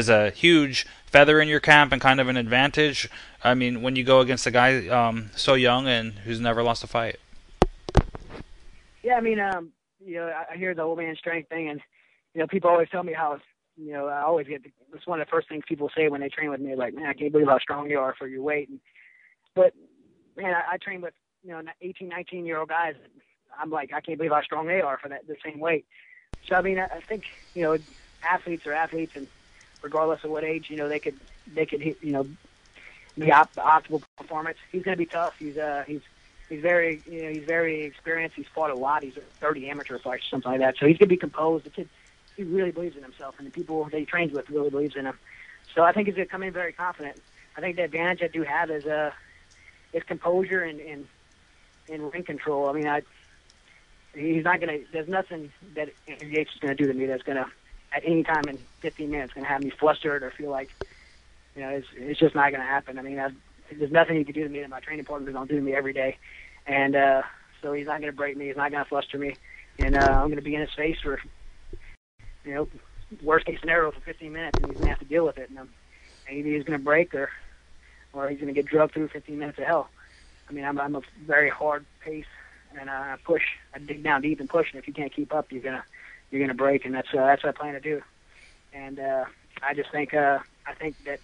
a huge feather in your cap and kind of an advantage? I mean, when you go against a guy so young and who's never lost a fight. Yeah, I mean, I hear the old man strength thing, and people always tell me how, I always get. It's one of the first things people say when they train with me. Like, man, I can't believe how strong you are for your weight. But man, I train with 18, 19-year-old guys. I'm like, I can't believe how strong they are for the same weight. So I mean, I think athletes are athletes, and regardless of what age, they could hit, the optimal performance. He's going to be tough. He's very experienced. He's fought a lot. He's 30 amateur fights, something like that. So he's going to be composed. The kid, he really believes in himself, and the people that he trains with really believes in him. So I think he's going to come in very confident. I think the advantage I do have is composure and ring control. I mean, he's not going to. There's nothing that Andrew Yates is going to do to me that's going to, at any time in 15 minutes, going to have me flustered or feel like, it's just not going to happen. I mean, there's nothing he can do to me that my training partners don't do to me every day. And so he's not going to break me. He's not going to fluster me. And I'm going to be in his face for, worst case scenario for 15 minutes, and he's going to have to deal with it. And either he's going to break or he's going to get drugged through 15 minutes of hell. I mean, I'm a very hard pace, and I push. I dig down deep and push, and if you can't keep up, you're gonna break, and that's what I plan to do. And I just think I think that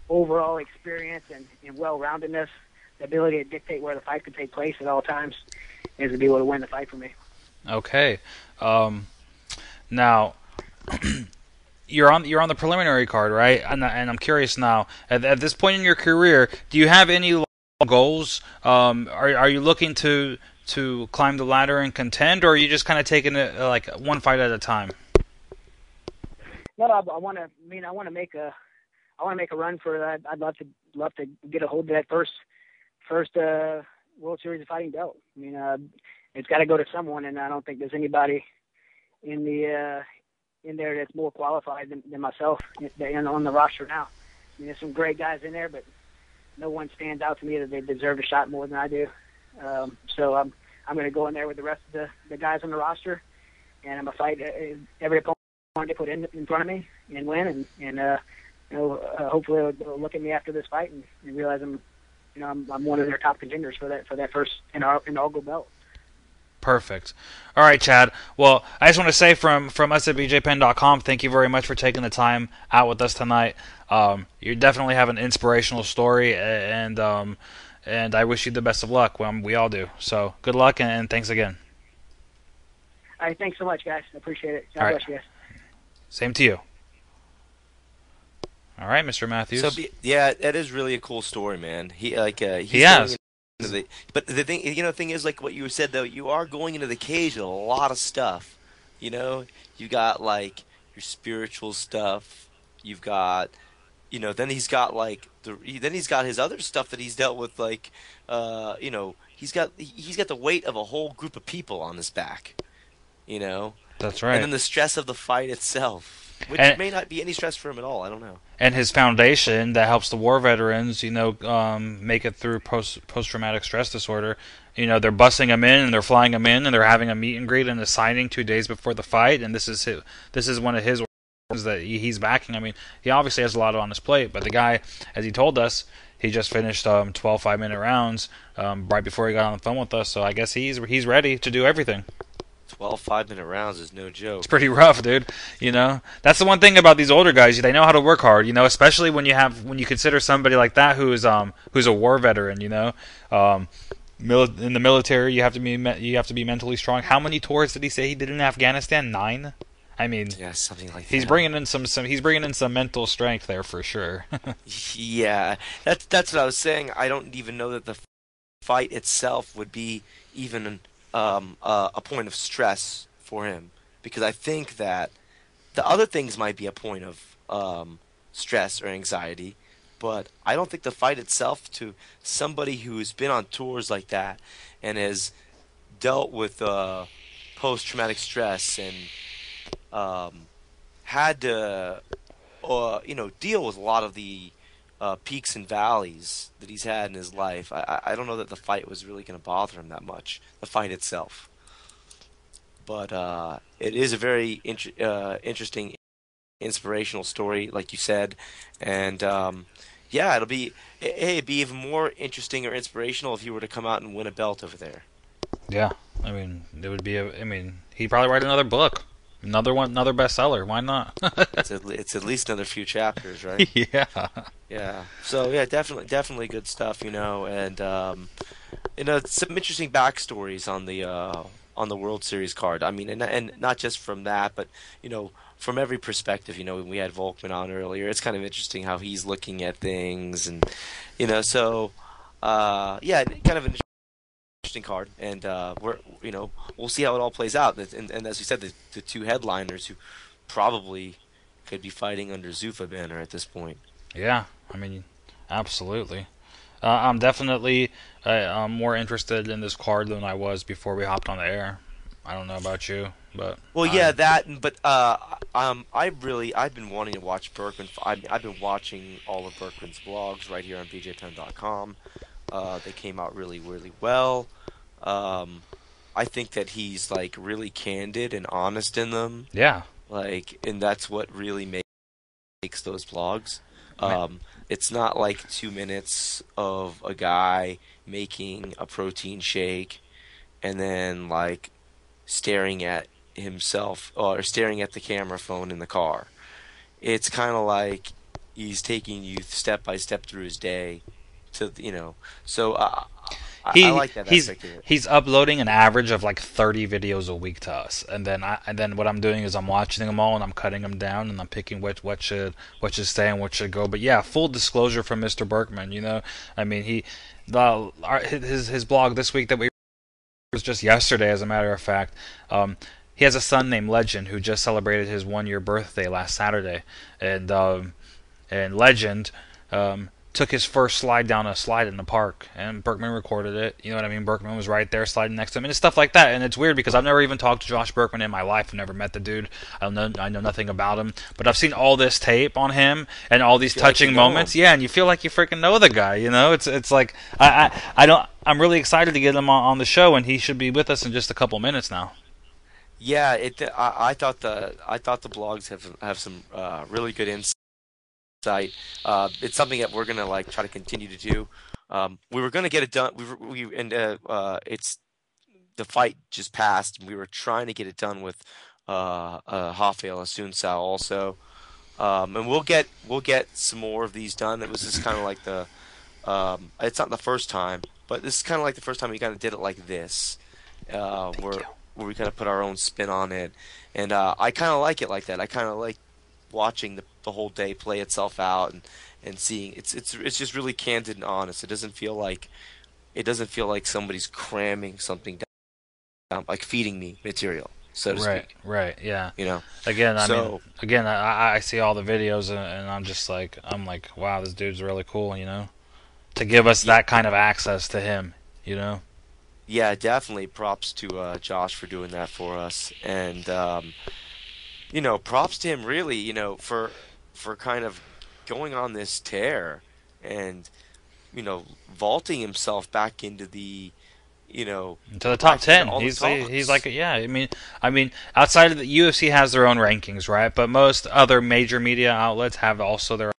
overall experience and well-roundedness, the ability to dictate where the fight could take place at all times, is to be able to win the fight for me. Okay. Now, you're on the preliminary card, right? And I'm curious now. At this point in your career, do you have any goals? Are you looking to climb the ladder and contend, or are you just kind of taking it like one fight at a time? No, I want to make a run for that. I'd love to get a hold of that first World Series of Fighting belt. I mean, it's got to go to someone, and I don't think there's anybody in there that's more qualified than myself on the roster now. I mean, there's some great guys in there, but no one stands out to me that they deserve a shot more than I do. So I'm going to go in there with the rest of the guys on the roster, and I'm going to fight every opponent they put in front of me and win, and hopefully they'll look at me after this fight and realize I'm one of their top contenders for that first inaugural belt. Perfect. All right, Chad. Well, I just want to say from us at BJPenn.com, thank you very much for taking the time out with us tonight. You definitely have an inspirational story, and I wish you the best of luck. Well, we all do. So good luck, and thanks again. All right, thanks so much, guys. I appreciate it. God bless you guys. Same to you. All right, Mr. Matthews. So yeah, that is really a cool story, man. He has. But the thing is, like what you said though, you are going into the cage with a lot of stuff. You got like your spiritual stuff. You've got, then he's got like then he's got his other stuff that he's dealt with, like, he's got the weight of a whole group of people on his back. That's right. And then the stress of the fight itself, which may not be any stress for him at all. I don't know. And his foundation that helps the war veterans, make it through post-traumatic stress disorder. They're busing him in and they're flying him in and they're having a meet and greet and a signing 2 days before the fight. And this is one of his that he's backing. I mean, he obviously has a lot on his plate, but the guy, as he told us, he just finished 12 5-minute rounds right before he got on the phone with us. So I guess he's ready to do everything. 12 5-minute rounds is no joke. It's pretty rough, dude. That's the one thing about these older guys. They know how to work hard. Especially when you consider somebody like that who's a war veteran. In the military, you have to be mentally strong. How many tours did he say he did in Afghanistan? 9. I mean, yeah, something like that. He's bringing in some mental strength there for sure. Yeah, that's what I was saying. I don't even know that the fight itself would be even a point of stress for him, because I think that the other things might be a point of stress or anxiety, but I don't think the fight itself, to somebody who's been on tours like that and has dealt with post-traumatic stress and um, had to deal with a lot of the peaks and valleys that he's had in his life. I don't know that the fight was really going to bother him that much, the fight itself. But it is a very interesting, inspirational story, like you said, and yeah, it'd be even more interesting or inspirational if he were to come out and win a belt over there. Yeah, I mean, it would be he'd probably write another book, another bestseller. Why not? It's at least another few chapters, right? Yeah. Yeah. So yeah, definitely good stuff, and some interesting backstories on the World Series card. I mean, and not just from that, but from every perspective. We had Volkmann on earlier. It's kind of interesting how he's looking at things, and so yeah, kind of an interesting card, and we'll see how it all plays out. And as we said, the two headliners who probably could be fighting under Zuffa banner at this point. Yeah, I mean, absolutely. I'm definitely more interested in this card than I was before we hopped on the air. I don't know about you, but yeah, but I've been wanting to watch Burkman. I've been watching all of Burkman's blogs right here on bjpen.com. They came out really, really well. I think that he's like really candid and honest in them. Yeah. And that's what really makes those blogs. It's not like 2 minutes of a guy making a protein shake and then like staring at himself or staring at the camera phone in the car. It's kind of like he's taking you step by step through his day to, so I like that aspect of it. He's uploading an average of like 30 videos a week to us, and then what I'm doing is I'm watching them all and I'm cutting them down and I'm picking what should stay and what should go. But yeah, full disclosure from Mr. Burkman, I mean his blog this week that we was just yesterday, as a matter of fact. He has a son named Legend who just celebrated his 1-year birthday last Saturday, and Legend took his first slide down a slide in the park, and Burkman recorded it. You know what I mean? Burkman was right there sliding next to him, and it's stuff like that. And it's weird because I've never even talked to Josh Burkman in my life. I've never met the dude. I know nothing about him, but I've seen all this tape on him and all these touching moments. Yeah, and you feel like you freaking know the guy. It's like I'm really excited to get him on the show, and he should be with us in just a couple minutes now. Yeah, I thought the blogs have some really good insight. It's something that we're gonna try to continue to do. We were gonna get it done. It's the fight just passed, and we were trying to get it done with Rafael Assunção also. And we'll get some more of these done. It was just kind of like it's not the first time, but this is kind of like the first time we kind of did it like this, where we kind of put our own spin on it, and I kind of like it like that. I kind of like watching the whole day play itself out and seeing it's just really candid and honest. It doesn't feel like somebody's cramming something down, like feeding me material, so to speak. Right, yeah. Again, I see all the videos and I'm like, wow, this dude's really cool, to give us that kind of access to him, Yeah, definitely. Props to Josh for doing that for us, and props to him really, for kind of going on this tear and, vaulting himself back into the, into the top 10. He's like, yeah, I mean, outside of the UFC has their own rankings, right? But most other major media outlets have also their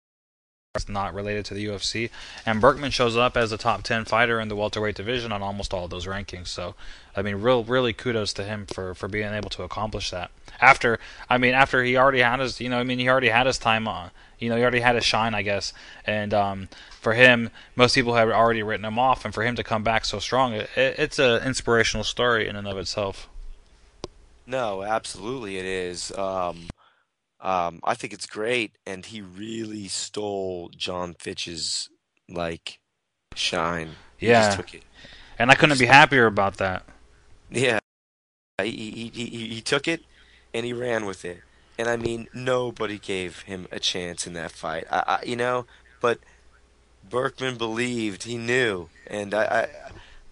not related to the UFC, and Burkman shows up as a top 10 fighter in the welterweight division on almost all of those rankings. So, I mean, really kudos to him for being able to accomplish that. After he already had his, he already had his time on, he already had his shine, I guess. And for him, most people had already written him off, and for him to come back so strong, it's an inspirational story in and of itself. No, absolutely it is. I think it's great, and he really stole John Fitch's shine. He just took it, and I couldn't be happier about that. Yeah, he took it, and he ran with it. And I mean, nobody gave him a chance in that fight. But Burkman believed. He knew. And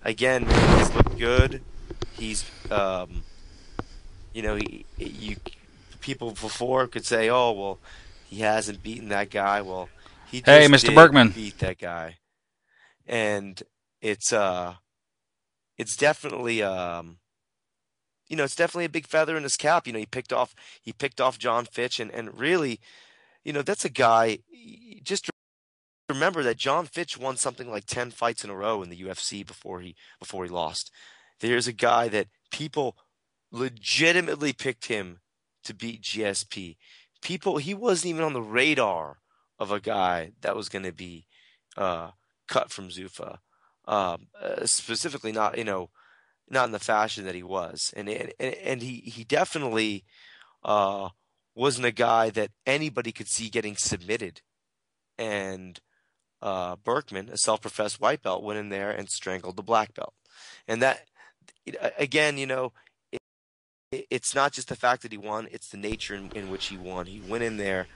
again, man, he's looked good. He's, you people before could say, oh, well, he hasn't beaten that guy. Well, he Hey, just Mr. did Burkman. beat that guy. And it's, it's definitely, it's definitely a big feather in his cap. He picked off John Fitch, and really, that's a guy. Just remember that John Fitch won something like 10 fights in a row in the UFC before he lost. There's a guy that people legitimately picked him to beat GSP. He wasn't even on the radar of a guy that was going to be uh, cut from Zuffa. Specifically, not in the fashion that he was, and he definitely wasn't a guy that anybody could see getting submitted. And Burkman, a self-professed white belt, went in there and strangled the black belt. And that, again, it's not just the fact that he won; it's the nature in which he won. He went in there,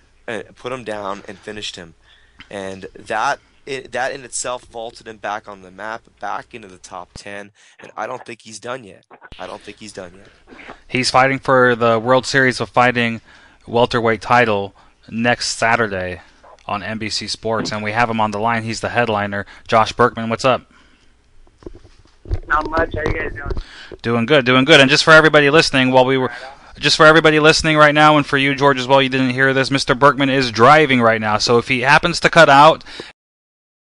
put him down, and finished him, and that in itself vaulted him back on the map, back into the top 10. And I don't think he's done yet. He's fighting for the World Series of Fighting welterweight title next Saturday on NBC Sports, and we have him on the line. He's the headliner. Josh Burkman, what's up? Not much. How you guys doing? Doing good. And just for everybody listening, just for everybody listening right now, and for you, George, as well, you didn't hear this, Mr. Burkman is driving right now. So if he happens to cut out,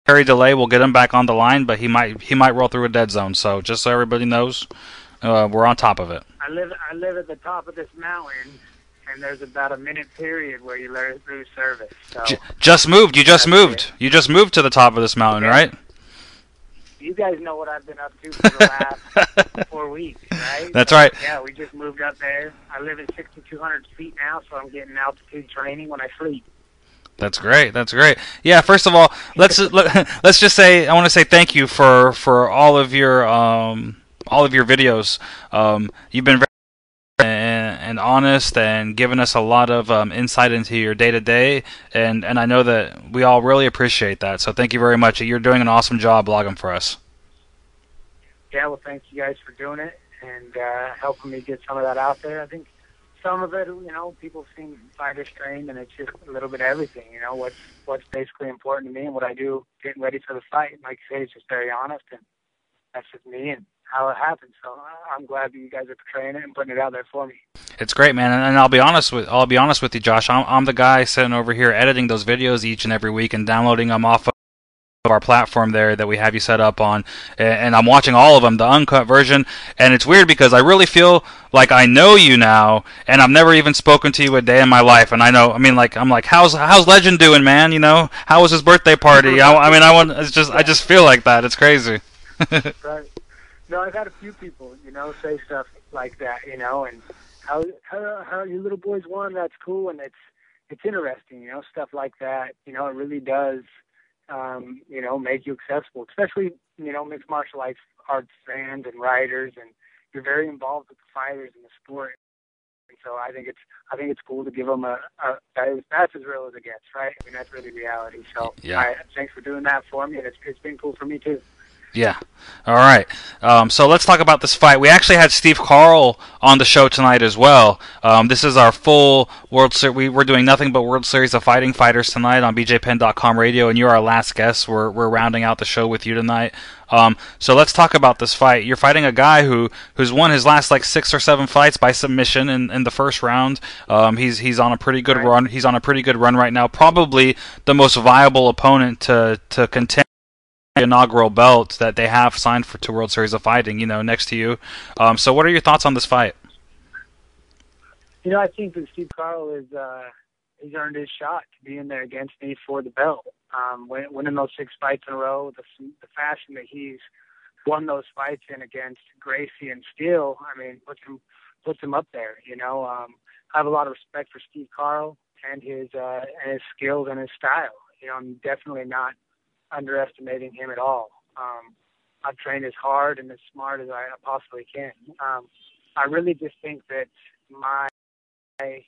very delay, we'll get him back on the line, but he might roll through a dead zone. So just so everybody knows, we're on top of it. I live at the top of this mountain, and there's about a minute period where you lose service. So just moved. You just moved. You just moved to the top of this mountain, right? You guys know what I've been up to for the last 4 weeks, right? That's right. Yeah, we just moved up there. I live at 6,200 feet now, so I'm getting altitude training when I sleep. That's great. Yeah. First of all, let's just say I want to say thank you for all of your videos. You've been very and honest and given us a lot of insight into your day to day, and I know that we all really appreciate that. So thank you very much. You're doing an awesome job blogging for us. Yeah, well, thank you guys for doing it and helping me get some of that out there. I think some of it, people seem fighters trained, and it's just a little bit of everything. What's basically important to me and what I do getting ready for the fight. And like you say, it's just very honest, and that's just me and how it happens. So I'm glad that you guys are portraying it and putting it out there for me. It's great, man, and I'll be honest with you, Josh. I'm the guy sitting over here editing those videos each and every week and downloading them off of our platform there that we have you set up on, and I'm watching all of them, the uncut version, and it's weird because I really feel like I know you now, and I've never even spoken to you a day in my life, and I'm like, how's Legend doing, man? How was his birthday party? I just feel like that. It's crazy. Right. No, I've had a few people, say stuff like that, and how your little boys won, that's cool, and it's interesting, stuff like that, it really does, make you accessible, especially, mixed martial arts fans and writers, and you're very involved with the fighters and the sport. And so I think it's cool to give them that's as real as it gets, right? I mean, that's really reality. So yeah. Thanks for doing that for me, and it's been cool for me too. Yeah. All right. So let's talk about this fight. We actually had Steve Carl on the show tonight as well. This is our full World Series. We're doing nothing but World Series of Fighting fighters tonight on BJPenn.com radio, and you're our last guest. We're rounding out the show with you tonight. So let's talk about this fight. You're fighting a guy who's won his last 6 or 7 fights by submission in the first round. He's on a pretty good run. He's on a pretty good run right now. Probably the most viable opponent to contend the inaugural belt that they have signed to World Series of Fighting, next to you. So what are your thoughts on this fight? I think that Steve Carl he's earned his shot to be in there against me for the belt. Winning those 6 fights in a row, the fashion that he's won those fights in against Gracie and Steele, puts him up there. I have a lot of respect for Steve Carl and his skills and his style. I'm definitely not underestimating him at all. I've trained as hard and as smart as I possibly can. I really just think that you guys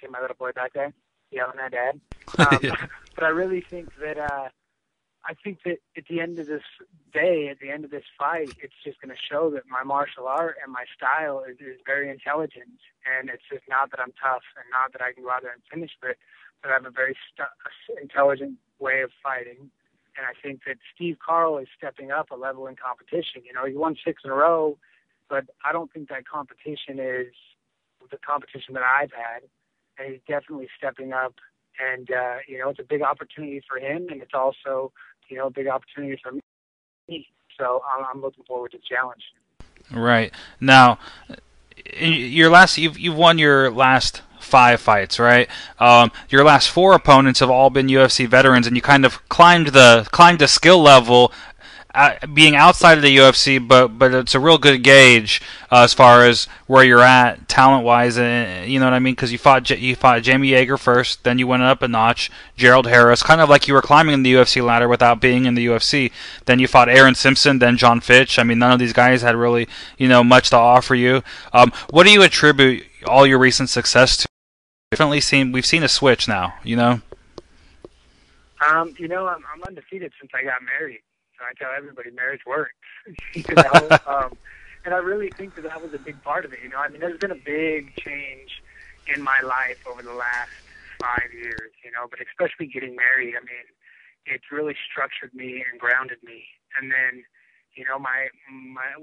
see my little boy back there yelling at Dad? But I really think that I think that at the end of this day, at the end of this fight, it's just going to show that my martial art and my style is very intelligent. And it's just not that I'm tough and not that I can go out there and finish, but I have a very intelligent way of fighting. And I think that Steve Carl is stepping up a level in competition. You know, he won 6 in a row, but I don't think that competition is the competition that I've had. And he's definitely stepping up. And, you know, it's a big opportunity for him, and it's also, you know, a big opportunity for me. So I'm looking forward to the challenge. Right. Now, you've won your last 5 fights, right? Your last 4 opponents have all been UFC veterans, and you kind of climbed the skill level, being outside of the UFC, but it's a real good gauge as far as where you're at talent-wise. You know what I mean? Because you fought Jamie Yeager first, then you went up a notch. Gerald Harris, kind of like you were climbing the UFC ladder without being in the UFC. Then you fought Aaron Simpson, then John Fitch. I mean, none of these guys had really, you know, much to offer you. What do you attribute all your recent success to? We've seen a switch now, you know. You know, I'm undefeated since I got married. I tell everybody marriage works, you know, and I really think that was a big part of it. You know, I mean, there's been a big change in my life over the last 5 years, you know, but especially getting married. I mean, it's really structured me and grounded me. And then, you know, my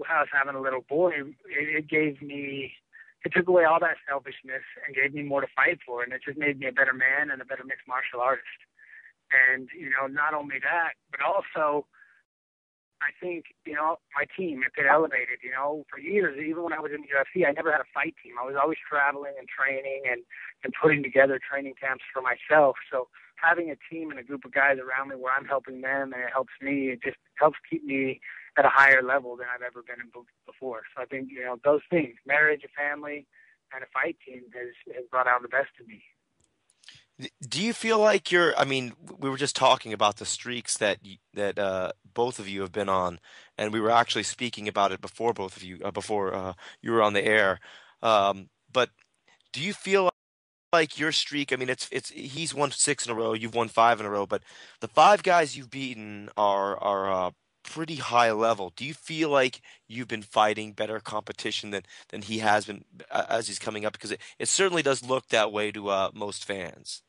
house having a little boy, it took away all that selfishness and gave me more to fight for, and it just made me a better man and a better mixed martial artist. And, you know, not only that, but also, I think, you know, my team, it got elevated, you know, for years. Even when I was in the UFC, I never had a fight team. I was always traveling and training and putting together training camps for myself. So having a team and a group of guys around me where I'm helping them and it helps me, it just helps keep me at a higher level than I've ever been in before. So I think, you know, those things, marriage, a family, and a fight team has brought out the best in me. Do you feel like I mean, we were just talking about the streaks that both of you have been on, and we were actually speaking about it before both of you, before you were on the air. But do you feel like your streak, I mean, he's won 6 in a row, you've won 5 in a row, but the 5 guys you've beaten are pretty high level. Do you feel like you've been fighting better competition than he has been as he's coming up? Because it certainly does look that way to most fans.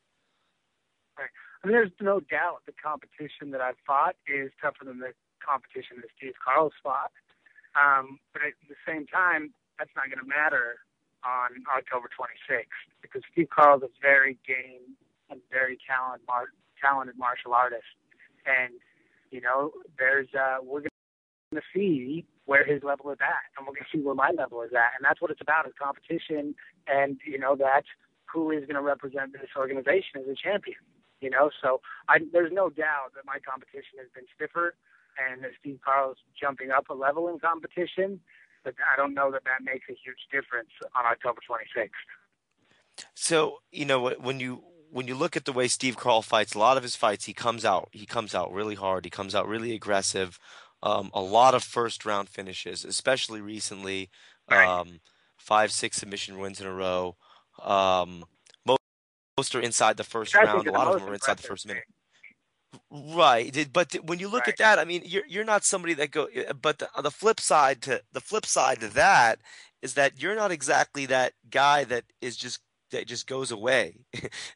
Right. I mean, there's no doubt the competition that I've fought is tougher than the competition that Steve Carl's fought. But at the same time, that's not going to matter on October 26th because Steve Carl's a very game and very talented martial artist. And, you know, we're going to see where his level is at, and we're going to see where my level is at. And that's what it's about, is competition. And, you know, that's who is going to represent this organization as a champion. You know, so there's no doubt that my competition has been stiffer and that Steve Carl's jumping up a level in competition, but I don't know that makes a huge difference on October 26th. So, you know, when you look at the way Steve Carl fights, a lot of his fights, he comes out really hard. He comes out really aggressive. A lot of first round finishes, especially recently, 5-6 submission wins in a row. Most are inside the first round. A lot of them are inside the first minute. Right, but when you look at that, I mean, you're not somebody that go. But the flip side to that is that you're not exactly that guy that just goes away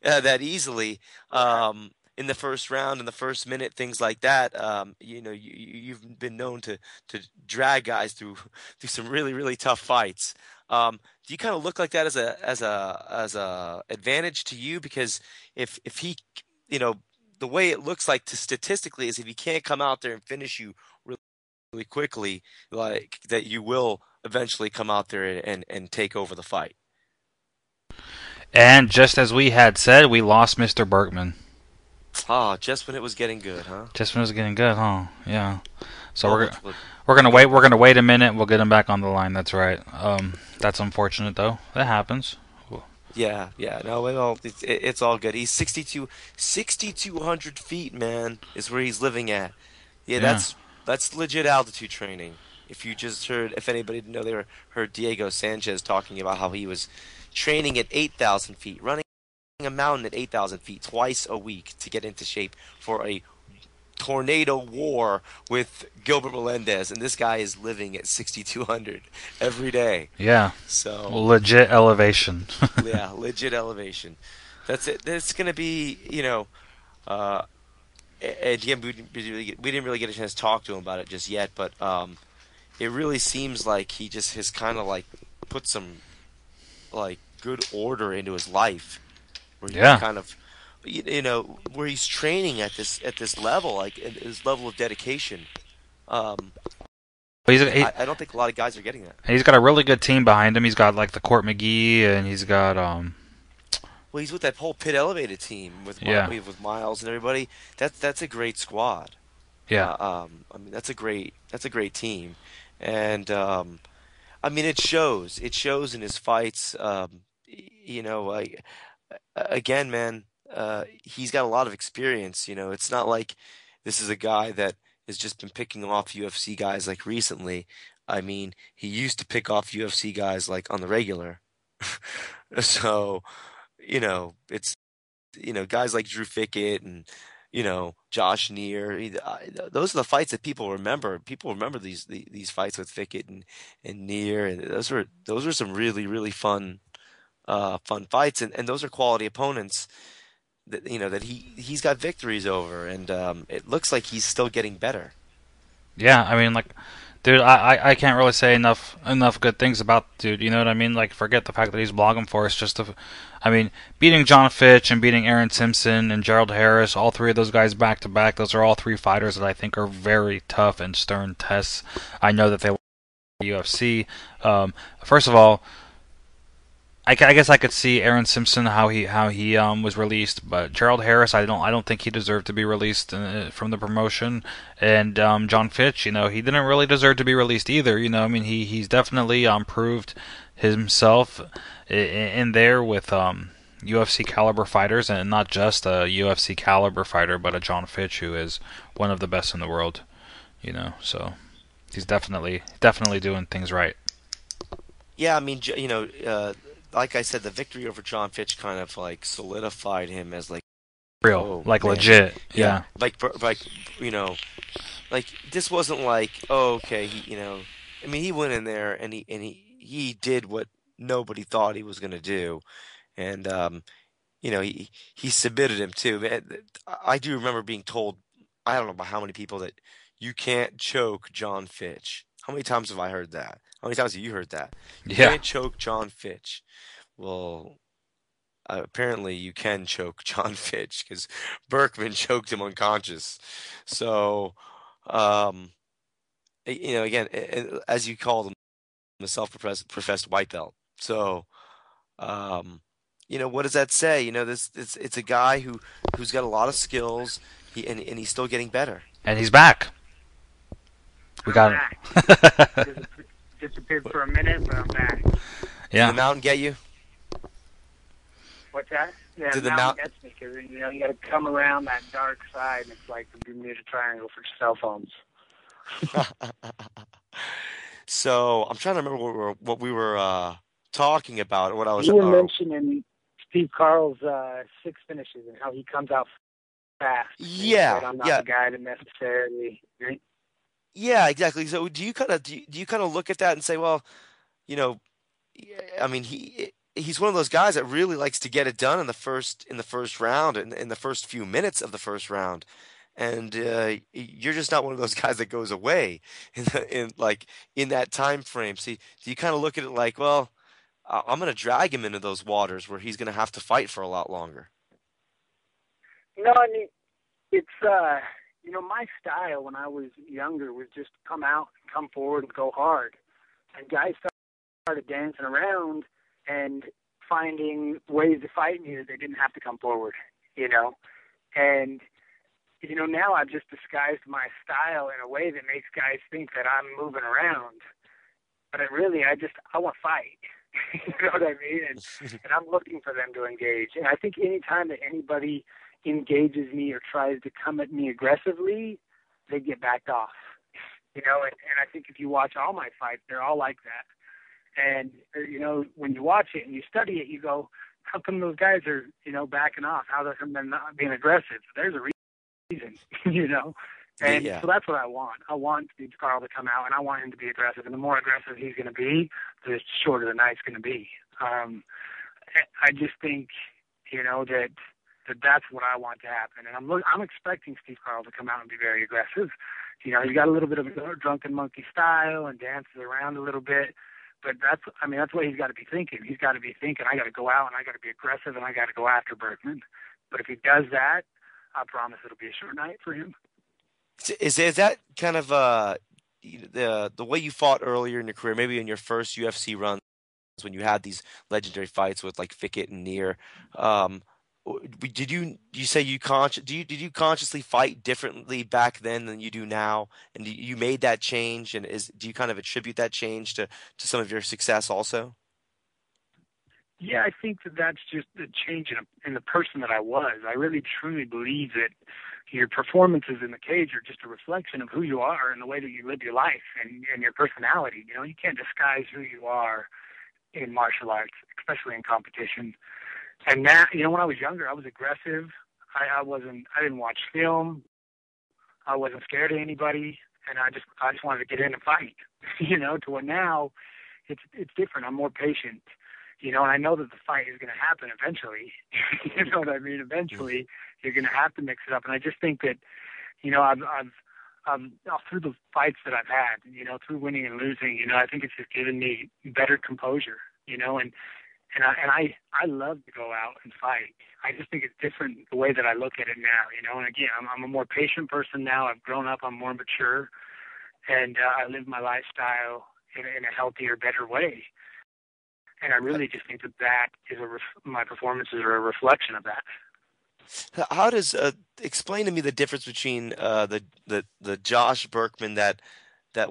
that easily in the first round, in the first minute, things like that. You know, you've been known to drag guys through some really, really tough fights. Do you kind of look like that as a advantage to you? Because if he, you know, the way it looks like statistically is if he can't come out there and finish you really, really quickly, like that, you will eventually come out there and take over the fight. And just as we had said, we lost Mr. Burkman. Oh, just when it was getting good, huh? Just when it was getting good, huh? Yeah. So we're gonna wait. We're gonna wait a minute. We'll get him back on the line. That's right. That's unfortunate though. That happens. Yeah. No, it's all good. He's 6,200 feet, man, is where he's living at. Yeah. That's legit altitude training. If anybody didn't know, they heard Diego Sanchez talking about how he was training at 8,000 feet, running a mountain at 8,000 feet twice a week to get into shape for a tornado war with Gilbert Melendez, and this guy is living at 6,200 every day. Yeah. So legit elevation. yeah, legit elevation. That's it. That's gonna be, and again, we didn't really get a chance to talk to him about it just yet, but it really seems like he just has kind of like put some like good order into his life, where he's kind of, where he's training at this level, like at his level of dedication. I don't think a lot of guys are getting that. He's got a really good team behind him. He's got like the Court McGee, and he's got Well, he's with that whole pit elevated team with Miles and everybody. That's a great squad. Yeah. I mean, that's a great team, and I mean, it shows. It shows in his fights. Again, man, he's got a lot of experience. It's not like this is a guy that has just been picking off UFC guys like recently. I mean, he used to pick off UFC guys like on the regular. So, it's guys like Drew Fickett and Josh Neer. Those are the fights that people remember. People remember these fights with Fickett and Neer, and those are some really really fun fights, and those are quality opponents that that he's got victories over, and it looks like he's still getting better. Yeah, I mean, like, dude, I can't really say enough good things about the dude. You know what I mean? Like, forget the fact that he's blogging for us. I mean, beating John Fitch and beating Aaron Simpson and Gerald Harris, all three of those guys back to back. Those are all three fighters that I think are very tough and stern tests. I know that they want the UFC. First of all, I guess I could see Aaron Simpson how he was released, but Gerald Harris, I don't think he deserved to be released from the promotion, and John Fitch, he didn't really deserve to be released either. I mean, he's definitely proved himself in there with UFC caliber fighters, and not just a UFC caliber fighter, but a John Fitch who is one of the best in the world. So he's definitely doing things right. Yeah, I mean, like I said, the victory over John Fitch kind of like solidified him as like real, legit. Yeah. Like this wasn't like, oh, okay, I mean, he went in there and he did what nobody thought he was going to do, and he submitted him too. I do remember being told, I don't know about how many people, that you can't choke John Fitch. How many times have I heard that? How many times have you heard that? You can't choke John Fitch. Well, apparently you can choke John Fitch, because Burkman choked him unconscious. So, again, as you called him, a self-professed white belt. So, what does that say? It's a guy who's got a lot of skills. And he's still getting better. And he's back. We got him. Disappeared for a minute, but I'm back. Yeah. Did the mountain get you? What's that? Yeah, Did the mountain gets me, because you got to come around that dark side, and it's like the Bermuda Triangle for cell phones. So I'm trying to remember what we were talking about. What I was. You were mentioning Steve Carl's 6 finishes and how he comes out fast. Yeah, I'm not the guy to necessarily. Yeah, exactly. So do you kind of look at that and say, well, I mean, he's one of those guys that really likes to get it done in the first round, and in the first few minutes of the first round, and you're just not one of those guys that goes away in that time frame. See, do you kind of look at it like, well, I'm going to drag him into those waters where he's going to have to fight for a lot longer? No, I mean, it's my style when I was younger was just come out and come forward and go hard, and guys started dancing around and finding ways to fight me that they didn't have to come forward, and now I've just disguised my style in a way that makes guys think that I'm moving around, but I want to fight. You know what I mean? And I'm looking for them to engage, and I think any time that anybody engages me or tries to come at me aggressively, they get backed off. And I think if you watch all my fights, they're all like that. And, when you watch it and you study it, you go, how come those guys are, backing off? How come they're not being aggressive? There's a reason season, you know. And Yeah. so that's what I want. I want Steve Carl to come out, and I want him to be aggressive. And the more aggressive he's going to be, the shorter the night's going to be. I just think, you know, that's what I want to happen. And I'm expecting Steve Carl to come out and be very aggressive. You know, he's got a little bit of a drunken monkey style and dances around a little bit. But that's what he's got to be thinking. He's got to be thinking, I got to go out and I got to be aggressive and I got to go after Burkman. But if he does that, I promise it'll be a short night for him. Is that kind of the way you fought earlier in your career, maybe in your first UFC runs when you had these legendary fights with like Fickett and Neer? Did you consciously fight differently back then than you do now, and you made that change? And do you kind of attribute that change to some of your success also? Yeah, I think that's just the change in the person that I was. I really truly believe that your performances in the cage are just a reflection of who you are and the way that you live your life and your personality. You know, you can't disguise who you are in martial arts, especially in competition. And now, you know, when I was younger, I was aggressive. I didn't watch film. I wasn't scared of anybody, and I just wanted to get in and fight. You know, to where now it's different. I'm more patient. You know, and I know that the fight is going to happen eventually. You know what I mean? Eventually, you're going to have to mix it up. And I just think that, you know, I've through the fights that I've had, you know, through winning and losing, you know, I think it's just given me better composure. You know, and I love to go out and fight. I just think it's different the way that I look at it now. You know, and again, I'm a more patient person now. I've grown up. I'm more mature, and I live my lifestyle in a healthier, better way. And I really just think that is my performances are a reflection of that. How does explain to me the difference between the Josh Burkman that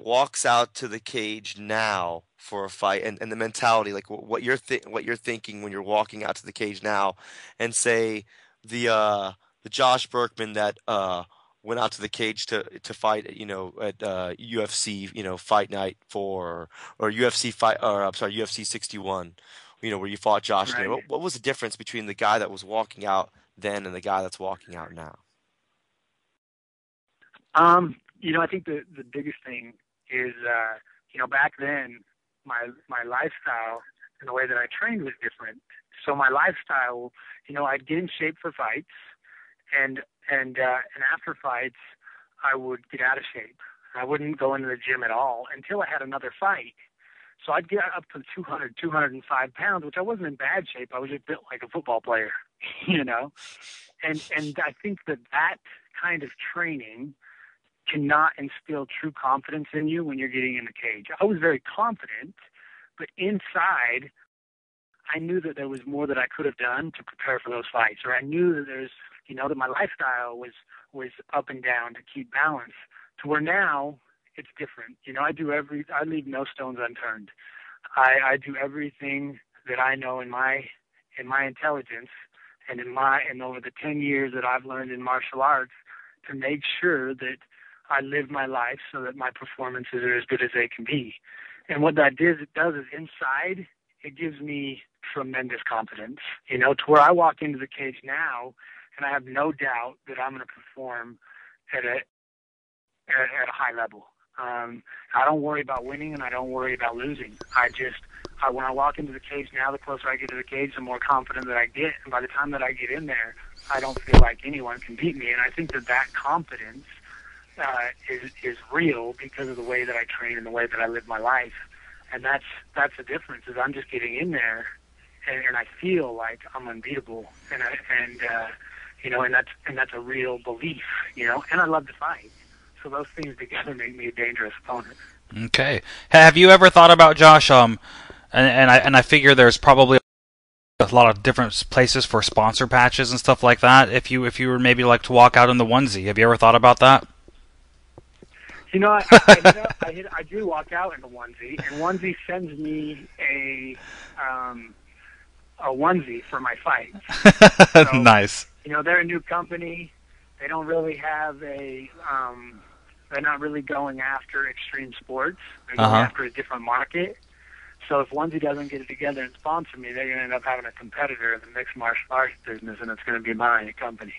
walks out to the cage now for a fight and the mentality, like what you're thinking when you're walking out to the cage now, and say the Josh Burkman that went out to the cage to fight, you know, at UFC, you know, Fight Night 4 or UFC 61, you know, where you fought Josh. Right. What was the difference between the guy that was walking out then and the guy that's walking out now? You know, I think the biggest thing is, you know, back then my lifestyle and the way that I trained was different. So my lifestyle, you know, I'd get in shape for fights, and after fights, I would get out of shape. I wouldn't go into the gym at all until I had another fight. So I'd get up to 200, 205 pounds, which I wasn't in bad shape. I was just built like a football player, you know. And I think that kind of training cannot instill true confidence in you when you're getting in the cage. I was very confident, but inside, I knew that there was more that I could have done to prepare for those fights, or I knew that there's, you know, that my lifestyle was up and down to keep balance. To where now it's different. You know, I leave no stones unturned. I do everything that I know in my intelligence and over the 10 years that I've learned in martial arts to make sure that I live my life so that my performances are as good as they can be. And what that does is inside, it gives me tremendous confidence, you know, to where I walk into the cage now and I have no doubt that I'm going to perform at a high level. I don't worry about winning and I don't worry about losing. When I walk into the cage now, the closer I get to the cage, the more confident that I get. And by the time that I get in there, I don't feel like anyone can beat me. And I think that confidence is real because of the way that I train and the way that I live my life. And that's the difference. Is I'm just getting in there, and I feel like I'm unbeatable, and you know, and that's a real belief, you know. And I love to fight, so those things together make me a dangerous opponent. Okay. Have you ever thought about Josh? And I figure there's probably a lot of different places for sponsor patches and stuff like that. If you were maybe like to walk out in the onesie, have you ever thought about that? You know, I do walk out in the onesie, and onesie sends me a onesie for my fights. So, nice. You know, they're a new company. They don't really have they're not really going after extreme sports. They're going after a different market. So if onesie doesn't get it together and sponsor me, they're going to end up having a competitor in the mixed martial arts business, and it's going to be my company.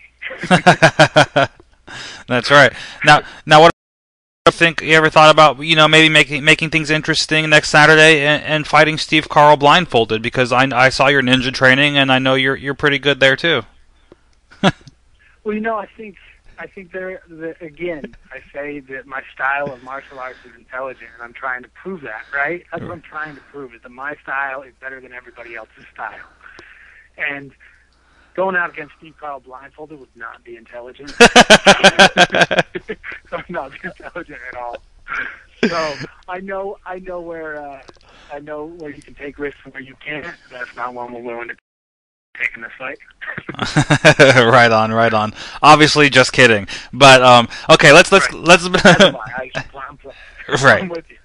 That's right. Now, what do you think? You ever thought about maybe making things interesting next Saturday and fighting Steve Carl blindfolded? Because I saw your ninja training and I know you're pretty good there too. Well, I think again, I say that my style of martial arts is intelligent, and I'm trying to prove that, right? That's what I'm trying to prove, is that my style is better than everybody else's style. And going out against Steve Carl blindfolded would not be intelligent. It would not be intelligent at all. So I know where you can take risks and where you can't. That's not one we're willing to take in this fight. Right on. Obviously, just kidding. But okay, let's. Right. I'm with you.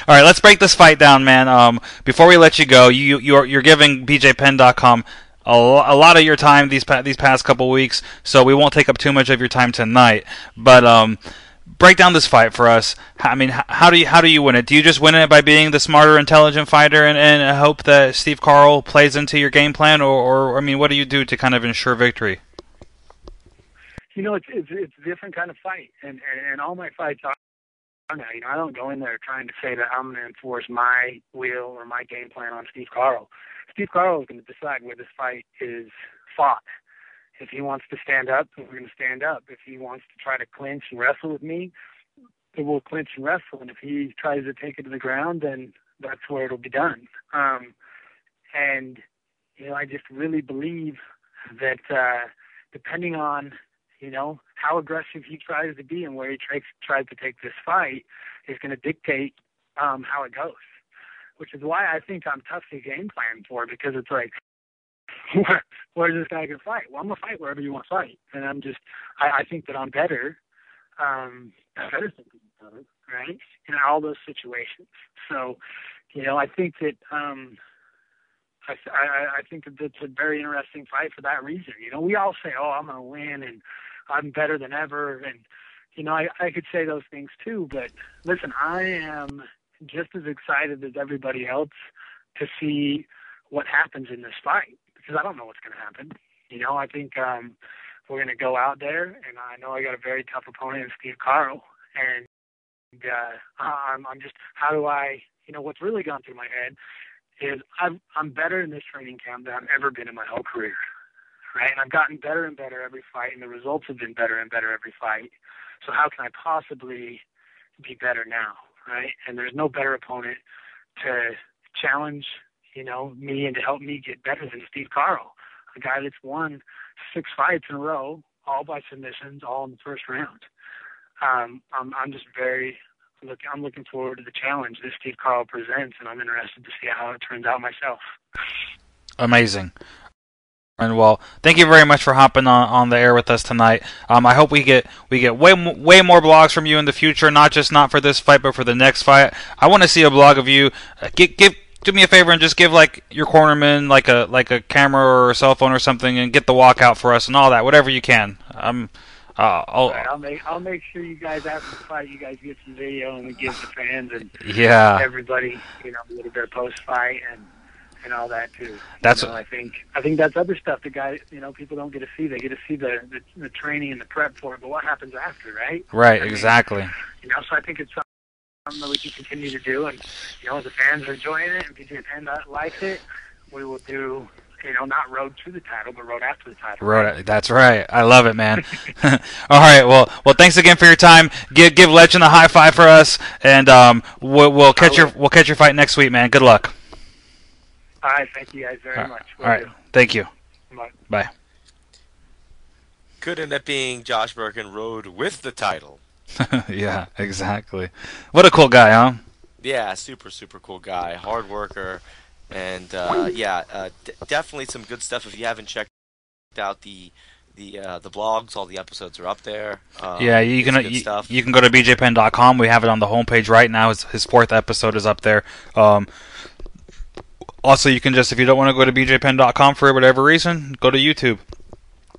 All right, let's break this fight down, man. Before we let you go, you're giving BJPenn.com a lot of your time these past couple weeks, so we won't take up too much of your time tonight. But break down this fight for us. I mean, how do you win it? Do you just win it by being the smarter, intelligent fighter and hope that Steve Carl plays into your game plan, or I mean, what do you do to kind of ensure victory? It's a different kind of fight, and all my fights are now. I don't go in there trying to say that I'm going to enforce my will or my game plan on Steve Carl. Steve Carl is going to decide where this fight is fought. If he wants to stand up, we're going to stand up. If he wants to try to clinch and wrestle with me, we'll clinch and wrestle. And if he tries to take it to the ground, then that's where it'll be done. And I just really believe that depending on how aggressive he tries to be and where he tries to take this fight is going to dictate how it goes. Which is why I think I'm tough to game plan for, because it's like, where's this guy going to fight? Well, I'm going to fight wherever you want to fight. And I think that I'm better than better, right? In all those situations. So, I think that, I think that it's a very interesting fight for that reason. We all say, oh, I'm going to win and I'm better than ever. And, I could say those things too, but listen, I am just as excited as everybody else to see what happens in this fight, because I don't know what's going to happen. I think we're going to go out there, and I know I got a very tough opponent in Steve Carl, and I'm just, how do I, what's really gone through my head is I'm better in this training camp than I've ever been in my whole career, right? And I've gotten better and better every fight, and the results have been better and better every fight. So how can I possibly be better now? Right, and there's no better opponent to challenge, me and to help me get better than Steve Carl, a guy that's won 6 fights in a row, all by submissions, all in the first round. I'm looking forward to the challenge that Steve Carl presents, and I'm interested to see how it turns out myself. Amazing. And well, thank you very much for hopping on the air with us tonight. I hope we get way more blogs from you in the future, not for this fight, but for the next fight. I want to see a blog of you. Do me a favor and just give like your cornerman like a camera or a cell phone or something, and get the walkout for us and all that, whatever you can. I'll make sure you guys, after the fight, you guys get some video and we give the fans and everybody a little bit of post fight and all that too. I think that's other stuff that guys, people don't get to see. They get to see the training and the prep for it, but what happens after, right? Right, exactly. So I think it's something that we can continue to do, and if the fans are enjoying it and BJ Penn likes it, we will do. Not road to the title, but road after the title. That's right. I love it, man. All right. Well, thanks again for your time. Give Legend a high five for us, and we'll catch your fight next week, man. Good luck. All right, thank you guys very much. All right, thank you. Bye. Could end up being Josh Burkman rode with the title. Yeah, exactly. What a cool guy, huh? Yeah, super, super cool guy. Hard worker. And, definitely some good stuff. If you haven't checked out the blogs, all the episodes are up there. You can go to bjpenn.com. We have it on the homepage right now. His 4th episode is up there. Also, you can just, if you don't want to go to bjpenn.com for whatever reason, go to YouTube.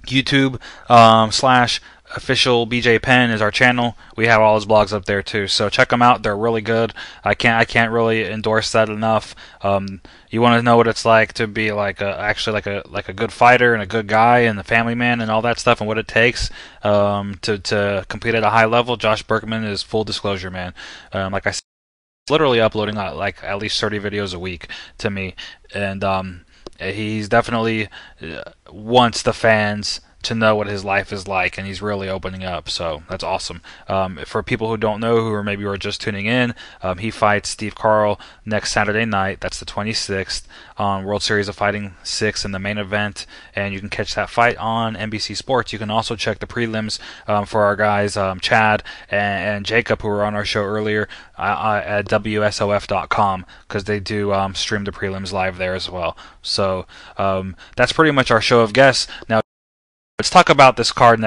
YouTube / official BJ Penn is our channel. We have all his blogs up there too, so check them out. They're really good. I can't really endorse that enough. You want to know what it's like to be actually like a good fighter and a good guy and a family man and all that stuff, and what it takes to compete at a high level. Josh Burkman is full disclosure, man. Like I said, literally uploading like at least 30 videos a week to me, and he's definitely wants the fans to know what his life is like, and he's really opening up, so that's awesome. For people who don't know, who are just tuning in, he fights Steve Carl next Saturday night. That's the 26th on World Series of Fighting 6 in the main event, and you can catch that fight on NBC Sports. You can also check the prelims for our guys Chad and Jacob, who were on our show earlier, at WSOF.com, because they do stream the prelims live there as well. So that's pretty much our show of guests. Now, let's talk about this card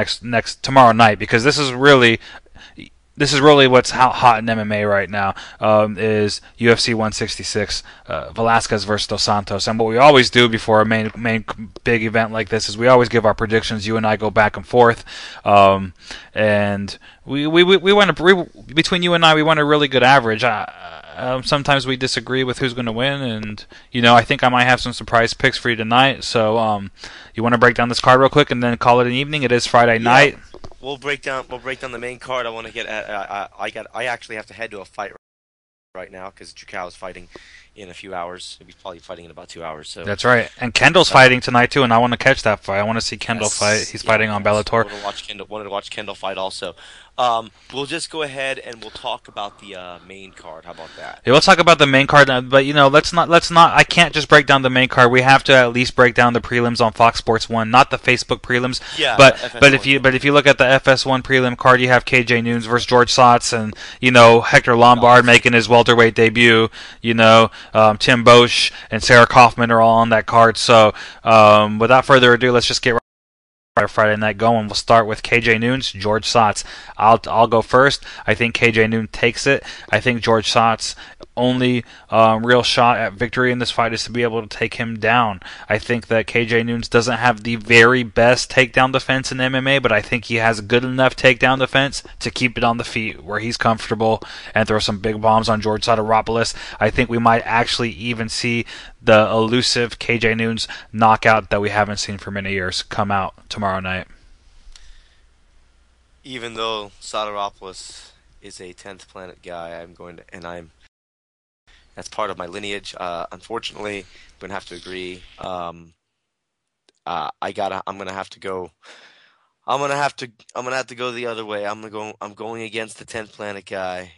tomorrow night, because this is really what's hot in MMA right now. Is UFC 166, Velasquez versus Dos Santos. And what we always do before a main big event like this is we always give our predictions. You and I go back and forth, and we want to, between you and I, we want a really good average. Sometimes we disagree with who's going to win, and I think I might have some surprise picks for you tonight. So you want to break down this card real quick and then call it an evening? It is Friday night. We'll break down the main card. I want to get. I actually have to head to a fight right now because Jucal is fighting in a few hours. He'll be probably fighting in about 2 hours. So that's right. And Kendall's fighting tonight too, and I want to catch that fight. I want to see Kendall fight. He's fighting on Bellator. Wanted to watch Kendall fight also. We'll just go ahead and we'll talk about the main card. How about that? Yeah, we'll talk about the main card, but let's not. I can't just break down the main card. We have to at least break down the prelims on Fox Sports 1, not the Facebook prelims. Yeah. But if you look at the FS1 prelim card, you have KJ Noons versus George Sotz, and Hector Lombard making his welterweight debut. Tim Bosch and Sarah Kaufman are all on that card. So without further ado, let's just get right Friday night going. We'll start with KJ Noons, George Sotz. I'll go first. I think KJ Noons takes it. I think George Sotz only real shot at victory in this fight is to be able to take him down. I think that KJ Noons doesn't have the very best takedown defense in MMA, but I think he has good enough takedown defense to keep it on the feet where he's comfortable and throw some big bombs on George Sotiropoulos. I think we might actually even see the elusive KJ Noons knockout that we haven't seen for many years come out tomorrow night. Even though Sotiropoulos is a 10th planet guy, that's part of my lineage. Unfortunately, I'm gonna have to agree. I'm gonna have to go the other way. I'm going against the 10th planet guy.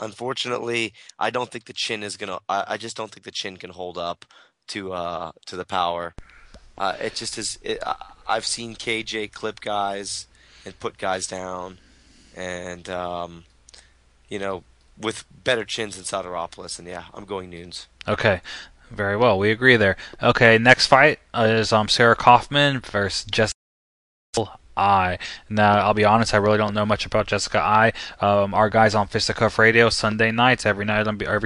Unfortunately, I don't think the chin is gonna. I just don't think the chin can hold up to the power. It just is. I've seen KJ clip guys and put guys down, and with better chins than Sotiropoulos, and yeah, I'm going Noons. Okay, very well. We agree there. Okay, next fight is Sarah Kaufman versus Jessica I. Now, I'll be honest, I really don't know much about Jessica I. Our guys on Fisticuff Radio Sunday nights, every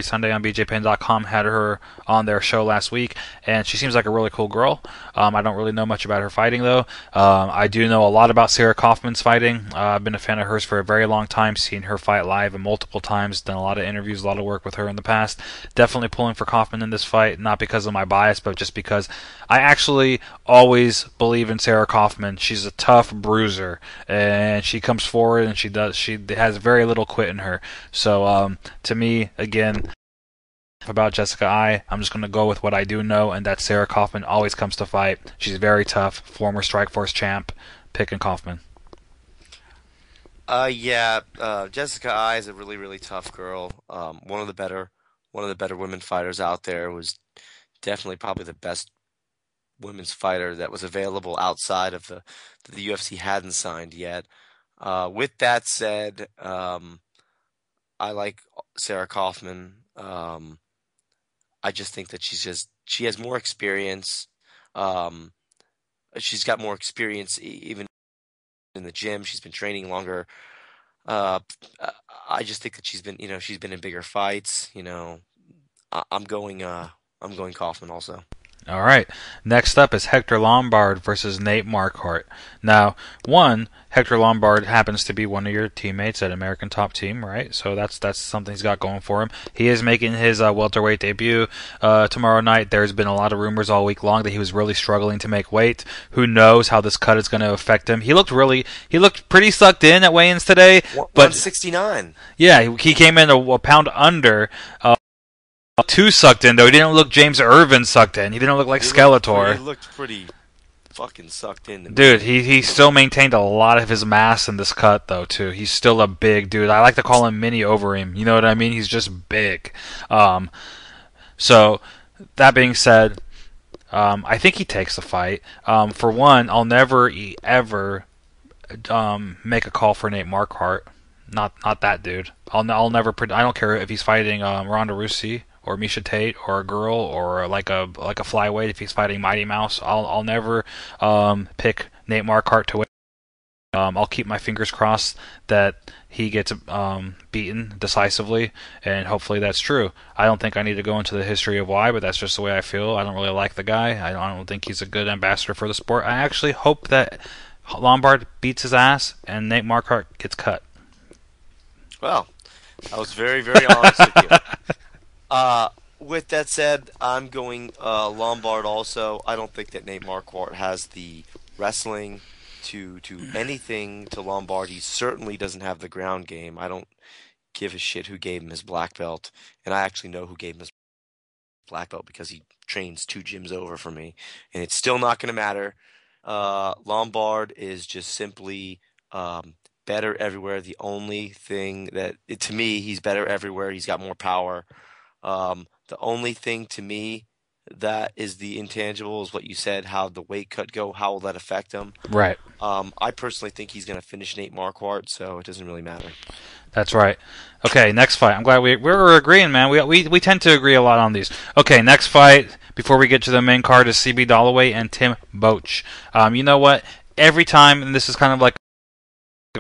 Sunday on BJPen.com had her on their show last week, and she seems like a really cool girl. I don't really know much about her fighting, though. I do know a lot about Sarah Kaufman's fighting. I've been a fan of hers for a very long time, seen her fight live multiple times, done a lot of interviews, a lot of work with her in the past. Definitely pulling for Kaufman in this fight, not because of my bias, but just because I actually always believe in Sarah Kaufman. She's a tough bruiser, and she comes forward and she has very little quit in her. So to me, again, about Jessica I'm just going to go with what I do know, and that Sarah Kaufman always comes to fight. She's very tough, former Strikeforce champ. Picking Kaufman. Jessica I is a really, really tough girl. One of the better women fighters out there. Was definitely probably the best women's fighter that was available outside of the UFC hadn't signed yet. With that said, I like Sarah Kaufman. I just think that she has more experience. She's got more experience even in the gym. She's been training longer. I just think that she's been in bigger fights. I'm going Kaufman also. All right. Next up is Hector Lombard versus Nate Marquardt. Now, Hector Lombard happens to be one of your teammates at American Top Team, right? So that's something he's got going for him. He is making his welterweight debut tomorrow night. There's been a lot of rumors all week long that he was really struggling to make weight. Who knows how this cut is going to affect him? He looked pretty sucked in at weigh-ins today. But 169. Yeah, he came in a pound under. Too sucked in, though. He didn't look James Irvin sucked in. He didn't look like Skeletor. He looked pretty fucking sucked in. Dude, he still maintained a lot of his mass in this cut, though, too. He's still a big dude. I like to call him Mini Overeem. You know what I mean? He's just big. So, that being said, I think he takes the fight. For one, I'll never, ever make a call for Nate Marquardt. Not that dude. I'll never. I don't care if he's fighting Ronda Rousey or Misha Tate or a girl or like a flyweight. If he's fighting Mighty Mouse, I'll never pick Nate Marquardt to win. I'll keep my fingers crossed that he gets beaten decisively, and hopefully that's true. I don't think I need to go into the history of why, but that's just the way I feel. I don't really like the guy. I don't think he's a good ambassador for the sport. I actually hope that Lombard beats his ass and Nate Marquardt gets cut. Well, I was very, very honest with you. With that said, I'm going Lombard also. I don't think that Nate Marquardt has the wrestling to anything to Lombard. He certainly doesn't have the ground game. I don't give a shit who gave him his black belt, and I actually know who gave him his black belt because he trains 2 gyms over from me, and it's still not going to matter. Lombard is just simply better everywhere. The only thing to me, he's better everywhere. He's got more power. The only thing to me that is the intangible is what you said, how the weight cut go, how will that affect him? Right. I personally think he's going to finish Nate Marquardt, so it doesn't really matter. That's right. Okay, next fight. I'm glad we're agreeing, man. We tend to agree a lot on these. Okay, next fight, before we get to the main card, is CB Dollaway and Tim Boetsch. You know what? Every time, and this is kind of like,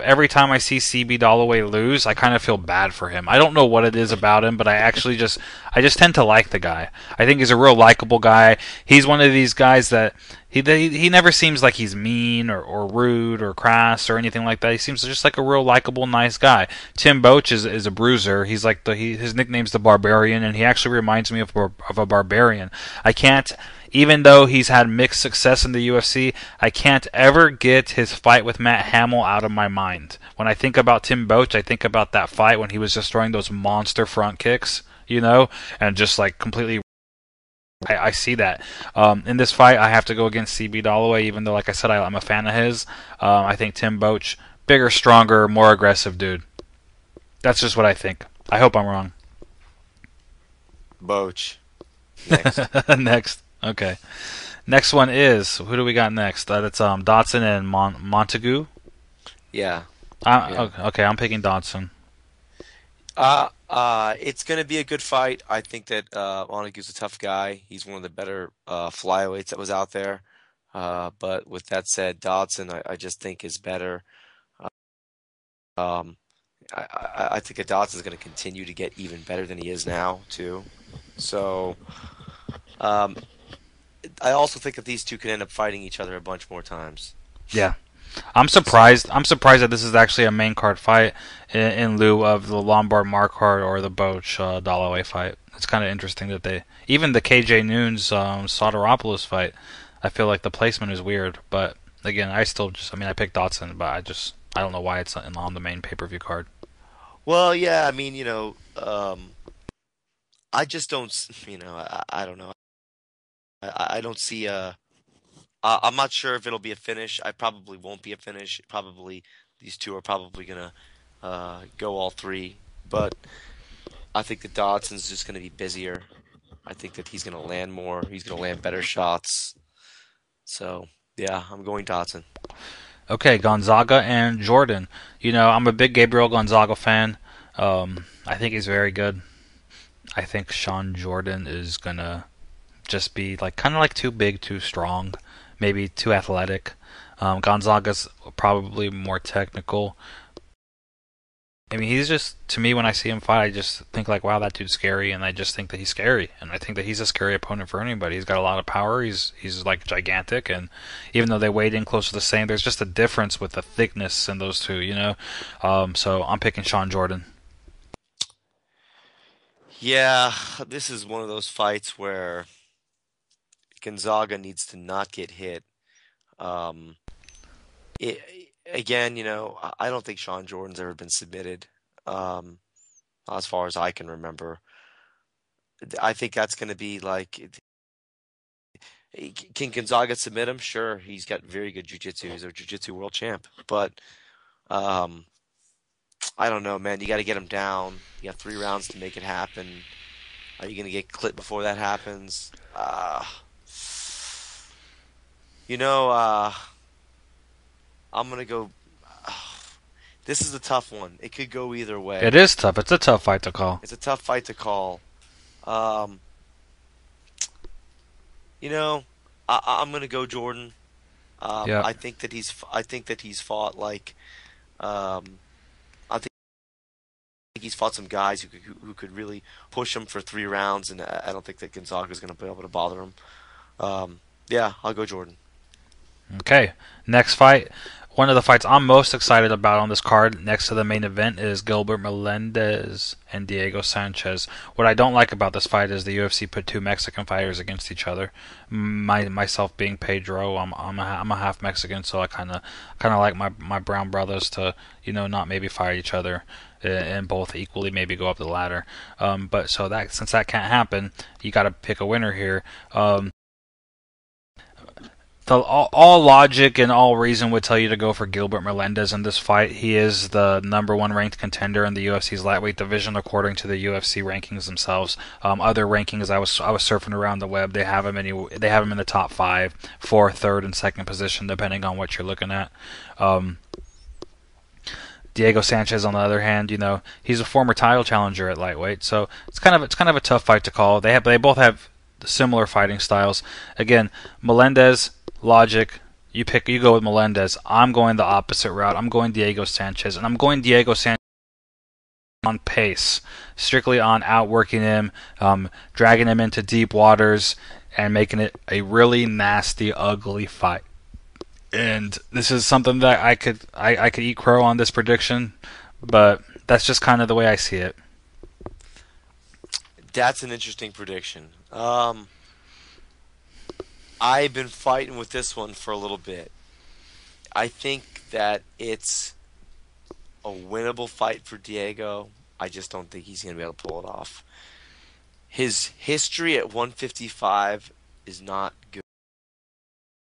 every time I see CB Dollaway lose, I kind of feel bad for him. I don't know what it is about him, but I just tend to like the guy. I think he's a real likable guy. He's one of these guys that he never seems like he's mean or rude or crass or anything like that. He seems just like a real likable, nice guy. Tim Boetsch is a bruiser. He's like his nickname's the Barbarian, and he actually reminds me of a barbarian. Even though he's had mixed success in the UFC, I can't ever get his fight with Matt Hamill out of my mind. When I think about Tim Boetsch, I think about that fight when he was just throwing those monster front kicks, and just like completely. I see that. In this fight, I have to go against CB Dollaway, even though, like I said, I'm a fan of his. I think Tim Boetsch, bigger, stronger, more aggressive dude. That's just what I think. I hope I'm wrong. Boetsch. Next. Next. Okay. Next one is, who do we got next? That's Dodson and Montague. Yeah. Okay, I'm picking Dodson. It's going to be a good fight. I think that Montague's a tough guy. He's one of the better flyweights that was out there. But with that said, Dodson, I just think is better. I think that Dodson's going to continue to get even better than he is now, too. So, I also think that these two could end up fighting each other a bunch more times. Yeah. I'm surprised that this is actually a main card fight in lieu of the Lombard Marquardt or the Boetsch Dollaway fight. It's kind of interesting that even the KJ Noons Soteropoulos fight, I feel like the placement is weird. But again, I picked Dodson, but I don't know why it's on the main pay-per-view card. Well, yeah, I just don't, I don't know. I don't see I'm not sure if it'll be a finish. I probably won't be a finish. These two are probably gonna go all three. But I think that Dodson's just gonna be busier. I think that he's gonna land more. He's gonna land better shots. So yeah, I'm going Dodson. Okay, Gonzaga and Jordan. I'm a big Gabriel Gonzaga fan. I think he's very good. I think Sean Jordan is gonna just be kind of too big, too strong, maybe too athletic. Gonzaga's probably more technical. I mean, he's just, to me, when I see him fight, I just think like, wow, that dude's scary, and I just think that he's scary, and I think that he's a scary opponent for anybody. He's got a lot of power. He's like gigantic, and even though they weighed in close to the same, there's just a difference with the thickness in those two, you know. So I'm picking Sean Jordan. Yeah, this is one of those fights where Gonzaga needs to not get hit. Um, Again, you know, I don't think Sean Jordan's ever been submitted, as far as I can remember. I think that's going to be like, can Gonzaga submit him? Sure, he's got very good jiu-jitsu. He's a jiu-jitsu world champ. But um, I don't know, man. You got to get him down. You got 3 rounds to make it happen. Are you going to get clipped before that happens? You know, I'm going to go. This is a tough one. It could go either way. It is tough. It's a tough fight to call. It's a tough fight to call. You know, I'm going to go Jordan. Yeah. I think that he's fought like. I think he's fought some guys who could really push him for 3 rounds, and I don't think that Gonzaga's going to be able to bother him. Yeah, I'll go Jordan. Okay, next fight. One of the fights I'm most excited about on this card, next to the main event, is Gilbert Melendez and Diego Sanchez. What I don't like about this fight is the UFC put 2 Mexican fighters against each other. Myself being Pedro, I'm a half Mexican, so I kind of like my brown brothers to, you know, not maybe fight each other and both equally maybe go up the ladder. But so that, since that can't happen, you got to pick a winner here. All logic and all reason would tell you to go for Gilbert Melendez in this fight. He is the #1 ranked contender in the UFC's lightweight division, according to the UFC rankings themselves. Other rankings, I was surfing around the web. They have him in the top 5, 4th, 3rd, and 2nd position, depending on what you're looking at. Diego Sanchez, on the other hand, you know, he's a former title challenger at lightweight, so it's kind of a tough fight to call. They both have similar fighting styles. Again, Melendez. Logic, you go with Melendez. I'm going the opposite route. I'm going Diego Sanchez, and I'm going Diego Sanchez on pace, strictly on outworking him, dragging him into deep waters, and making it a really nasty, ugly fight. And this is something that I could eat crow on this prediction, but that's just kind of the way I see it. That's an interesting prediction. I've been fighting with this one for a little bit. I think that it's a winnable fight for Diego. I just don't think he's going to be able to pull it off. His history at 155 is not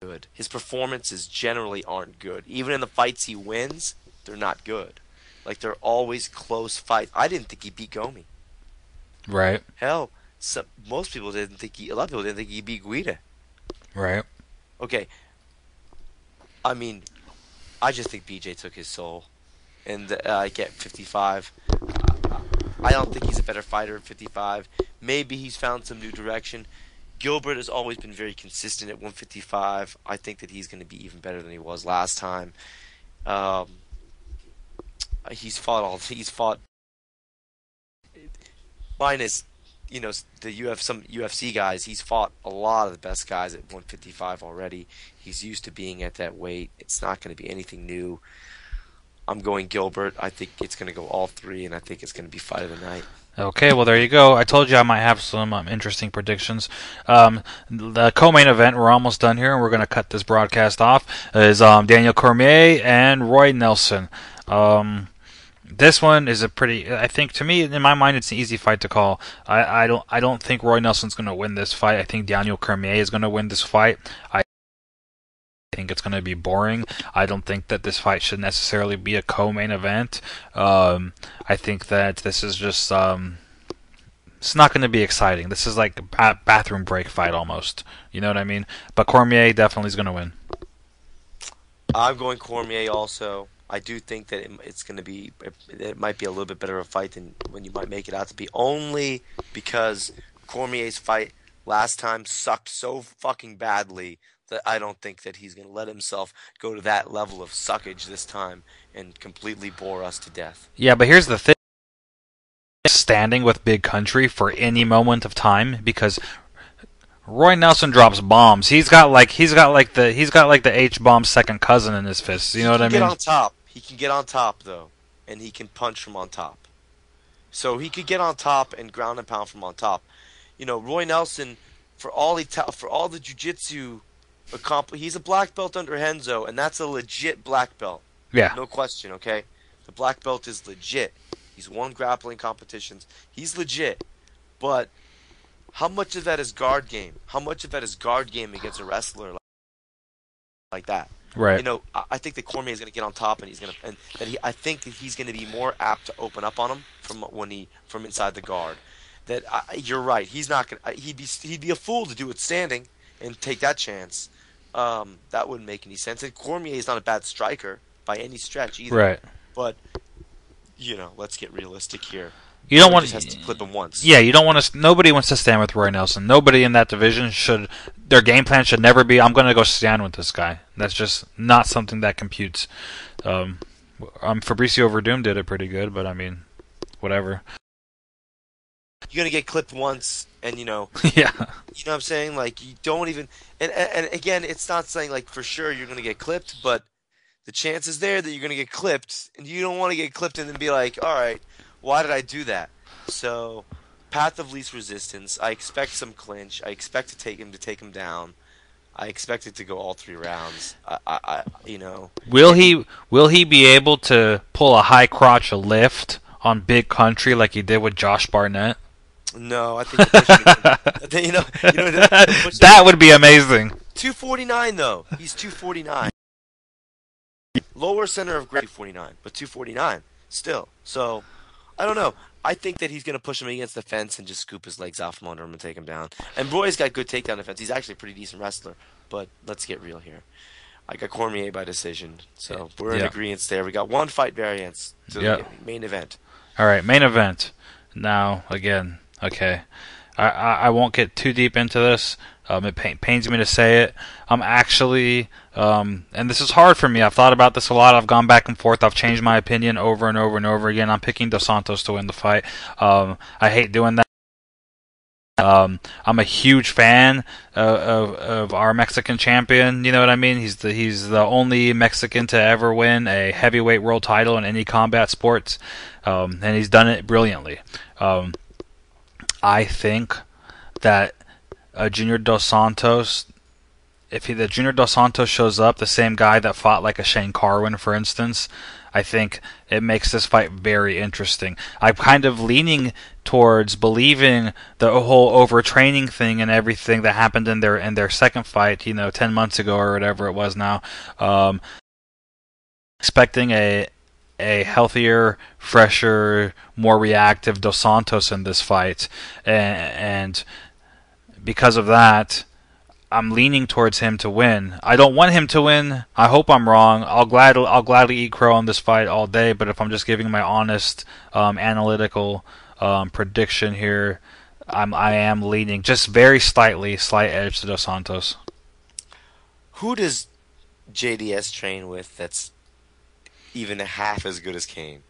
good. His performances generally aren't good. Even in the fights he wins, they're not good. Like, they're always close fights. I didn't think he beat Gomi. Right. Hell, most people didn't think a lot of people didn't think he beat Guida. Right. Okay. I mean, I just think BJ took his soul, and I get 55. I don't think he's a better fighter at 55. Maybe he's found some new direction. Gilbert has always been very consistent at 155. I think that he's going to be even better than he was last time. He's fought minus, you know, some UFC guys. He's fought a lot of the best guys at 155 already. He's used to being at that weight. It's not going to be anything new. I'm going Gilbert. I think it's going to go all 3, and I think it's going to be fight of the night. Okay, well, there you go. I told you I might have some interesting predictions. The co-main event, we're almost done here, and we're going to cut this broadcast off, is Daniel Cormier and Roy Nelson. This one is a pretty, I think, to me, in my mind, it's an easy fight to call. I don't think Roy Nelson's going to win this fight. I think Daniel Cormier is going to win this fight. I think it's going to be boring. I don't think that this fight should necessarily be a co-main event. I think that this is just, it's not going to be exciting. This is like a bathroom break fight almost. You know what I mean? But Cormier definitely is going to win. I'm going Cormier also. I do think that it might be a little bit better a fight than when you might make it out to be, only because Cormier's fight last time sucked so fucking badly That I don't think that he's going to let himself go to that level of suckage this time and completely bore us to death. Yeah, but here's the thing. Standing with Big Country for any moment of time, because Roy Nelson drops bombs. He's got like the H bomb's second cousin in his fist. You know what I mean? He can get on top. He can get on top though, and he can punch from on top. So he could get on top and ground and pound from on top. You know, Roy Nelson, for all the jiu-jitsu he's a black belt under Henzo, and that's a legit black belt. Yeah. No question, okay? The black belt is legit. He's won grappling competitions. He's legit. But how much of that is guard game? How much of that is guard game against a wrestler like that? Right. You know, I think that Cormier is going to get on top, and I think that he's going to be more apt to open up on him from inside the guard. You're right. He's not going. He'd be a fool to do it standing and take that chance. That wouldn't make any sense. And Cormier is not a bad striker by any stretch either. Right. But you know, let's get realistic here. You don't want to just has to clip him once. Yeah, you don't want to. Nobody wants to stand with Roy Nelson. Nobody in that division should. Their game plan should never be, I'm going to go stand with this guy. That's just not something that computes. Fabricio Verdum did it pretty good, but I mean, whatever. You're gonna get clipped once, and you know. Yeah. You know what I'm saying? Like, you don't even. And again, it's not saying like for sure you're gonna get clipped, but the chance is there that you're gonna get clipped, and you don't want to get clipped and then be like, all right, why did I do that? So, path of least resistance. I expect some clinch. I expect to take him down. I expect it to go all 3 rounds. You know. Will he be able to pull a high crotch lift on Big Country like he did with Josh Barnett? No, I think that would be amazing. 249 though. He's 249. Lower center of gravity 49, but 249 still. So I don't know. I think that he's going to push him against the fence and just scoop his legs out from under him and take him down. And Roy's got good takedown defense. He's actually a pretty decent wrestler. But let's get real here. I got Cormier by decision. So we're in agreement there. We got 1 fight variance to the main event. All right, main event. Now, again, okay. I won't get too deep into this. It pains me to say it. I'm actually, and this is hard for me. I've thought about this a lot. I've gone back and forth. I've changed my opinion over and over and over again. I'm picking Dos Santos to win the fight. I hate doing that. I'm a huge fan of our Mexican champion. You know what I mean? He's the only Mexican to ever win a heavyweight world title in any combat sports, and he's done it brilliantly. I think that Junior Dos Santos, if the Junior Dos Santos shows up, the same guy that fought like a Shane Carwin, for instance, I think it makes this fight very interesting. I'm kind of leaning towards believing the whole overtraining thing and everything that happened in their second fight, 10 months ago or whatever it was now. Expecting a healthier, fresher, more reactive Dos Santos in this fight, and because of that, I'm leaning towards him to win. I don't want him to win. I hope I'm wrong. I'll gladly eat crow on this fight all day. But if I'm just giving my honest, analytical prediction here, I am leaning just very slight edge to Dos Santos. Who does JDS train with that's even half as good as Kane?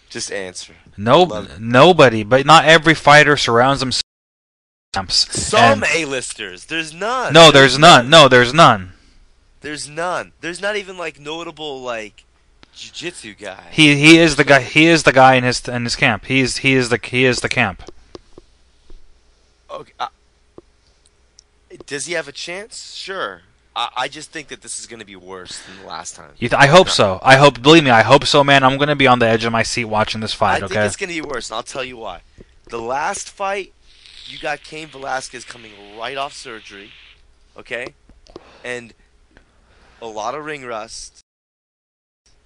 Just answer. Nobody. But not every fighter surrounds himself. Some A-listers. There's none. No, there's none. No, there's none. There's none. There's not even like notable like jiu-jitsu guy. He is the guy. He is the guy in his camp. He is the camp. Okay. Does he have a chance? Sure. I just think that this is going to be worse than the last time. I hope so. Believe me, I hope so, man. I'm going to be on the edge of my seat watching this fight. I think it's going to be worse, and I'll tell you why. The last fight, you got Cain Velasquez coming right off surgery, okay? And a lot of ring rust.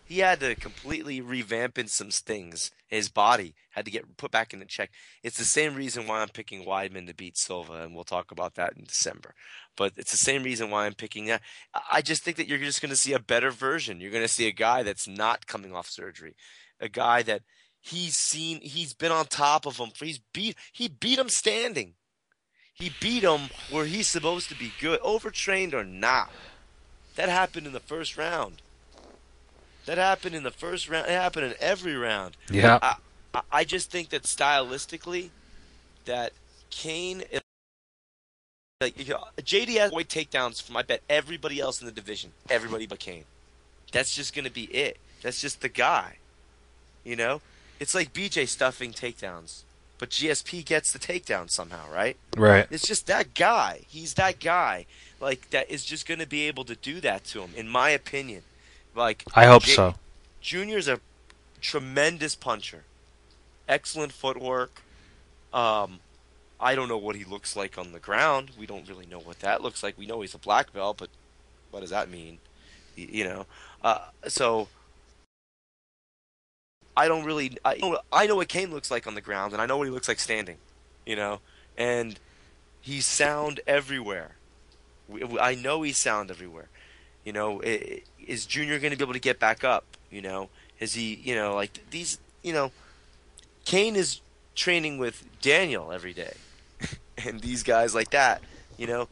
He had to completely revamp in some things. His body had to get put back into check. It's the same reason why I'm picking Weidman to beat Silva, and we'll talk about that in December. But it's the same reason why I'm picking that. I just think that you're just going to see a better version. You're going to see a guy that's not coming off surgery, a guy that he's been on top of him. He beat him standing. He beat him where he's supposed to be good, overtrained or not. That happened in the first round. That happened in the first round. It happened in every round. Yeah. I just think that stylistically, that Kane, like, JD has avoid takedowns from, I bet, everybody else in the division. Everybody but Kane. That's just going to be it. That's just the guy. You know? It's like BJ stuffing takedowns. But GSP gets the takedown somehow, right? Right. It's just that guy. He's that guy. Like, that is just going to be able to do that to him, in my opinion. Like, I hope so. Junior's a tremendous puncher. Excellent footwork. I don't know what he looks like on the ground. We don't really know what that looks like. We know he's a black belt, but what does that mean? You know? So I don't really... I know what Kane looks like on the ground, and I know what he looks like standing. You know? And he's sound everywhere. I know he's sound everywhere. You know, is Junior going to be able to get back up? You know, is he? You know, like these. You know, Kane is training with Daniel every day, and these guys like that. You know,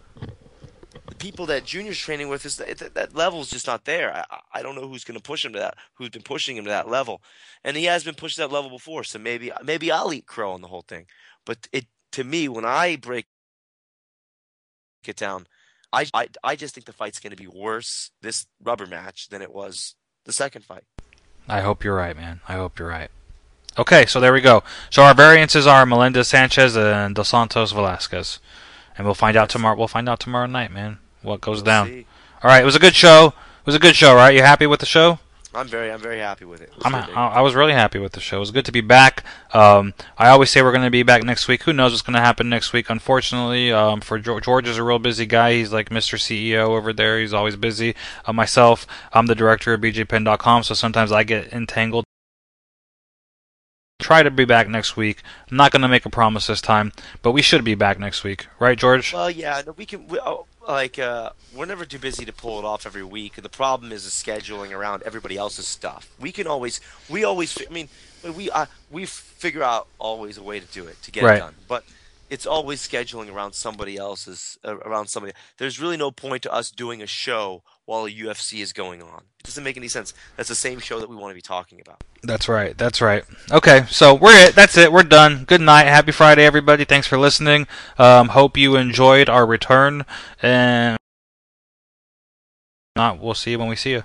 the people that Junior's training with is that level's just not there. I don't know who's going to push him to that. Who's been pushing him to that level, and he has been pushed to that level before. So maybe I'll eat crow on the whole thing. But to me, when I break it down, I just think the fight's going to be worse, this rubber match, than it was the second fight. I hope you're right, man. I hope you're right. Okay, so there we go. So our variances are Melendez Sanchez and Dos Santos Velasquez. And we'll find out tomorrow. We'll find out tomorrow night, man, what goes down. See. All right, it was a good show. It was a good show, right? You happy with the show? I'm very happy with it. I was really happy with the show. It was good to be back. I always say we're going to be back next week. Who knows what's going to happen next week? Unfortunately, for George is a real busy guy. He's like Mr. CEO over there. He's always busy. Myself, I'm the director of BJPen.com, so sometimes I get entangled. Try to be back next week. I'm not going to make a promise this time, but we should be back next week, right, George? Well, yeah, no, we can. We're never too busy to pull it off every week. The problem is the scheduling around everybody else's stuff. We figure out always a way to do it, to get it done. But it's always scheduling around somebody else's, There's really no point to us doing a show while a UFC is going on. It doesn't make any sense. That's the same show that we want to be talking about. That's right. That's right. Okay, so that's it. We're done. Good night. Happy Friday, everybody. Thanks for listening. Hope you enjoyed our return, and we'll see you when we see you.